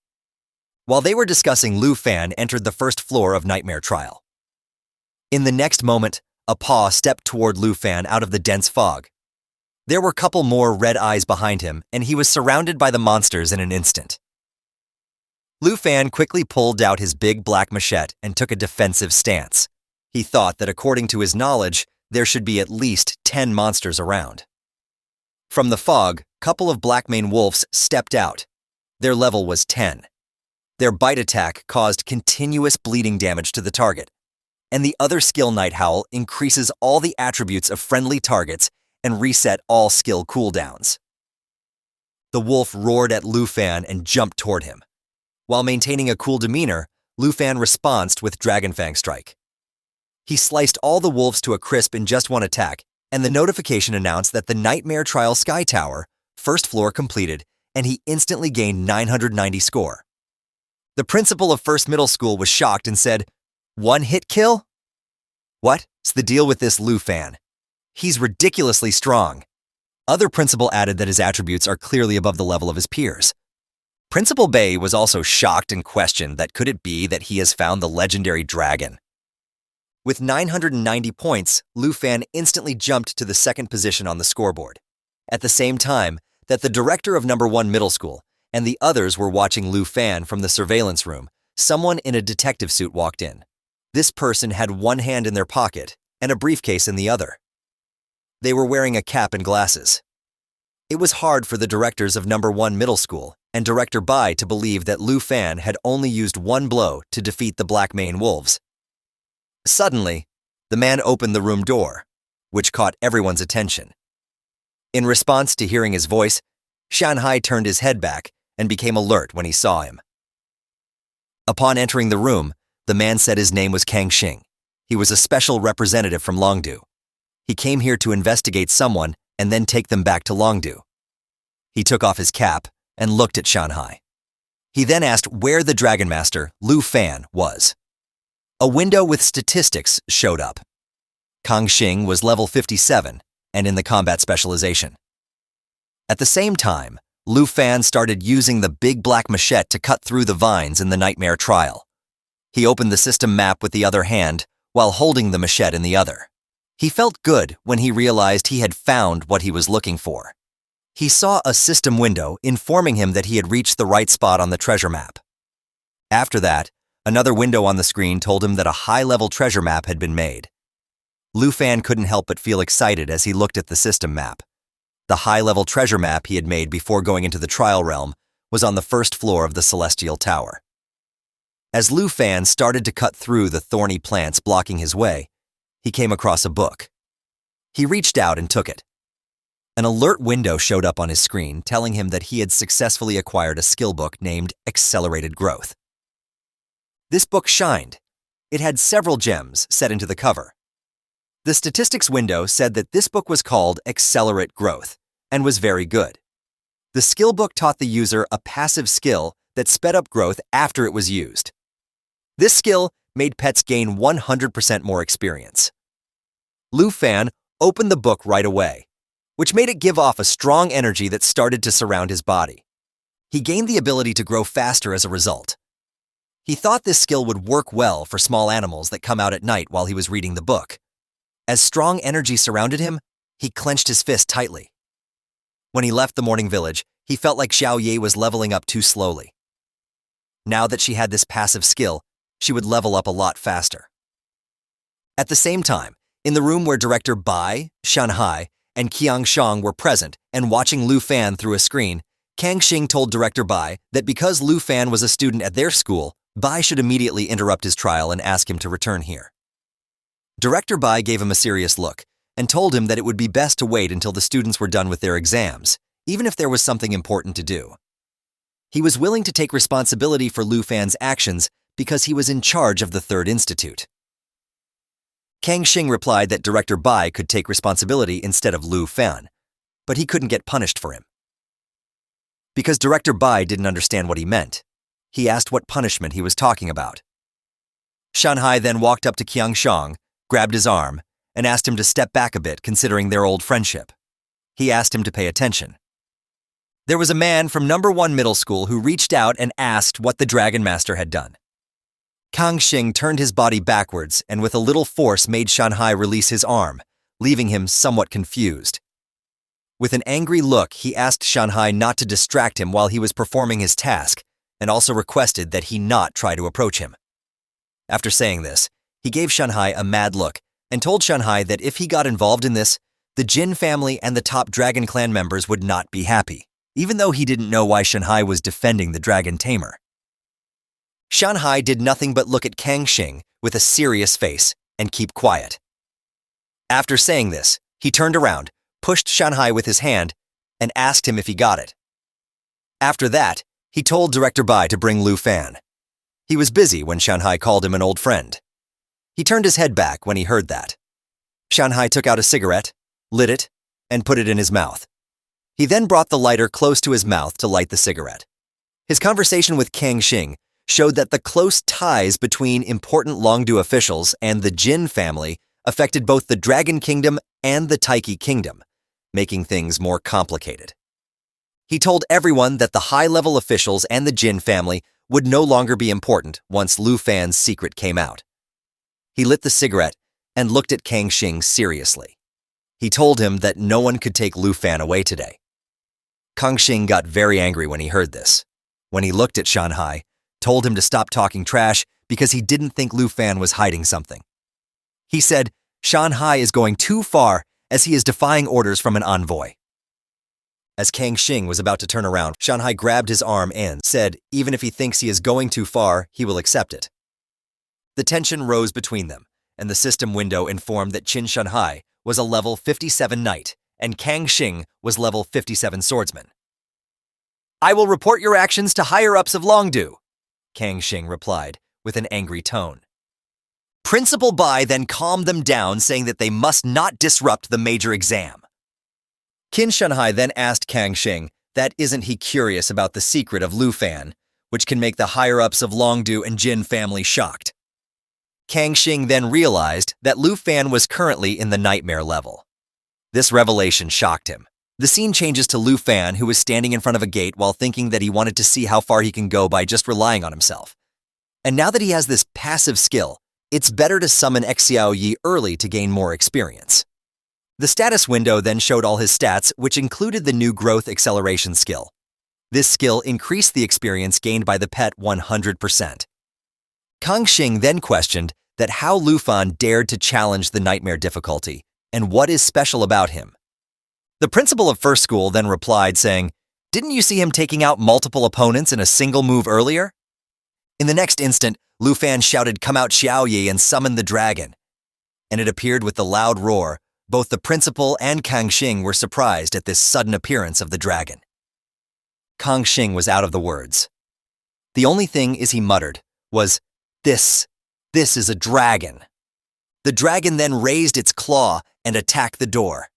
While they were discussing, Lu Fan entered the 1st floor of Nightmare Trial. In the next moment, a paw stepped toward Lu Fan out of the dense fog. There were a couple more red eyes behind him, and he was surrounded by the monsters in an instant. Lu Fan quickly pulled out his big black machete and took a defensive stance. He thought that according to his knowledge, there should be at least 10 monsters around. From the fog, a couple of black-maned wolves stepped out. Their level was 10. Their bite attack caused continuous bleeding damage to the target, and the other skill Night Howl increases all the attributes of friendly targets and reset all skill cooldowns. The wolf roared at Lu Fan and jumped toward him. While maintaining a cool demeanor, Lu Fan responded with Dragon Fang Strike. He sliced all the wolves to a crisp in just one attack, and the notification announced that the Nightmare Trial Sky Tower, 1st floor completed, and he instantly gained 990 score. The principal of 1st Middle School was shocked and said, "One hit kill? What's the deal with this Lu Fan? He's ridiculously strong." Other principal added that his attributes are clearly above the level of his peers. Principal Bai was also shocked and questioned that could it be that he has found the legendary dragon. With 990 points, Lu Fan instantly jumped to the 2nd position on the scoreboard. At the same time that the director of number 1 middle school and the others were watching Lu Fan from the surveillance room, someone in a detective suit walked in. This person had one hand in their pocket and a briefcase in the other. They were wearing a cap and glasses. It was hard for the directors of number 1 middle school and Director Bai to believe that Lu Fan had only used one blow to defeat the Black Mane Wolves. Suddenly, the man opened the room door, which caught everyone's attention. In response to hearing his voice, Shanhai turned his head back and became alert when he saw him. Upon entering the room, the man said his name was Kang Xing. He was a special representative from Longdu. He came here to investigate someone and then take them back to Longdu. He took off his cap and looked at Shanhai. He then asked where the Dragon Master, Lu Fan, was. A window with statistics showed up. Kang Xing was level 57 and in the combat specialization. At the same time, Lu Fan started using the big black machete to cut through the vines in the nightmare trial. He opened the system map with the other hand while holding the machete in the other. He felt good when he realized he had found what he was looking for. He saw a system window informing him that he had reached the right spot on the treasure map. After that, another window on the screen told him that a high-level treasure map had been made. Lu Fan couldn't help but feel excited as he looked at the system map. The high-level treasure map he had made before going into the trial realm was on the first floor of the Celestial Tower. As Lu Fan started to cut through the thorny plants blocking his way, he came across a book. He reached out and took it. An alert window showed up on his screen telling him that he had successfully acquired a skill book named Accelerated Growth. This book shined. It had several gems set into the cover. The statistics window said that this book was called Accelerate Growth and was very good. The skill book taught the user a passive skill that sped up growth after it was used. This skill made pets gain 100% more experience. Lu Fan opened the book right away, which made it give off a strong energy that started to surround his body. He gained the ability to grow faster as a result. He thought this skill would work well for small animals that come out at night while he was reading the book. As strong energy surrounded him, he clenched his fist tightly. When he left the morning village, he felt like Xiao Ye was leveling up too slowly. Now that she had this passive skill, she would level up a lot faster. At the same time, in the room where Director Bai, Shanhai, and Qiang Shang were present and watching Lu Fan through a screen, Kang Xing told Director Bai that because Lu Fan was a student at their school, Bai should immediately interrupt his trial and ask him to return here. Director Bai gave him a serious look and told him that it would be best to wait until the students were done with their exams, even if there was something important to do. He was willing to take responsibility for Lu Fan's actions because he was in charge of the Third Institute. Kang Xing replied that Director Bai could take responsibility instead of Lu Fan, but he couldn't get punished for him. Because Director Bai didn't understand what he meant, he asked what punishment he was talking about. Shanhai then walked up to Qiang Shang, grabbed his arm, and asked him to step back a bit considering their old friendship. He asked him to pay attention. There was a man from No. 1 Middle School who reached out and asked what the Dragon Master had done. Kang Xing turned his body backwards and with a little force made Shanhai release his arm, leaving him somewhat confused. With an angry look, he asked Shanhai not to distract him while he was performing his task and also requested that he not try to approach him. After saying this, he gave Shanhai a mad look and told Shanhai that if he got involved in this, the Jin family and the top Dragon Clan members would not be happy, even though he didn't know why Shanhai was defending the dragon Tamer. Shanhai did nothing but look at Kang Xing with a serious face and keep quiet. After saying this, he turned around, pushed Shanhai with his hand, and asked him if he got it. After that, he told Director Bai to bring Lu Fan. He was busy when Shanhai called him an old friend. He turned his head back when he heard that. Shanhai took out a cigarette, lit it, and put it in his mouth. He then brought the lighter close to his mouth to light the cigarette. His conversation with Kang Xing showed that the close ties between important Longdu officials and the Jin family affected both the Dragon Kingdom and the Taiki Kingdom, making things more complicated. He told everyone that the high-level officials and the Jin family would no longer be important once Lu Fan's secret came out. He lit the cigarette and looked at Kang Xing seriously. He told him that no one could take Lu Fan away today. Kang Xing got very angry when he heard this. When he looked at Shanhai, told him to stop talking trash because he didn't think Lu Fan was hiding something. He said, Shanhai is going too far as he is defying orders from an envoy. As Kang Xing was about to turn around, Shanhai grabbed his arm and said, even if he thinks he is going too far, he will accept it. The tension rose between them, and the system window informed that Qin Shanhai was a level 57 knight, and Kang Xing was level 57 swordsman. I will report your actions to higher-ups of Longdu, Kang Xing replied, with an angry tone. Principal Bai then calmed them down, saying that they must not disrupt the major exam. Qin Shanhai then asked Kang Xing that isn't he curious about the secret of Lu Fan, which can make the higher-ups of Longdu and Jin family shocked. Kang Xing then realized that Lu Fan was currently in the nightmare level. This revelation shocked him. The scene changes to Lu Fan, who is standing in front of a gate while thinking that he wanted to see how far he can go by just relying on himself. And now that he has this passive skill, it's better to summon Xiao Yi early to gain more experience. The status window then showed all his stats, which included the new growth acceleration skill. This skill increased the experience gained by the pet 100%. Kang Xing then questioned that how Lu Fan dared to challenge the nightmare difficulty, and what is special about him. The principal of first school then replied saying, "Didn't you see him taking out multiple opponents in a single move earlier?" In the next instant, Lu Fan shouted, "Come out Xiao Yi," and summoned the dragon. And it appeared with the loud roar. Both the principal and Kang Xing were surprised at this sudden appearance of the dragon. Kang Xing was out of the words. The only thing he muttered was, This is a dragon." The dragon then raised its claw and attacked the door.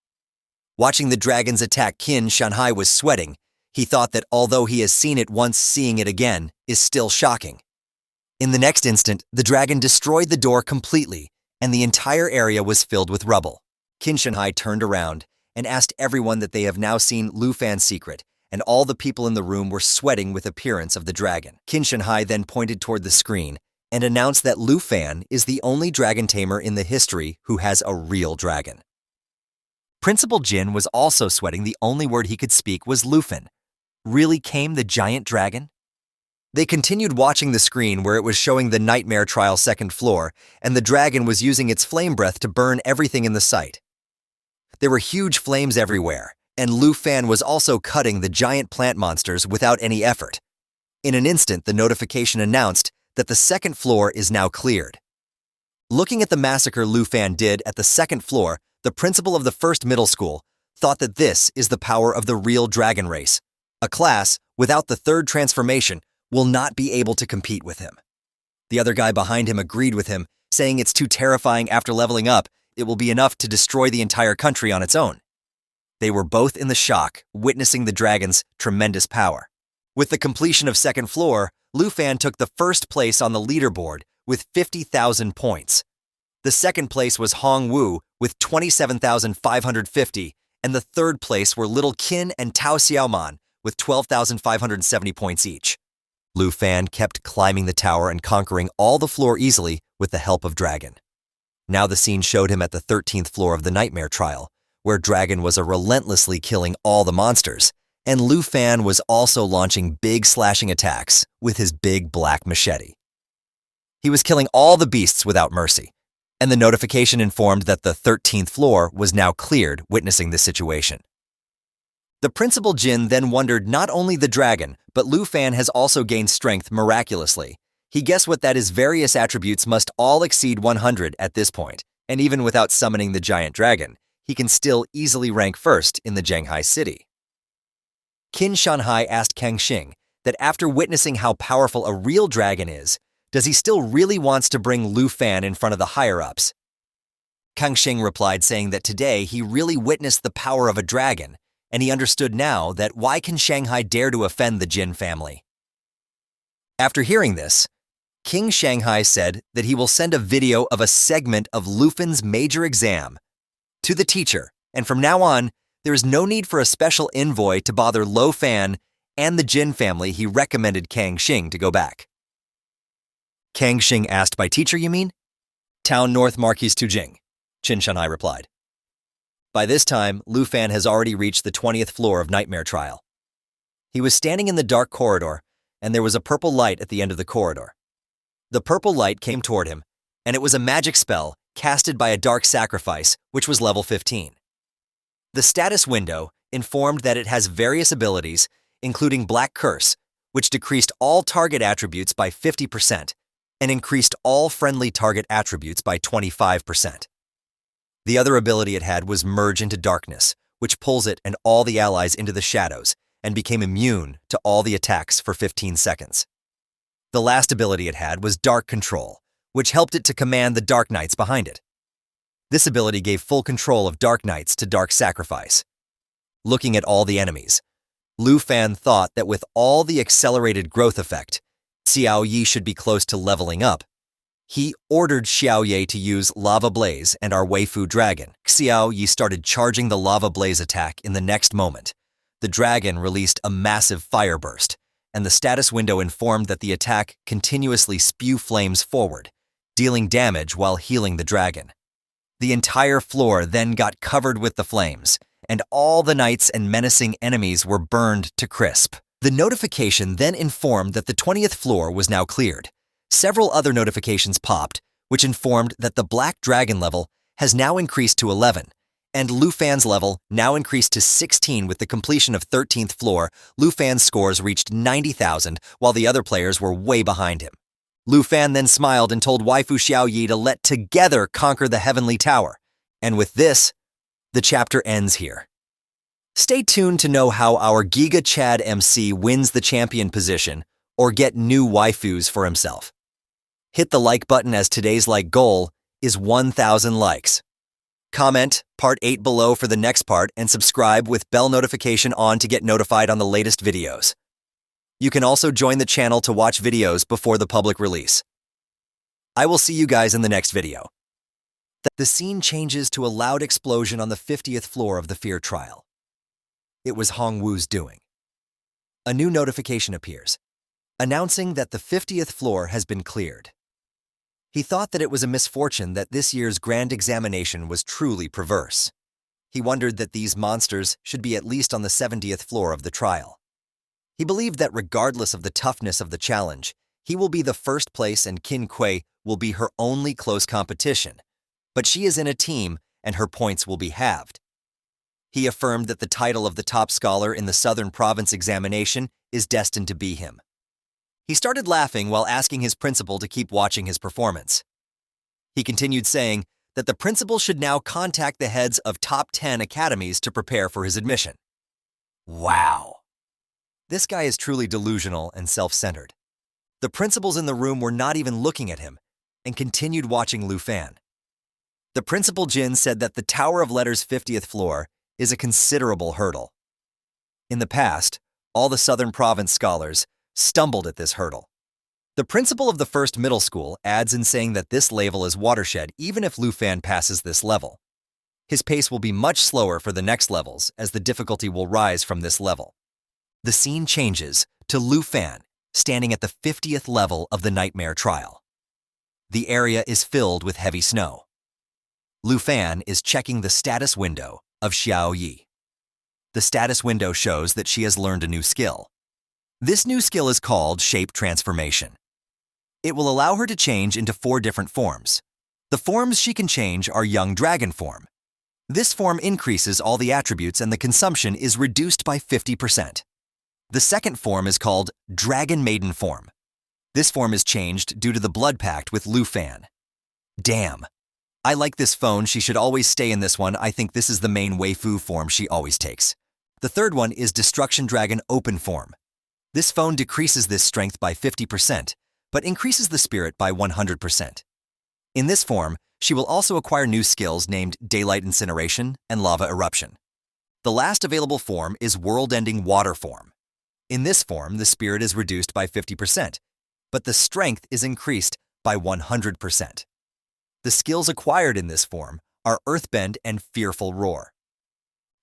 Watching the dragon's attack, Qin Shanhai was sweating. He thought that although he has seen it once, seeing it again is still shocking. In the next instant, the dragon destroyed the door completely, and the entire area was filled with rubble. Qin Shanhai turned around and asked everyone that they have now seen Lu Fan's secret, and all the people in the room were sweating with appearance of the dragon. Qin Shanhai then pointed toward the screen and announced that Lu Fan is the only dragon tamer in the history who has a real dragon. Principal Jin was also sweating. The only word he could speak was Lufin. Really came the giant dragon? They continued watching the screen where it was showing the nightmare trial second floor, and the dragon was using its flame breath to burn everything in the sight. There were huge flames everywhere, and Lu Fan was also cutting the giant plant monsters without any effort. In an instant, the notification announced that the second floor is now cleared. Looking at the massacre Lu Fan did at the second floor, the principal of the first middle school thought that this is the power of the real dragon race. A class, without the third transformation, will not be able to compete with him. The other guy behind him agreed with him, saying it's too terrifying. After leveling up, it will be enough to destroy the entire country on its own. They were both in the shock, witnessing the dragon's tremendous power. With the completion of second floor, Lu Fan took the first place on the leaderboard with 50,000 points. The second place was Hong Wu with 27,550, and the third place were Little Qin and Tao Xiaoman with 12,570 points each. Lu Fan kept climbing the tower and conquering all the floor easily with the help of Dragon. Now the scene showed him at the 13th floor of the Nightmare Trial, where Dragon was relentlessly killing all the monsters, and Lu Fan was also launching big slashing attacks with his big black machete. He was killing all the beasts without mercy, and the notification informed that the 13th floor was now cleared, witnessing the situation. The principal Jin then wondered not only the dragon, but Lu Fan has also gained strength miraculously. He guessed what that his various attributes must all exceed 100 at this point, and even without summoning the giant dragon, he can still easily rank first in the Zhenghai city. Qin Shanhai asked Kang Xing that after witnessing how powerful a real dragon is, does he still really wants to bring Lu Fan in front of the higher-ups? Kang Xing replied saying that today he really witnessed the power of a dragon, and he understood now that why can Shanghai dare to offend the Jin family. After hearing this, King Shanghai said that he will send a video of a segment of Lufin's major exam to the teacher, and from now on, there is no need for a special envoy to bother Lu Fan and the Jin family. He recommended Kang Xing to go back. Kang Xing asked, by teacher you mean? Town North Marquis Tujing, Qin Shanhai replied. By this time, Lu Fan has already reached the 20th floor of Nightmare Trial. He was standing in the dark corridor, and there was a purple light at the end of the corridor. The purple light came toward him, and it was a magic spell casted by a dark sacrifice, which was level 15. The status window informed that it has various abilities, including Black Curse, which decreased all target attributes by 50% and increased all friendly target attributes by 25%. The other ability it had was Merge into Darkness, which pulls it and all the allies into the shadows and became immune to all the attacks for 15 seconds. The last ability it had was Dark Control, which helped it to command the Dark Knights behind it. This ability gave full control of Dark Knights to Dark Sacrifice. Looking at all the enemies, Lu Fan thought that with all the accelerated growth effect, Xiao Yi should be close to leveling up. He ordered Xiao Ye to use Lava Blaze and our Waifu dragon. Xiao Ye started charging the Lava Blaze attack in the next moment. The dragon released a massive fire burst, and the status window informed that the attack continuously spew flames forward, dealing damage while healing the dragon. The entire floor then got covered with the flames, and all the knights and menacing enemies were burned to crisp. The notification then informed that the 20th floor was now cleared. Several other notifications popped, which informed that the Black Dragon level has now increased to 11, and Lu Fan's level now increased to 16 with the completion of 13th floor. Lu Fan's scores reached 90,000, while the other players were way behind him. Lu Fan then smiled and told Waifu Xiao Yi to let together conquer the Heavenly Tower. And with this, the chapter ends here. Stay tuned to know how our Giga Chad MC wins the champion position or get new waifus for himself. Hit the like button as today's like goal is 1,000 likes. Comment part 8 below for the next part and subscribe with bell notification on to get notified on the latest videos. You can also join the channel to watch videos before the public release. I will see you guys in the next video. The scene changes to a loud explosion on the 50th floor of the Fear Trial. It was Hong Wu's doing. A new notification appears, announcing that the 50th floor has been cleared. He thought that it was a misfortune that this year's grand examination was truly perverse. He wondered that these monsters should be at least on the 70th floor of the trial. He believed that regardless of the toughness of the challenge, he will be the first place and Qin Kuei will be her only close competition, but she is in a team and her points will be halved. He affirmed that the title of the top scholar in the Southern Province examination is destined to be him. He started laughing while asking his principal to keep watching his performance. He continued saying that the principal should now contact the heads of top 10 academies to prepare for his admission. Wow. This guy is truly delusional and self-centered. The principals in the room were not even looking at him and continued watching Lu Fan. The principal Jin said that the Tower of Letters 50th floor is a considerable hurdle. In the past, all the Southern Province scholars stumbled at this hurdle. The principal of the first middle school adds in saying that this level is watershed even if Lu Fan passes this level. His pace will be much slower for the next levels as the difficulty will rise from this level. The scene changes to Lu Fan standing at the 50th level of the Nightmare Trial. The area is filled with heavy snow. Lu Fan is checking the status window of Xiao Yi. The status window shows that she has learned a new skill. This new skill is called Shape Transformation. It will allow her to change into 4 different forms. The forms she can change are Young Dragon form. This form increases all the attributes and the consumption is reduced by 50%. The second form is called Dragon Maiden form. This form is changed due to the blood pact with Lu Fan. Damn. I like this phone, she should always stay in this one. I think this is the main waifu form she always takes. The third one is Destruction Dragon Open form. This phone decreases this strength by 50%, but increases the spirit by 100%. In this form, she will also acquire new skills named Daylight Incineration and Lava Eruption. The last available form is World-Ending Water form. In this form, the spirit is reduced by 50%, but the strength is increased by 100%. The skills acquired in this form are Earthbend and Fearful Roar.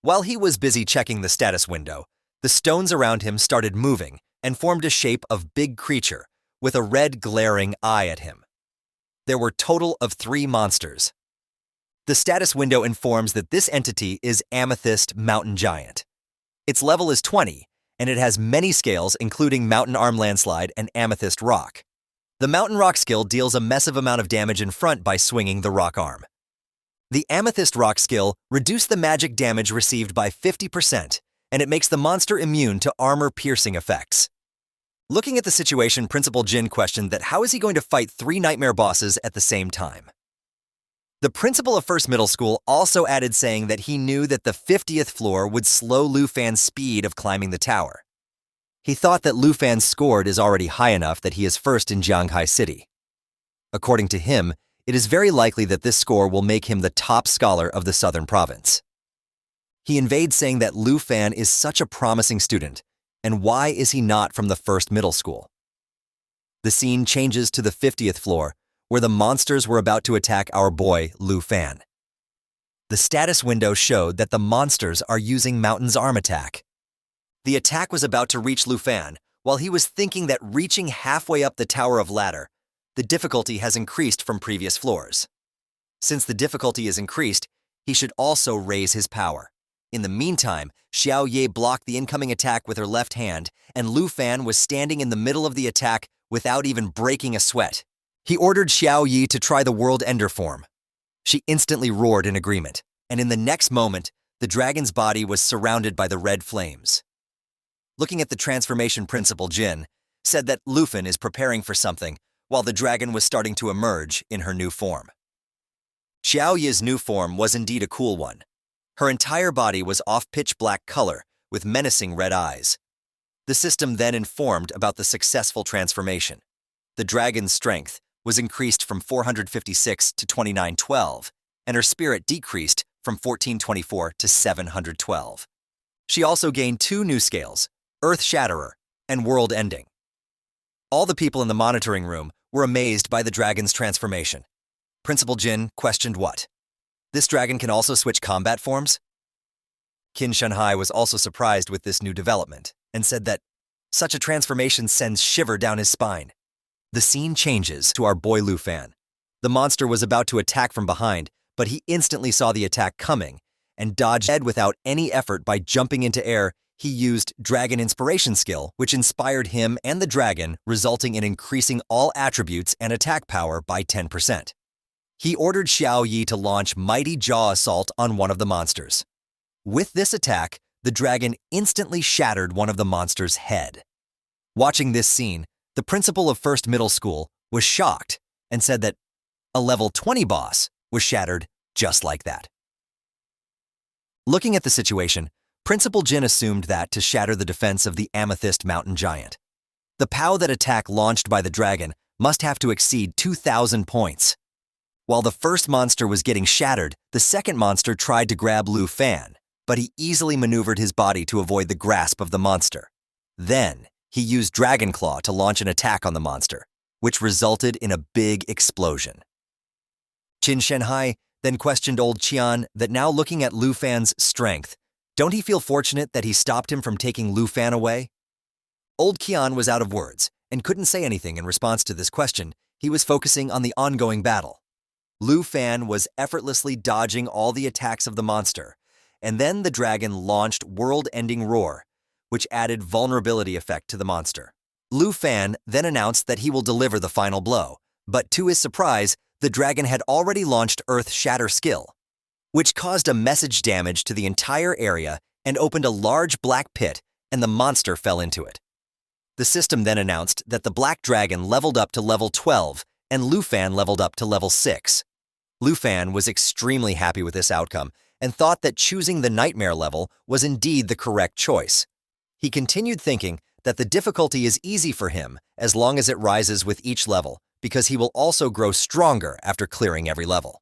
While he was busy checking the status window, the stones around him started moving and formed a shape of big creature with a red glaring eye at him. There were total of 3 monsters. The status window informs that this entity is Amethyst Mountain Giant. Its level is 20, and it has many scales including Mountain Arm Landslide and Amethyst Rock. The Mountain Rock skill deals a massive amount of damage in front by swinging the rock arm. The Amethyst Rock skill reduced the magic damage received by 50%, and it makes the monster immune to armor-piercing effects. Looking at the situation, Principal Jin questioned that how is he going to fight 3 nightmare bosses at the same time? The principal of First Middle School also added saying that he knew that the 50th floor would slow Lu Fan's speed of climbing the tower. He thought that Lu Fan's score is already high enough that he is first in Jianghai City. According to him, it is very likely that this score will make him the top scholar of the Southern Province. He invades saying that Lu Fan is such a promising student, and why is he not from the First Middle School? The scene changes to the 50th floor, where the monsters were about to attack our boy, Lu Fan. The status window showed that the monsters are using Mountain's arm attack. The attack was about to reach Lu Fan, while he was thinking that reaching halfway up the Tower of Ladder, the difficulty has increased from previous floors. Since the difficulty is increased, he should also raise his power. In the meantime, Xiao Ye blocked the incoming attack with her left hand, and Lu Fan was standing in the middle of the attack without even breaking a sweat. He ordered Xiao Ye to try the World Ender form. She instantly roared in agreement, and in the next moment, the dragon's body was surrounded by the red flames. Looking at the transformation principal, Jin said that Lu Fan is preparing for something, while the dragon was starting to emerge in her new form. Xiao Ye's new form was indeed a cool one. Her entire body was off-pitch black color with menacing red eyes. The system then informed about the successful transformation. The dragon's strength was increased from 456 to 2912, and her spirit decreased from 1424 to 712. She also gained 2 new scales, Earth Shatterer and World Ending. All the people in the monitoring room were amazed by the dragon's transformation. Principal Jin questioned what? This dragon can also switch combat forms? Qin Shanhai was also surprised with this new development and said that such a transformation sends shiver down his spine. The scene changes to our boy Lu Fan. The monster was about to attack from behind, but he instantly saw the attack coming and dodged it without any effort. By jumping into air, he used Dragon Inspiration skill, which inspired him and the dragon, resulting in increasing all attributes and attack power by 10%. He ordered Xiao Ye to launch Mighty Jaw Assault on one of the monsters. With this attack, the dragon instantly shattered one of the monster's head. Watching this scene, the principal of First Middle School was shocked and said that a level 20 boss was shattered just like that. Looking at the situation, Principal Jin assumed that to shatter the defense of the Amethyst Mountain Giant, the POW that attack launched by the dragon must have to exceed 2,000 points. While the first monster was getting shattered, the second monster tried to grab Lu Fan, but he easily maneuvered his body to avoid the grasp of the monster. Then, he used Dragon Claw to launch an attack on the monster, which resulted in a big explosion. Qin Shanhai then questioned old Qian that now looking at Lu Fan's strength, don't he feel fortunate that he stopped him from taking Lu Fan away? Old Qian was out of words and couldn't say anything in response to this question. He was focusing on the ongoing battle. Lu Fan was effortlessly dodging all the attacks of the monster, and then the dragon launched World-Ending Roar, which added vulnerability effect to the monster. Lu Fan then announced that he will deliver the final blow, but to his surprise, the dragon had already launched Earth Shatter skill, which caused a message damage to the entire area and opened a large black pit, and the monster fell into it. The system then announced that the black dragon leveled up to level 12 and Lu Fan leveled up to level 6. Lu Fan was extremely happy with this outcome and thought that choosing the Nightmare level was indeed the correct choice. He continued thinking that the difficulty is easy for him as long as it rises with each level, because he will also grow stronger after clearing every level.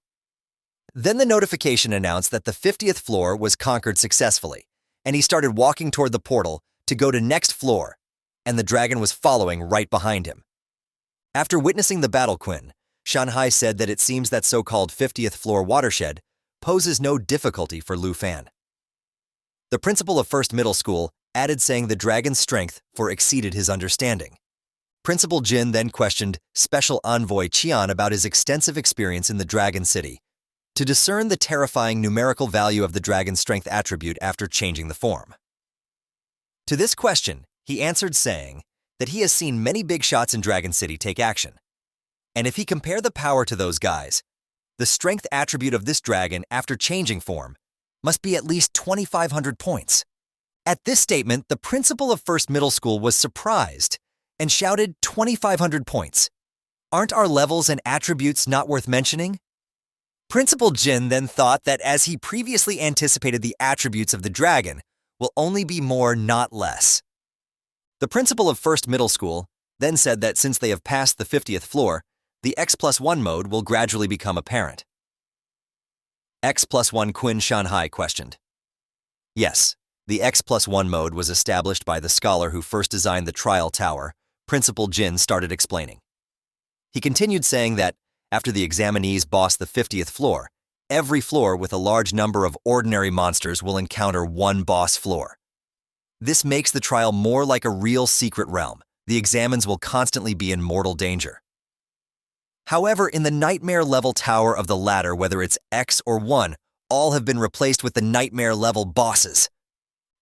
Then the notification announced that the 50th floor was conquered successfully, and he started walking toward the portal to go to next floor, and the dragon was following right behind him. After witnessing the battle, Qin Shanhai said that it seems that so-called 50th floor watershed poses no difficulty for Lu Fan. The principal of First Middle School added saying the dragon's strength exceeded his understanding. Principal Jin then questioned Special Envoy Qian about his extensive experience in the Dragon City to discern the terrifying numerical value of the dragon's strength attribute after changing the form. To this question, he answered saying that he has seen many big shots in Dragon City take action. And if he compared the power to those guys, the strength attribute of this dragon after changing form must be at least 2,500 points. At this statement, the principal of First Middle School was surprised and shouted 2,500 points. Aren't our levels and attributes not worth mentioning? Principal Jin then thought that as he previously anticipated, the attributes of the dragon will only be more, not less. The principal of First Middle School then said that since they have passed the 50th floor, the X+1 mode will gradually become apparent. X+1 Qin Shanhai questioned. Yes, the X+1 mode was established by the scholar who first designed the trial tower. Principal Jin started explaining. He continued saying that, After the examinees boss the 50th floor, every floor with a large number of ordinary monsters will encounter one boss floor. This makes the trial more like a real secret realm. The examines will constantly be in mortal danger. However, in the nightmare-level tower of the ladder, whether it's X or 1, all have been replaced with the nightmare-level bosses.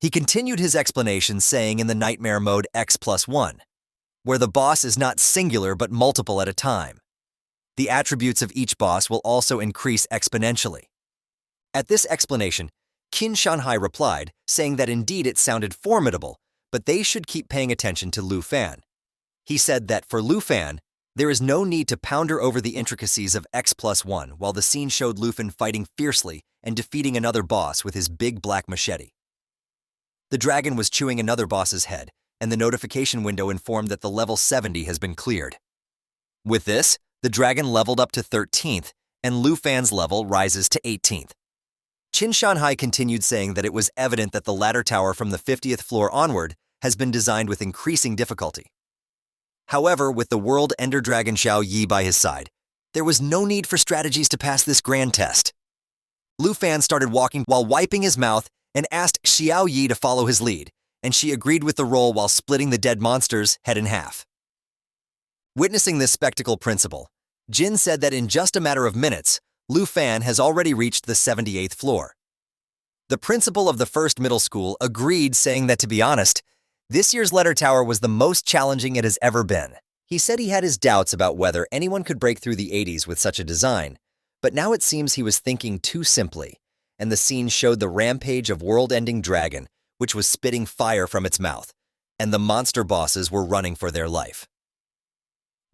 He continued his explanation saying in the nightmare mode X+1, where the boss is not singular but multiple at a time. The attributes of each boss will also increase exponentially. At this explanation, Qin Shanhai replied, saying that indeed it sounded formidable, but they should keep paying attention to Lu Fan. He said that for Lu Fan, there is no need to pounder over the intricacies of X+1 while the scene showed Lu Fan fighting fiercely and defeating another boss with his big black machete. The dragon was chewing another boss's head, and the notification window informed that the level 70 has been cleared. With this, the dragon leveled up to 13th, and Lu Fan's level rises to 18th. Qin Shanhai continued saying that it was evident that the ladder tower from the 50th floor onward has been designed with increasing difficulty. However, with the World Ender Dragon Xiao Yi by his side, there was no need for strategies to pass this grand test. Lu Fan started walking while wiping his mouth and asked Xiao Yi to follow his lead, and she agreed with the role while splitting the dead monster's head in half. Witnessing this spectacle principle, Jin said that in just a matter of minutes, Lu Fan has already reached the 78th floor. The principal of the first middle school agreed, saying that, to be honest, this year's letter tower was the most challenging it has ever been. He said he had his doubts about whether anyone could break through the 80s with such a design, but now it seems he was thinking too simply, and the scene showed the rampage of world-ending dragon, which was spitting fire from its mouth, and the monster bosses were running for their life.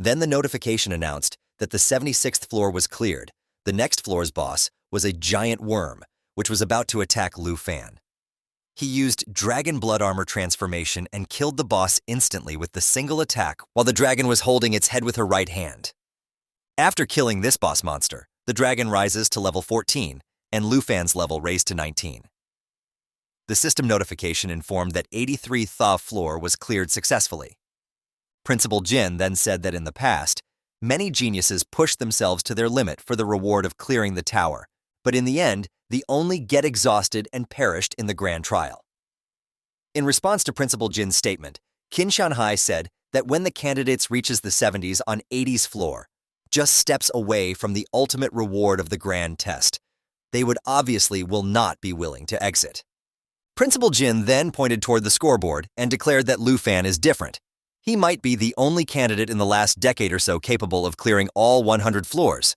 Then the notification announced that the 76th floor was cleared. The next floor's boss was a giant worm, which was about to attack Lu Fan. He used dragon blood armor transformation and killed the boss instantly with the single attack while the dragon was holding its head with her right hand. After killing this boss monster, the dragon rises to level 14, and Lu Fan's level raised to 19. The system notification informed that 83 Tha floor was cleared successfully. Principal Jin then said that in the past, many geniuses pushed themselves to their limit for the reward of clearing the tower, but in the end, they only get exhausted and perished in the grand trial. In response to Principal Jin's statement, Qin Shanhai said that when the candidates reaches the 70s on 80's floor, just steps away from the ultimate reward of the grand test, they would obviously will not be willing to exit. Principal Jin then pointed toward the scoreboard and declared that Lu Fan is different. He might be the only candidate in the last decade or so capable of clearing all 100 floors.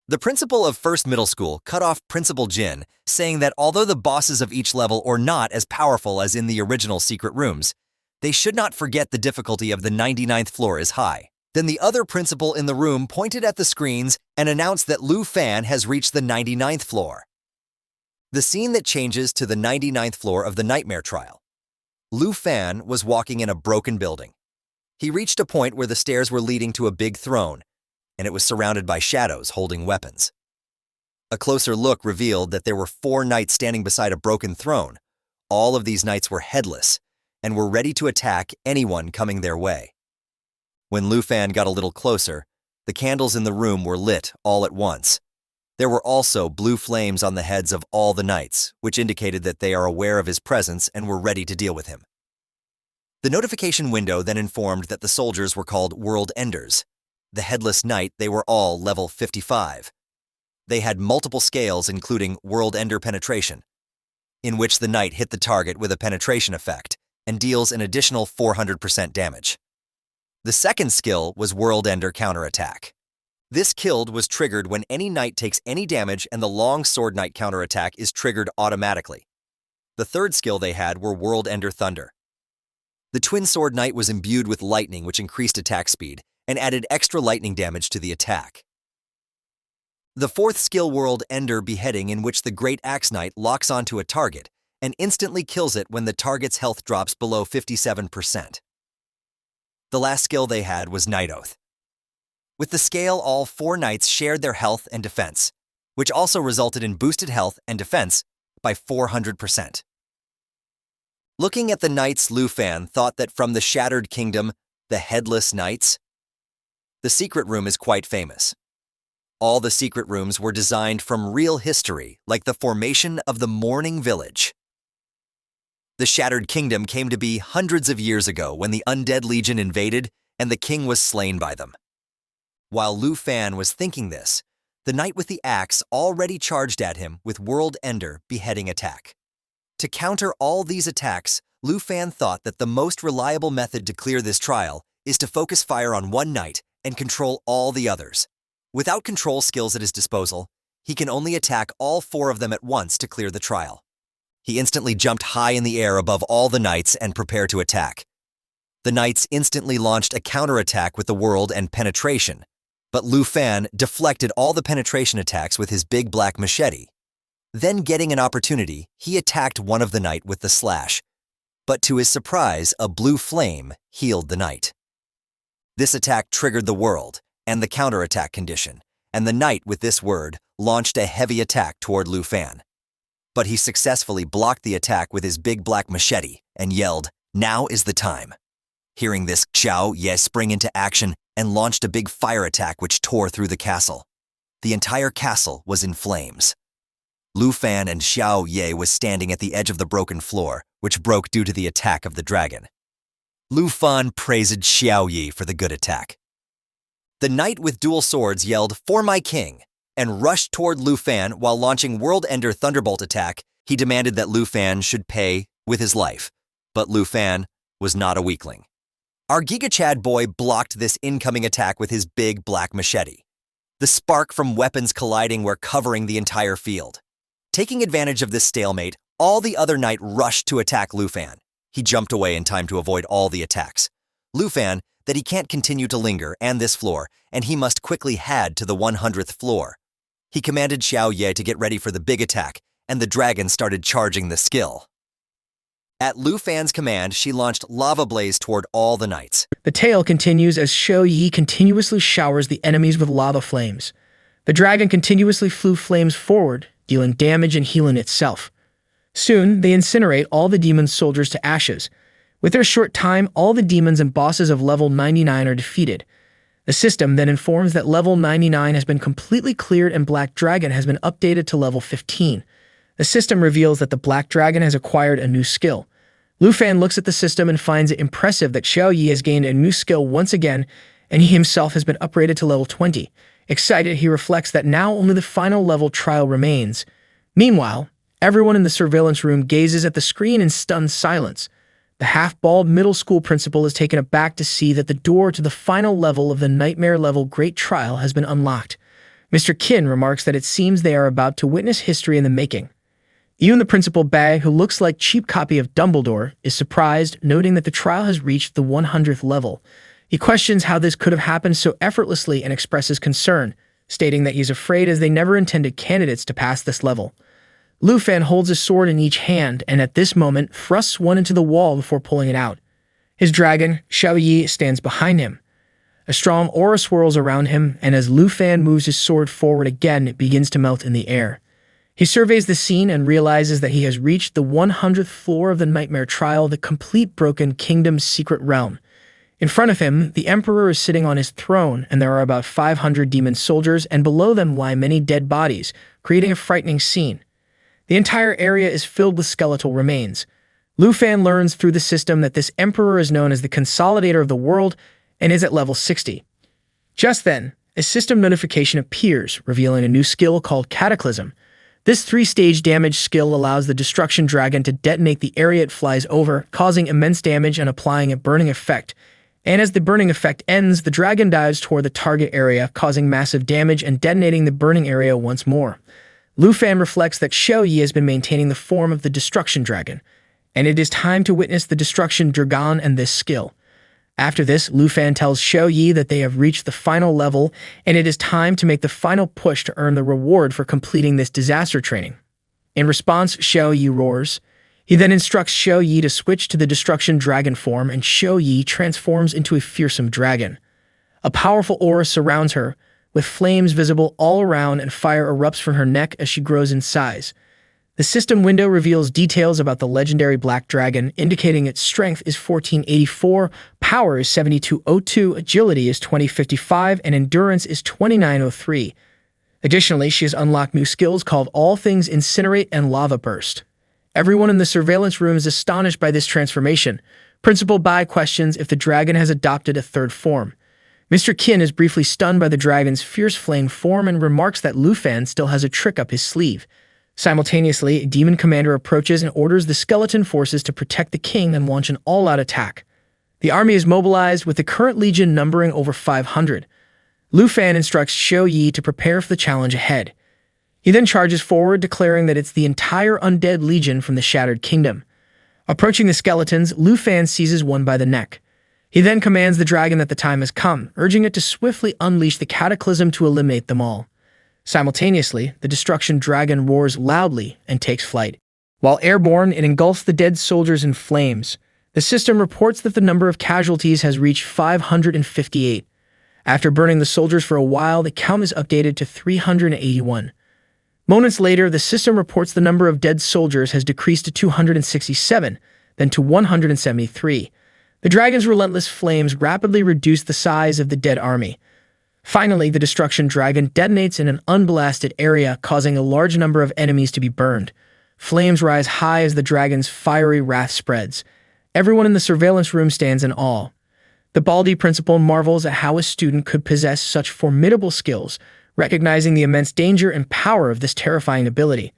The principal of First Middle School cut off Principal Jin, saying that although the bosses of each level are not as powerful as in the original secret rooms, they should not forget the difficulty of the 99th floor is high. Then the other principal in the room pointed at the screens and announced that Lu Fan has reached the 99th floor. The scene that changes to the 99th floor of the Nightmare Trial. Lu Fan was walking in a broken building. He reached a point where the stairs were leading to a big throne, and it was surrounded by shadows holding weapons. A closer look revealed that there were 4 knights standing beside a broken throne. All of these knights were headless and were ready to attack anyone coming their way. When Lu Fan got a little closer, the candles in the room were lit all at once. There were also blue flames on the heads of all the knights, which indicated that they are aware of his presence and were ready to deal with him. The notification window then informed that the soldiers were called World Enders. The headless knight, they were all level 55. They had multiple scales including World Ender Penetration, in which the knight hit the target with a penetration effect and deals an additional 400% damage. The second skill was World Ender Counterattack. This killed was triggered when any knight takes any damage and the long sword knight counterattack is triggered automatically. The third skill they had were World Ender Thunder. The twin sword knight was imbued with lightning, which increased attack speed and added extra lightning damage to the attack. The fourth skill World Ender Beheading, in which the Great Axe Knight locks onto a target and instantly kills it when the target's health drops below 57%. The last skill they had was Night Oath. With the scale, all 4 knights shared their health and defense, which also resulted in boosted health and defense by 400%. Looking at the knights, Lu Fan thought that from the Shattered Kingdom, the Headless Knights, the secret room is quite famous. All the secret rooms were designed from real history, like the formation of the Morning Village. The Shattered Kingdom came to be hundreds of years ago when the Undead Legion invaded and the king was slain by them. While Lu Fan was thinking this, the knight with the axe already charged at him with World Ender beheading attack. To counter all these attacks, Lu Fan thought that the most reliable method to clear this trial is to focus fire on one knight and control all the others. Without control skills at his disposal, he can only attack all 4 of them at once to clear the trial. He instantly jumped high in the air above all the knights and prepared to attack. The knights instantly launched a counterattack with the World and Penetration, but Lu Fan deflected all the penetration attacks with his big black machete. Then, getting an opportunity, he attacked one of the knight with the slash, but to his surprise, a blue flame healed the knight. This attack triggered the World and the counterattack condition, and the knight with this word launched a heavy attack toward Lu Fan. But he successfully blocked the attack with his big black machete and yelled, "Now is the time." Hearing this, Xiao Ye sprang into action and launched a big fire attack which tore through the castle. The entire castle was in flames. Lu Fan and Xiao Ye was standing at the edge of the broken floor, which broke due to the attack of the dragon. Lu Fan praised Xiao Ye for the good attack. The knight with dual swords yelled, "For my king," and rushed toward Lu Fan while launching World Ender Thunderbolt attack. He demanded that Lu Fan should pay with his life, but Lu Fan was not a weakling. Our Giga Chad boy blocked this incoming attack with his big black machete. The spark from weapons colliding were covering the entire field. Taking advantage of this stalemate, all the other knight rushed to attack Lu Fan. He jumped away in time to avoid all the attacks. Lu Fan that he can't continue to linger and this floor, and he must quickly head to the 100th floor. He commanded Xiao Ye to get ready for the big attack, and the dragon started charging the skill. At Lu Fan's command, she launched lava blaze toward all the knights. The tale continues as Xiao Yi continuously showers the enemies with lava flames. The dragon continuously flew flames forward, dealing damage and healing itself. Soon, they incinerate all the demon soldiers to ashes. With their short time, all the demons and bosses of level 99 are defeated. The system then informs that level 99 has been completely cleared and Black Dragon has been updated to level 15. The system reveals that the Black Dragon has acquired a new skill. Lu Fan looks at the system and finds it impressive that Xiao Yi has gained a new skill once again, and he himself has been upgraded to level 20. Excited, he reflects that now only the final level trial remains. Meanwhile, everyone in the surveillance room gazes at the screen in stunned silence. The half-bald middle school principal is taken aback to see that the door to the final level of the nightmare-level Great Trial has been unlocked. Mr. Qin remarks that it seems they are about to witness history in the making. Even the principal Bai, who looks like cheap copy of Dumbledore, is surprised, noting that the trial has reached the 100th level. He questions how this could have happened so effortlessly and expresses concern, stating that he's afraid as they never intended candidates to pass this level. Lu Fan holds his sword in each hand and at this moment thrusts one into the wall before pulling it out. His dragon, Xiao Yi, stands behind him. A strong aura swirls around him, and as Lu Fan moves his sword forward again, it begins to melt in the air. He surveys the scene and realizes that he has reached the 100th floor of the Nightmare Trial, the complete Broken Kingdom's secret realm. In front of him, the Emperor is sitting on his throne, and there are about 500 demon soldiers, and below them lie many dead bodies, creating a frightening scene. The entire area is filled with skeletal remains. Lu Fan learns through the system that this Emperor is known as the Consolidator of the World and is at level 60. Just then, a system notification appears, revealing a new skill called Cataclysm. This 3-stage damage skill allows the Destruction Dragon to detonate the area it flies over, causing immense damage and applying a burning effect. And as the burning effect ends, the dragon dives toward the target area, causing massive damage and detonating the burning area once more. Lu Fan reflects that Xiao Yi has been maintaining the form of the Destruction Dragon, and it is time to witness the Destruction Dragon and this skill. After this, Lu Fan tells Xiao Yi that they have reached the final level, and it is time to make the final push to earn the reward for completing this disaster training. In response, Xiao Yi roars. He then instructs Xiao Yi to switch to the Destruction Dragon form, and Xiao Yi transforms into a fearsome dragon. A powerful aura surrounds her, with flames visible all around and fire erupts from her neck as she grows in size. The system window reveals details about the legendary Black Dragon, indicating its strength is 1484, power is 7202, agility is 2055, and endurance is 2903. Additionally, she has unlocked new skills called All Things Incinerate and Lava Burst. Everyone in the surveillance room is astonished by this transformation. Principal Bai questions if the dragon has adopted a third form. Mr. Qin is briefly stunned by the dragon's fierce flame form and remarks that Lu Fan still has a trick up his sleeve. Simultaneously, a demon commander approaches and orders the skeleton forces to protect the king and launch an all-out attack. The army is mobilized, with the current legion numbering over 500. Lu Fan instructs Xiao Yi to prepare for the challenge ahead. He then charges forward, declaring that it's the entire undead legion from the Shattered Kingdom. Approaching the skeletons, Lu Fan seizes one by the neck. He then commands the dragon that the time has come, urging it to swiftly unleash the cataclysm to eliminate them all. Simultaneously, the destruction dragon roars loudly and takes flight. While airborne, it engulfs the dead soldiers in flames. The system reports that the number of casualties has reached 558. After burning the soldiers for a while, the count is updated to 381. Moments later, the system reports the number of dead soldiers has decreased to 267, then to 173. The dragon's relentless flames rapidly reduce the size of the dead army. Finally, the destruction dragon detonates in an unblasted area, causing a large number of enemies to be burned. Flames rise high as the dragon's fiery wrath spreads. Everyone in the surveillance room stands in awe. The Baldi principal marvels at how a student could possess such formidable skills, recognizing the immense danger and power of this terrifying ability.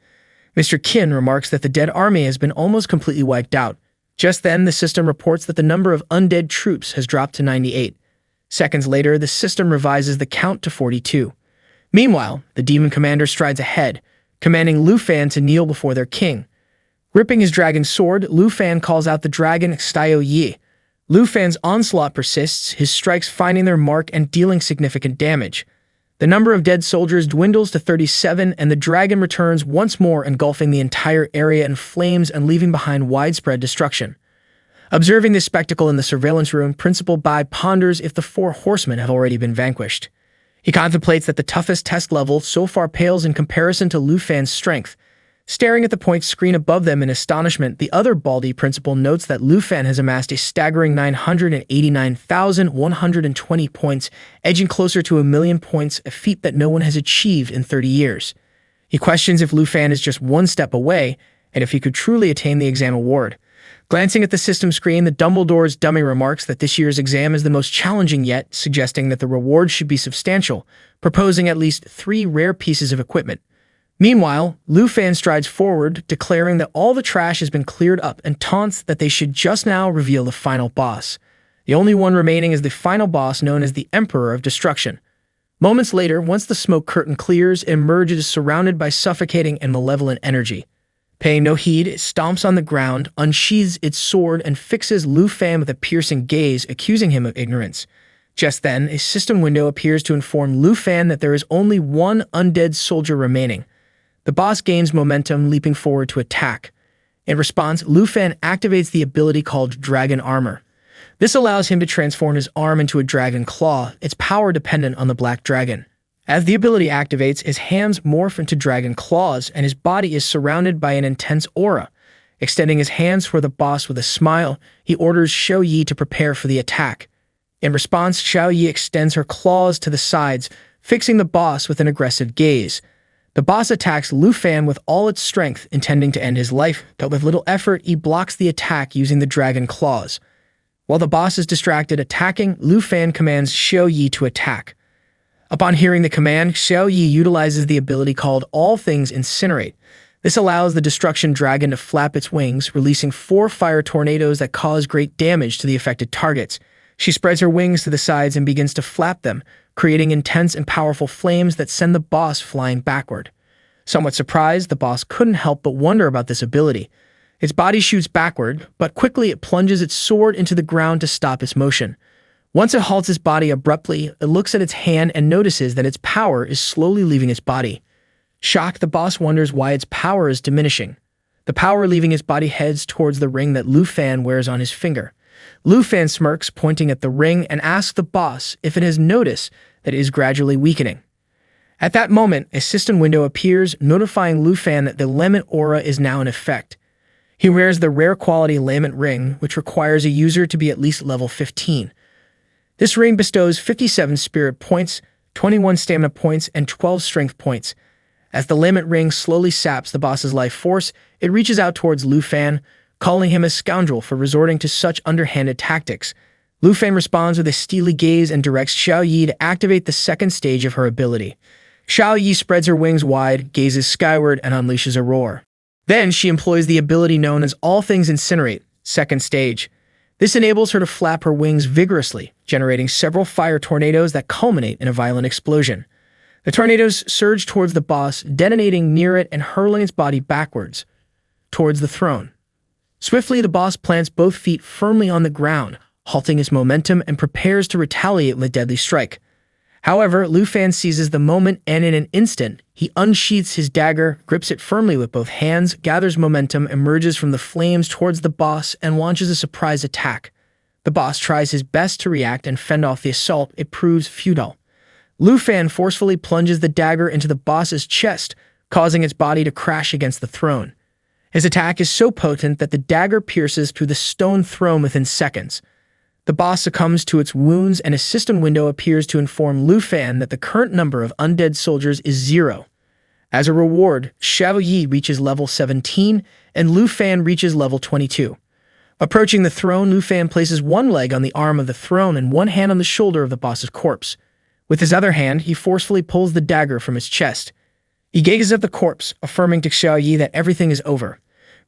Mr. Qin remarks that the dead army has been almost completely wiped out. Just then, the system reports that the number of undead troops has dropped to 98. Seconds later, the system revises the count to 42. Meanwhile, the demon commander strides ahead, commanding Lu Fan to kneel before their king. Gripping his dragon sword, Lu Fan calls out the dragon Xiao Yi. Lu Fan's onslaught persists, his strikes finding their mark and dealing significant damage. The number of dead soldiers dwindles to 37, and the dragon returns once more, engulfing the entire area in flames and leaving behind widespread destruction. Observing this spectacle in the surveillance room, Principal Bai ponders if the four horsemen have already been vanquished. He contemplates that the toughest test level so far pales in comparison to Lu Fan's strength. Staring at the point screen above them in astonishment, the other Baldi principal notes that Lu Fan has amassed a staggering 989,120 points, edging closer to 1,000,000 points, a feat that no one has achieved in 30 years. He questions if Lu Fan is just one step away, and if he could truly attain the exam award. Glancing at the system screen, the Dumbledore's dummy remarks that this year's exam is the most challenging yet, suggesting that the reward should be substantial, proposing at least 3 rare pieces of equipment. Meanwhile, Lu Fan strides forward, declaring that all the trash has been cleared up and taunts that they should just now reveal the final boss. The only one remaining is the final boss known as the Emperor of Destruction. Moments later, once the smoke curtain clears, it emerges surrounded by suffocating and malevolent energy. Paying no heed, it stomps on the ground, unsheathes its sword, and fixes Lu Fan with a piercing gaze, accusing him of ignorance. Just then, a system window appears to inform Lu Fan that there is only one undead soldier remaining. The boss gains momentum, leaping forward to attack. In response, Lu Fan activates the ability called Dragon Armor. This allows him to transform his arm into a dragon claw, its power dependent on the black dragon. As the ability activates, his hands morph into dragon claws, and his body is surrounded by an intense aura. Extending his hands for the boss with a smile, he orders Xiao Yi to prepare for the attack. In response, Xiao Yi extends her claws to the sides, fixing the boss with an aggressive gaze. The boss attacks Lu Fan with all its strength, intending to end his life, but with little effort, he blocks the attack using the dragon claws. While the boss is distracted attacking, Lu Fan commands Xiao Yi to attack. Upon hearing the command, Xiao Yi utilizes the ability called All Things Incinerate. This allows the destruction dragon to flap its wings, releasing 4 fire tornadoes that cause great damage to the affected targets. She spreads her wings to the sides and begins to flap them, creating intense and powerful flames that send the boss flying backward. Somewhat surprised, the boss couldn't help but wonder about this ability. Its body shoots backward, but quickly it plunges its sword into the ground to stop its motion. Once it halts its body abruptly, it looks at its hand and notices that its power is slowly leaving its body. Shocked, the boss wonders why its power is diminishing. The power leaving his body heads towards the ring that Lu Fan wears on his finger. Lu Fan smirks, pointing at the ring, and asks the boss if it has noticed that it is gradually weakening. At that moment, a system window appears, notifying Lu Fan that the Lament Aura is now in effect. He wears the rare quality Lament Ring, which requires a user to be at least level 15. This ring bestows 57 spirit points, 21 stamina points, and 12 strength points. As the lament ring slowly saps the boss's life force, it reaches out towards Lu Fan, calling him a scoundrel for resorting to such underhanded tactics. Lu Fan responds with a steely gaze and directs Xiao Yi to activate the second stage of her ability. Xiao Yi spreads her wings wide, gazes skyward, and unleashes a roar. Then she employs the ability known as All Things Incinerate, second stage. This enables her to flap her wings vigorously, generating several fire tornadoes that culminate in a violent explosion. The tornadoes surge towards the boss, detonating near it and hurling its body backwards, towards the throne. Swiftly, the boss plants both feet firmly on the ground, halting his momentum and prepares to retaliate with a deadly strike. However, Lu Fan seizes the moment and in an instant, he unsheaths his dagger, grips it firmly with both hands, gathers momentum, emerges from the flames towards the boss, and launches a surprise attack. The boss tries his best to react and fend off the assault. It proves futile. Lu Fan forcefully plunges the dagger into the boss's chest, causing its body to crash against the throne. His attack is so potent that the dagger pierces through the stone throne within seconds. The boss succumbs to its wounds, and a system window appears to inform Lu Fan that the current number of undead soldiers is 0. As a reward, Xiao Yi reaches level 17, and Lu Fan reaches level 22. Approaching the throne, Lu Fan places one leg on the arm of the throne and one hand on the shoulder of the boss's corpse. With his other hand, he forcefully pulls the dagger from his chest. He gazes at the corpse, affirming to Xiao Yi that everything is over.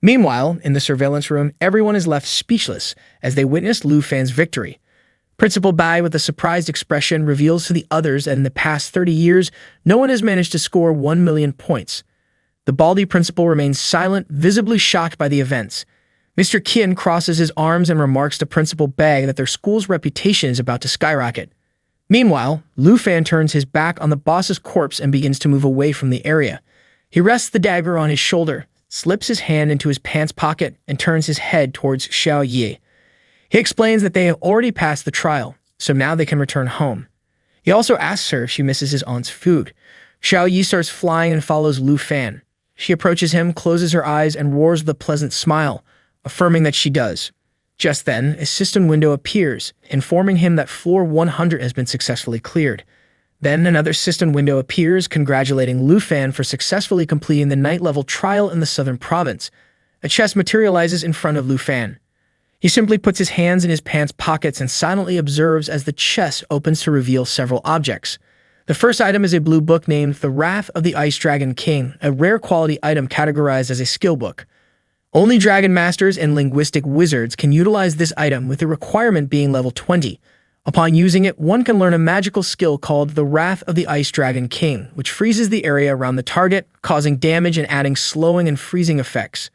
Meanwhile, in the surveillance room, everyone is left speechless as they witness Lu Fan's victory. Principal Bai, with a surprised expression, reveals to the others that in the past 30 years, no one has managed to score 1 million points. The baldy principal remains silent, visibly shocked by the events. Mr. Qin crosses his arms and remarks to Principal Bai that their school's reputation is about to skyrocket. Meanwhile, Lu Fan turns his back on the boss's corpse and begins to move away from the area. He rests the dagger on his shoulder, slips his hand into his pants pocket, and turns his head towards Xiao Yi. He explains that they have already passed the trial, so now they can return home. He also asks her if she misses his aunt's food. Xiao Yi starts flying and follows Lu Fan. She approaches him, closes her eyes, and roars with a pleasant smile, affirming that she does. Just then, a system window appears, informing him that floor 100 has been successfully cleared. Then another system window appears, congratulating Lu Fan for successfully completing the night-level trial in the southern province. A chest materializes in front of Lu Fan. He simply puts his hands in his pants pockets and silently observes as the chest opens to reveal several objects. The first item is a blue book named The Wrath of the Ice Dragon King, a rare quality item categorized as a skill book. Only Dragon Masters and Linguistic Wizards can utilize this item, with the requirement being level 20. Upon using it, one can learn a magical skill called The Wrath of the Ice Dragon King, which freezes the area around the target, causing damage and adding slowing and freezing effects.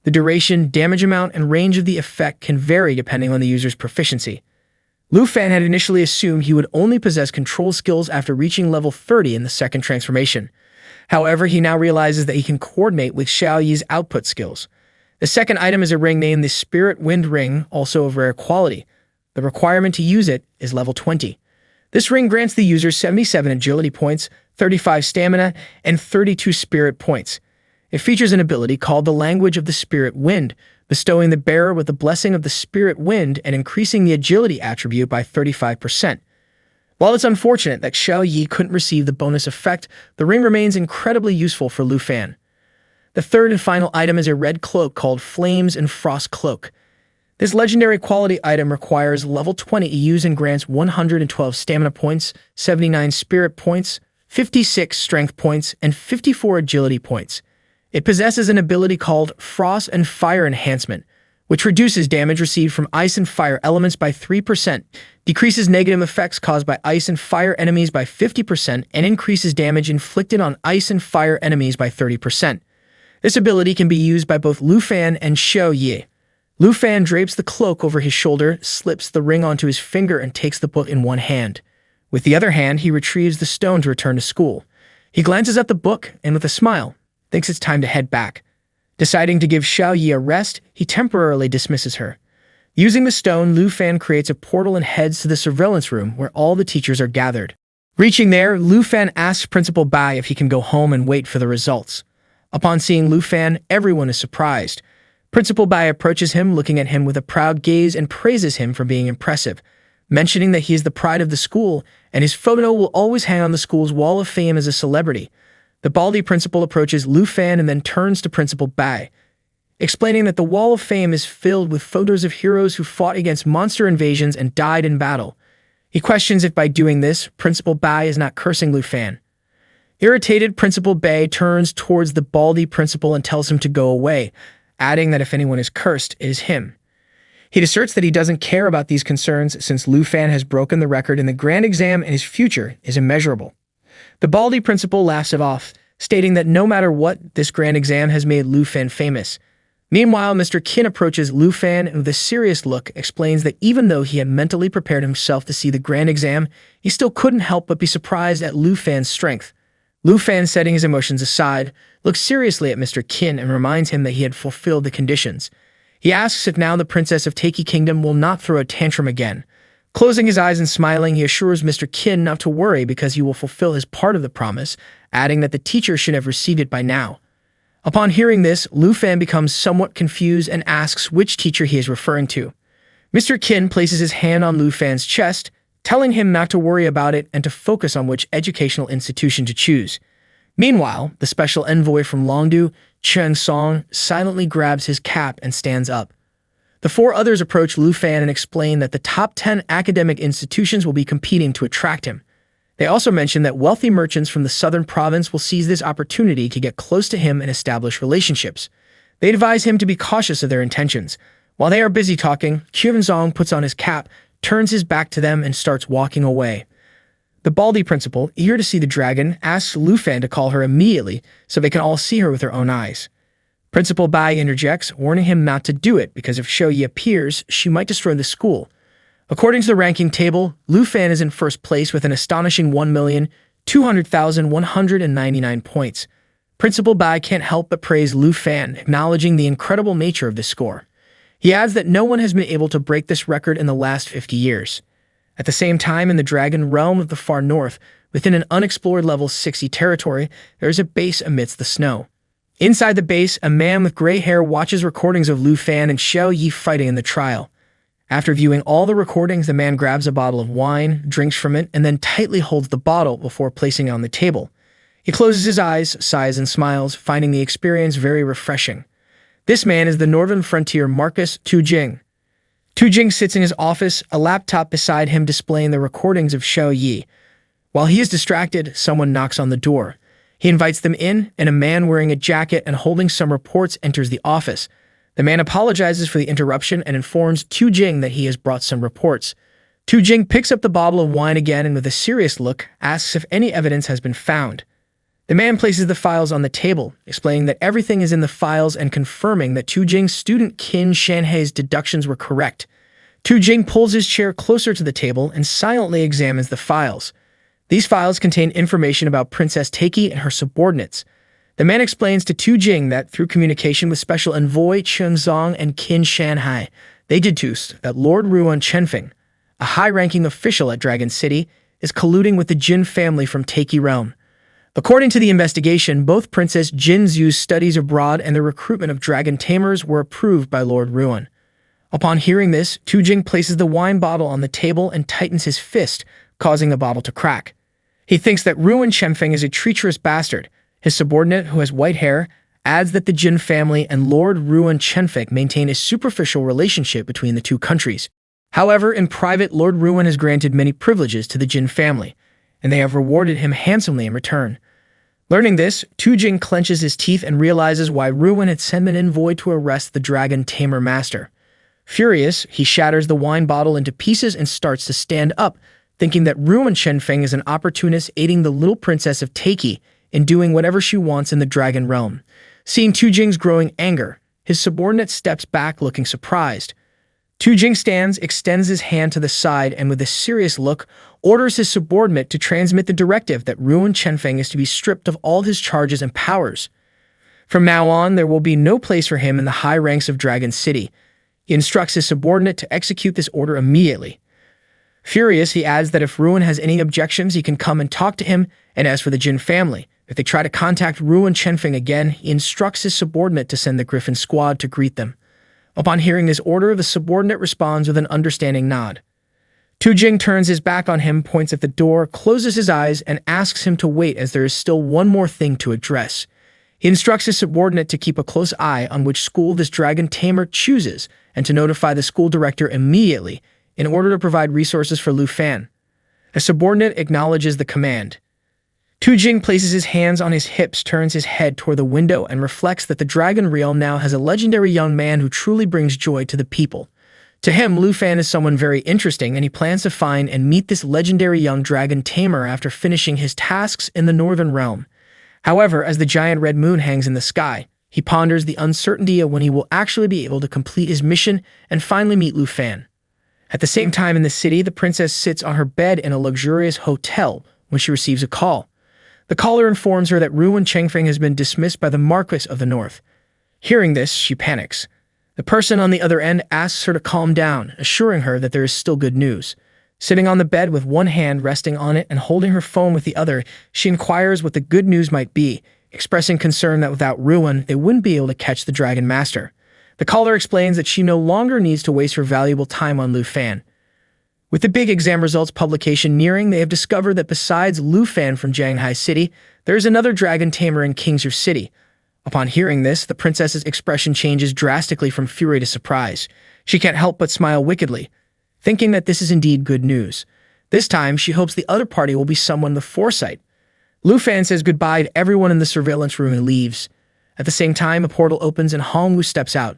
The duration, damage amount, and range of the effect can vary depending on the user's proficiency. Lu Fan had initially assumed he would only possess control skills after reaching level 30 in the second transformation. However, he now realizes that he can coordinate with Xiao Yi's output skills. The second item is a ring named the Spirit Wind Ring, also of rare quality. The requirement to use it is level 20. This ring grants the user 77 agility points, 35 stamina, and 32 spirit points. It features an ability called the Language of the Spirit Wind, bestowing the bearer with the blessing of the Spirit Wind and increasing the agility attribute by 35%. While it's unfortunate that Xiao Yi couldn't receive the bonus effect, the ring remains incredibly useful for Lu Fan. The third and final item is a red cloak called Flames and Frost Cloak. This legendary quality item requires level 20 to use and grants 112 stamina points, 79 spirit points, 56 strength points, and 54 agility points. It possesses an ability called Frost and Fire Enhancement, which reduces damage received from ice and fire elements by 3%, decreases negative effects caused by ice and fire enemies by 50%, and increases damage inflicted on ice and fire enemies by 30%. This ability can be used by both Lu Fan and Xiao Yi. Lu Fan drapes the cloak over his shoulder, slips the ring onto his finger, and takes the book in one hand. With the other hand, he retrieves the stone to return to school. He glances at the book and, with a smile, thinks it's time to head back. Deciding to give Xiao Yi a rest, he temporarily dismisses her. Using the stone, Lu Fan creates a portal and heads to the surveillance room where all the teachers are gathered. Reaching there, Lu Fan asks Principal Bai if he can go home and wait for the results. Upon seeing Lu Fan, everyone is surprised. Principal Bai approaches him, looking at him with a proud gaze, and praises him for being impressive. mentioning that he is the pride of the school and his photo will always hang on the school's wall of fame as a celebrity. The baldy principal approaches Lu Fan and then turns to Principal Bai, explaining that the wall of fame is filled with photos of heroes who fought against monster invasions and died in battle. He questions if by doing this, Principal Bai is not cursing Lu Fan. Irritated, Principal Bai turns towards the baldy principal and tells him to go away, adding that if anyone is cursed, it is him. He asserts that he doesn't care about these concerns since Lu Fan has broken the record in the grand exam and his future is immeasurable. The baldy principal laughs it off, stating that no matter what, this grand exam has made Lu Fan famous. Meanwhile, Mr. Qin approaches Lu Fan and with a serious look explains that even though he had mentally prepared himself to see the grand exam, he still couldn't help but be surprised at Lu Fan's strength. Lu Fan, setting his emotions aside, looks seriously at Mr. Qin and reminds him that he had fulfilled the conditions. He asks if now the princess of Taiki Kingdom will not throw a tantrum again. Closing his eyes and smiling, he assures Mr. Qin not to worry because he will fulfill his part of the promise, adding that the teacher should have received it by now. Upon hearing this, Lu Fan becomes somewhat confused and asks which teacher he is referring to. Mr. Qin places his hand on Lu Fan's chest, telling him not to worry about it and to focus on which educational institution to choose. Meanwhile, the special envoy from Longdu, Cheng Song, silently grabs his cap and stands up. The four others approach Lu Fan and explain that the top 10 academic institutions will be competing to attract him. They also mention that wealthy merchants from the southern province will seize this opportunity to get close to him and establish relationships. They advise him to be cautious of their intentions. While they are busy talking, Zong puts on his cap, turns his back to them, and starts walking away. The baldy principal, eager to see the dragon, asks Lu Fan to call her immediately so they can all see her with their own eyes. Principal Bai interjects, warning him not to do it because if Shou-Yi appears, she might destroy the school. According to the ranking table, Lu Fan is in first place with an astonishing 1,200,199 points. Principal Bai can't help but praise Lu Fan, acknowledging the incredible nature of this score. He adds that no one has been able to break this record in the last 50 years. At the same time, in the Dragon Realm of the far north, within an unexplored level 60 territory, there is a base amidst the snow. Inside the base, a man with gray hair watches recordings of Lu Fan and Shou-Yi fighting in the trial. After viewing all the recordings, the man grabs a bottle of wine, drinks from it, and then tightly holds the bottle before placing it on the table. He closes his eyes, sighs, and smiles, finding the experience very refreshing. This man is the Northern Frontier Marcus Tujing. Tujing sits in his office, a laptop beside him displaying the recordings of Shou-Yi. While he is distracted, someone knocks on the door. He invites them in, and a man wearing a jacket and holding some reports enters the office. The man apologizes for the interruption and informs Tujing that he has brought some reports. Tujing picks up the bottle of wine again and with a serious look, asks if any evidence has been found. The man places the files on the table, explaining that everything is in the files and confirming that Tujing's student Qin Shanhei's deductions were correct. Tujing pulls his chair closer to the table and silently examines the files. These files contain information about Princess Taiki and her subordinates. The man explains to Tujing that through communication with Special Envoy Cheng Zong and Qin Shanhai, they deduced that Lord Ruan Chenfeng, a high-ranking official at Dragon City, is colluding with the Jin family from Taiki Realm. According to the investigation, both Princess Jin Zhu's studies abroad and the recruitment of dragon tamers were approved by Lord Ruan. Upon hearing this, Tujing places the wine bottle on the table and tightens his fist, causing the bottle to crack. He thinks that Ruan Chenfeng is a treacherous bastard. His subordinate, who has white hair, adds that the Jin family and Lord Ruan Chenfeng maintain a superficial relationship between the two countries. However, in private, Lord Ruan has granted many privileges to the Jin family, and they have rewarded him handsomely in return. Learning this, Tujing clenches his teeth and realizes why Ruan had sent an envoy to arrest the dragon tamer master. Furious, he shatters the wine bottle into pieces and starts to stand up, thinking that Ruan Chenfeng is an opportunist aiding the little princess of Taiki in doing whatever she wants in the dragon realm. Seeing Tujing's growing anger, his subordinate steps back looking surprised. Tujing stands, extends his hand to the side, and with a serious look, orders his subordinate to transmit the directive that Ruan Chenfeng is to be stripped of all his charges and powers. From now on, there will be no place for him in the high ranks of Dragon City. He instructs his subordinate to execute this order immediately. Furious, he adds that if Ruan has any objections, he can come and talk to him, and as for the Jin family, if they try to contact Ruan Chenfeng again, he instructs his subordinate to send the Griffin squad to greet them. Upon hearing this order, the subordinate responds with an understanding nod. Tu Jing turns his back on him, points at the door, closes his eyes, and asks him to wait as there is still one more thing to address. He instructs his subordinate to keep a close eye on which school this dragon Tamer chooses and to notify the school director immediately in order to provide resources for Lu Fan. A subordinate acknowledges the command. Tu Jing places his hands on his hips, turns his head toward the window, and reflects that the dragon realm now has a legendary young man who truly brings joy to the people. To him, Lu Fan is someone very interesting, and he plans to find and meet this legendary young dragon Tamer after finishing his tasks in the Northern Realm. However, as the giant red moon hangs in the sky, he ponders the uncertainty of when he will actually be able to complete his mission and finally meet Lu Fan. At the same time in the city, the princess sits on her bed in a luxurious hotel when she receives a call. The caller informs her that Ruan Chengfeng has been dismissed by the Marquis of the North. Hearing this, she panics. The person on the other end asks her to calm down, assuring her that there is still good news. Sitting on the bed with one hand resting on it and holding her phone with the other, she inquires what the good news might be, expressing concern that without Ruan, they wouldn't be able to catch the Dragon Master. The caller explains that she no longer needs to waste her valuable time on Lu Fan. With the big exam results publication nearing, they have discovered that besides Lu Fan from Jianghai City, there is another dragon tamer in Kingzhou City. Upon hearing this, the princess's expression changes drastically from fury to surprise. She can't help but smile wickedly, thinking that this is indeed good news. This time, she hopes the other party will be someone with foresight. Lu Fan says goodbye to everyone in the surveillance room and leaves. At the same time, a portal opens and Hongwu steps out.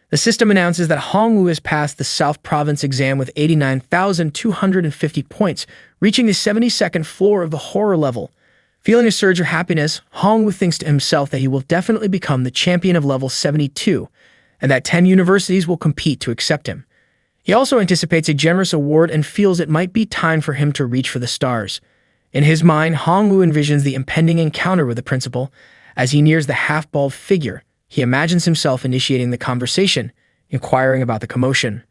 The system announces that Hongwu has passed the South Province exam with 89,250 points, reaching the 72nd floor of the horror level. Feeling a surge of happiness, Hongwu thinks to himself that he will definitely become the champion of level 72, and that 10 universities will compete to accept him. He also anticipates a generous award and feels it might be time for him to reach for the stars. In his mind, Hongwu envisions the impending encounter with the principal. As he nears the half-bald figure, he imagines himself initiating the conversation, inquiring about the commotion.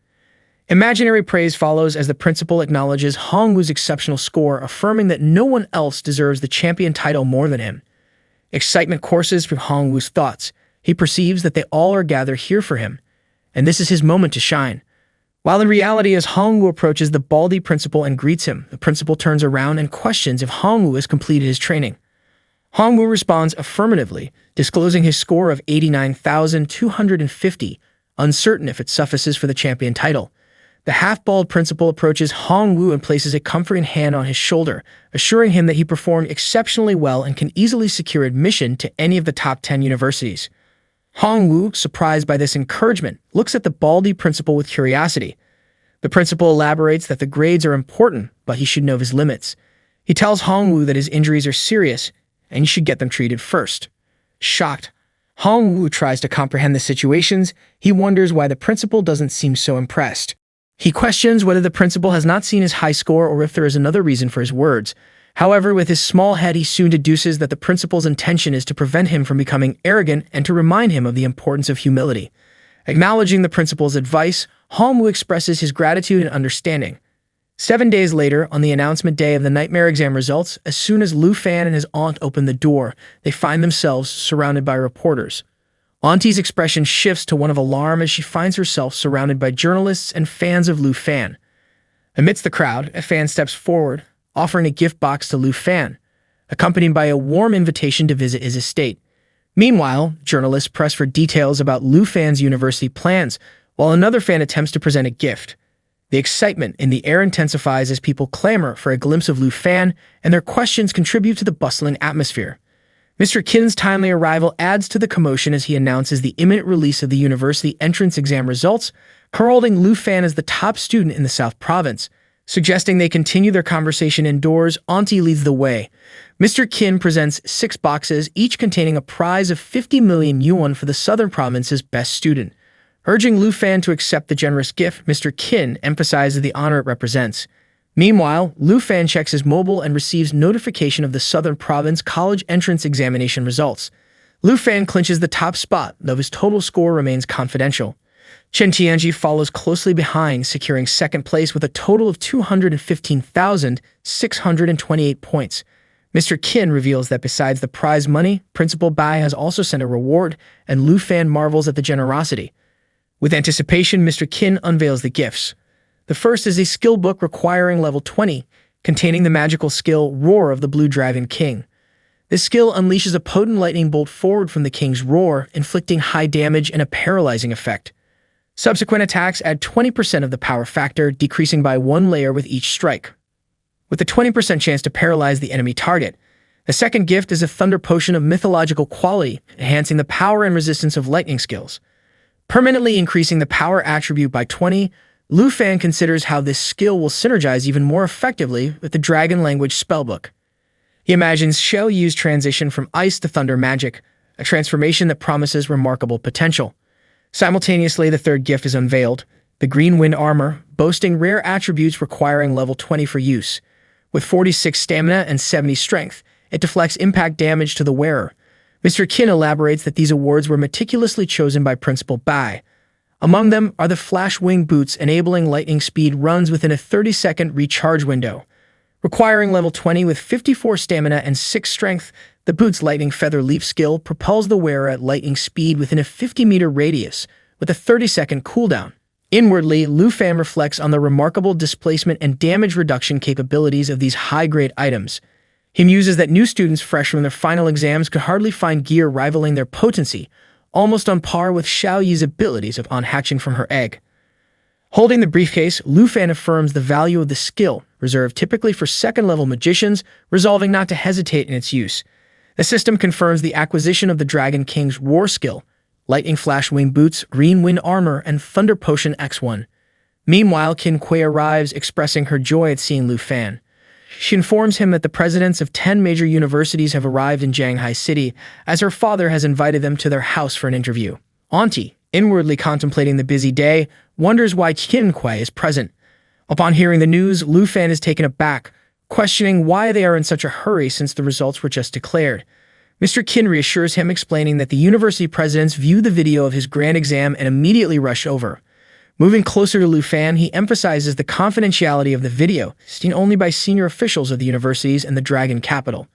Imaginary praise follows as the principal acknowledges Hongwu's exceptional score, affirming that no one else deserves the champion title more than him. Excitement courses through Hongwu's thoughts. He perceives that they all are gathered here for him, and this is his moment to shine. While in reality, as Hongwu approaches the baldy principal and greets him, the principal turns around and questions if Hongwu has completed his training. Hongwu responds affirmatively, disclosing his score of 89,250, uncertain if it suffices for the champion title. The half-bald principal approaches Hongwu and places a comforting hand on his shoulder, assuring him that he performed exceptionally well and can easily secure admission to any of the top 10 universities. Hongwu, surprised by this encouragement, looks at the baldy principal with curiosity. The principal elaborates that the grades are important, but he should know his limits. He tells Hongwu that his injuries are serious, and he should get them treated first. Shocked, Hongwu tries to comprehend the situations. He wonders why the principal doesn't seem so impressed. He questions whether the principal has not seen his high score or if there is another reason for his words. However, with his small head, he soon deduces that the principal's intention is to prevent him from becoming arrogant and to remind him of the importance of humility. Acknowledging the principal's advice, Hongwu expresses his gratitude and understanding. 7 days later, on the announcement day of the nightmare exam results, as soon as Lu Fan and his aunt open the door, they find themselves surrounded by reporters. Auntie's expression shifts to one of alarm as she finds herself surrounded by journalists and fans of Lu Fan. Amidst the crowd, a fan steps forward, offering a gift box to Lu Fan, accompanied by a warm invitation to visit his estate. Meanwhile, journalists press for details about Lu Fan's university plans, while another fan attempts to present a gift. The excitement in the air intensifies as people clamor for a glimpse of Lu Fan, and their questions contribute to the bustling atmosphere. Mr. Qin's timely arrival adds to the commotion as he announces the imminent release of the university entrance exam results, heralding Lu Fan as the top student in the South Province. Suggesting they continue their conversation indoors, Auntie leads the way. Mr. Qin presents 6 boxes, each containing a prize of 50 million yuan for the Southern Province's best student. Urging Lu Fan to accept the generous gift, Mr. Qin emphasizes the honor it represents. Meanwhile, Lu Fan checks his mobile and receives notification of the Southern Province College entrance examination results. Lu Fan clinches the top spot, though his total score remains confidential. Chen Tianji follows closely behind, securing second place with a total of 215,628 points. Mr. Qin reveals that besides the prize money, Principal Bai has also sent a reward, and Lu Fan marvels at the generosity. With anticipation, Mr. Qin unveils the gifts. The The first is a skill book requiring level 20, containing the magical skill Roar of the Blue Dragon King. This skill unleashes a potent lightning bolt forward from the king's roar, inflicting high damage and a paralyzing effect. Subsequent attacks add 20% of the power factor, decreasing by 1 layer with each strike, with a 20% chance to paralyze the enemy target. The second gift is a Thunder Potion of mythological quality, enhancing the power and resistance of lightning skills. Permanently increasing the power attribute by 20, Lu Fan considers how this skill will synergize even more effectively with the Dragon Language spellbook. He imagines Xiao Yu's transition from ice to thunder magic, a transformation that promises remarkable potential. Simultaneously, the third gift is unveiled, the Green Wind Armor, boasting rare attributes requiring level 20 for use. With 46 stamina and 70 strength, it deflects impact damage to the wearer. Mr. Qin elaborates that these awards were meticulously chosen by Principal Bai. Among them are the Flash Wing Boots, enabling lightning speed runs within a 30-second recharge window. Requiring level 20 with 54 stamina and 6 strength, the boot's Lightning Feather Leap skill propels the wearer at lightning speed within a 50-meter radius, with a 30-second cooldown. Inwardly, Lu Fan reflects on the remarkable displacement and damage reduction capabilities of these high-grade items. He muses that new students fresh from their final exams could hardly find gear rivaling their potency, almost on par with Xiao Yi's abilities upon hatching from her egg. Holding the briefcase, Lu Fan affirms the value of the skill, reserved typically for second-level magicians, resolving not to hesitate in its use. The system confirms the acquisition of the Dragon King's Roar skill, Lightning Flash Wing Boots, Green Wind Armor, and Thunder Potion X1. Meanwhile, Qin Kui arrives, expressing her joy at seeing Lu Fan. She informs him that the presidents of 10 major universities have arrived in Shanghai City, as her father has invited them to their house for an interview. Auntie, inwardly contemplating the busy day, wonders why Qin Kui is present. Upon hearing the news, Lu Fan is taken aback, questioning why they are in such a hurry since the results were just declared. Mr. Qin reassures him, explaining that the university presidents viewed the video of his grand exam and immediately rushed over. Moving closer to Lu Fan, he emphasizes the confidentiality of the video, seen only by senior officials of the universities and the Dragon capital.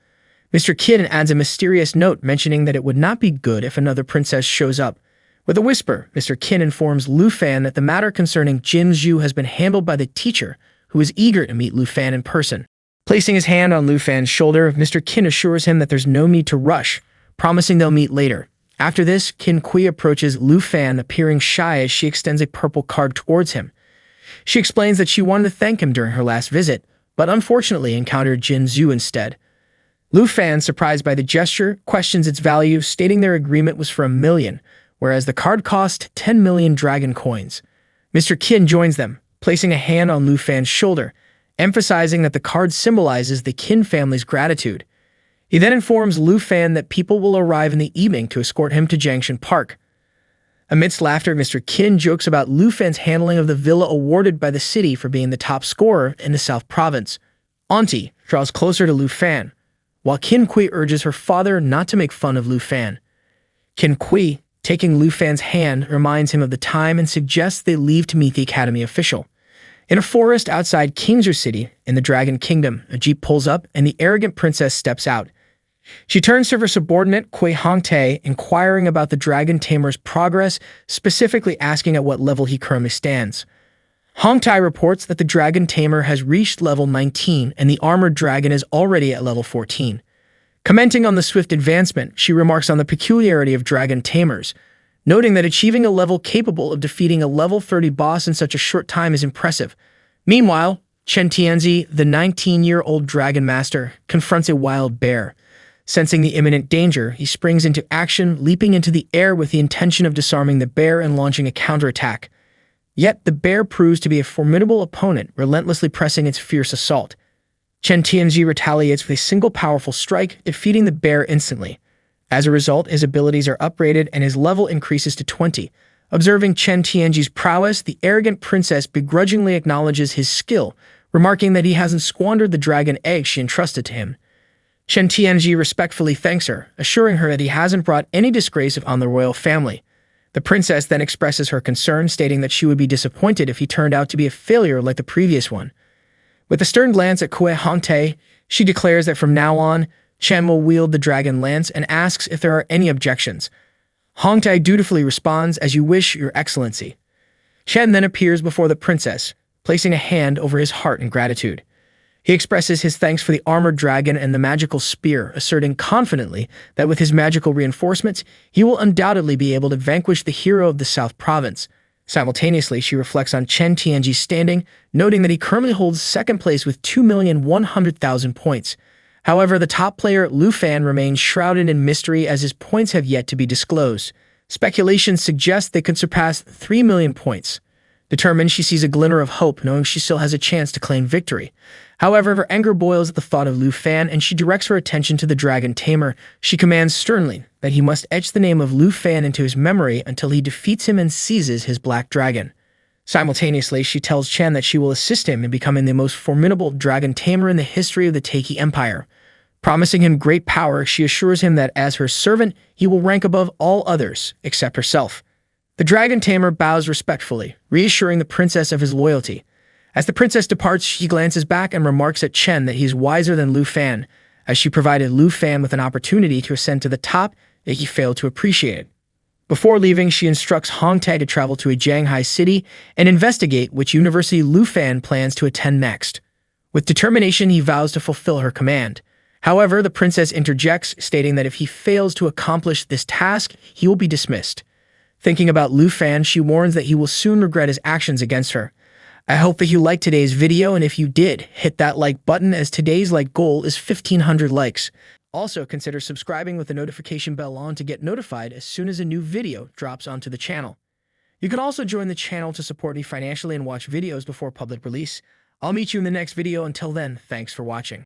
Mr. Qin adds a mysterious note mentioning that it would not be good if another princess shows up. With a whisper, Mr. Qin informs Lu Fan that the matter concerning Jin Zhu has been handled by the teacher, who is eager to meet Lu Fan in person. Placing his hand on Lu Fan's shoulder, Mr. Qin assures him that there's no need to rush, promising they'll meet later. After this, Qin Kui approaches Lu Fan, appearing shy as she extends a purple card towards him. She explains that she wanted to thank him during her last visit, but unfortunately encountered Jin Zhu instead. Lu Fan, surprised by the gesture, questions its value, stating their agreement was for 1 million, whereas the card cost 10 million dragon coins. Mr. Qin joins them, placing a hand on Lu Fan's shoulder, emphasizing that the card symbolizes the Qin family's gratitude. He then informs Lu Fan that people will arrive in the evening to escort him to Jiangshan Park. Amidst laughter, Mr. Qin jokes about Lu Fan's handling of the villa awarded by the city for being the top scorer in the South Province. Auntie draws closer to Lu Fan, while Qin Kui urges her father not to make fun of Lu Fan. Qin Kui, taking Lu Fan's hand, reminds him of the time and suggests they leave to meet the academy official. In a forest outside Kingzhou City, in the Dragon Kingdom, a jeep pulls up and the arrogant princess steps out. She turns to her subordinate, Kui Hongtae, inquiring about the Dragon Tamer's progress, specifically asking at what level he currently stands. Hongtae reports that the Dragon Tamer has reached level 19 and the Armored Dragon is already at level 14. Commenting on the swift advancement, she remarks on the peculiarity of Dragon Tamers, noting that achieving a level capable of defeating a level 30 boss in such a short time is impressive. Meanwhile, Chen Tianzi, the 19-year-old Dragon Master, confronts a wild bear. Sensing the imminent danger, he springs into action, leaping into the air with the intention of disarming the bear and launching a counterattack. Yet the bear proves to be a formidable opponent, relentlessly pressing its fierce assault. Chen Tianzi retaliates with a single powerful strike, defeating the bear instantly. As a result, his abilities are upgraded and his level increases to 20. Observing Chen Tianzi's prowess, the arrogant princess begrudgingly acknowledges his skill, remarking that he hasn't squandered the dragon egg she entrusted to him. Chen Tianzi respectfully thanks her, assuring her that he hasn't brought any disgrace on the royal family. The princess then expresses her concern, stating that she would be disappointed if he turned out to be a failure like the previous one. With a stern glance at Kui Hongtae, she declares that from now on, Chen will wield the dragon lance and asks if there are any objections. Hongtae dutifully responds, "As you wish, your excellency." Chen then appears before the princess, placing a hand over his heart in gratitude. He expresses his thanks for the armored dragon and the magical spear, asserting confidently that with his magical reinforcements, he will undoubtedly be able to vanquish the hero of the South Province. Simultaneously, she reflects on Chen Tianji's standing, noting that he currently holds second place with 2,100,000 points. However, the top player, Lu Fan, remains shrouded in mystery as his points have yet to be disclosed. Speculation suggests they could surpass 3 million points. Determined, she sees a glimmer of hope, knowing she still has a chance to claim victory. However, her anger boils at the thought of Lu Fan, and she directs her attention to the dragon Tamer. She commands sternly that he must etch the name of Lu Fan into his memory until he defeats him and seizes his black dragon. Simultaneously, she tells Chen that she will assist him in becoming the most formidable dragon tamer in the history of the Taiki Empire. Promising him great power, she assures him that as her servant, he will rank above all others except herself. The dragon tamer bows respectfully, reassuring the princess of his loyalty. As the princess departs, she glances back and remarks at Chen that he is wiser than Lu Fan, as she provided Lu Fan with an opportunity to ascend to the top that he failed to appreciate it. Before leaving, she instructs Hong Tae to travel to a Shanghai city and investigate which university Lu Fan plans to attend next. With determination, he vows to fulfill her command. However, the princess interjects, stating that if he fails to accomplish this task, he will be dismissed. Thinking about Lu Fan, she warns that he will soon regret his actions against her. I hope that you liked today's video, and if you did, hit that like button as today's like goal is 1,500 likes. Also, consider subscribing with the notification bell on to get notified as soon as a new video drops onto the channel. You can also join the channel to support me financially and watch videos before public release. I'll meet you in the next video. Until then, thanks for watching.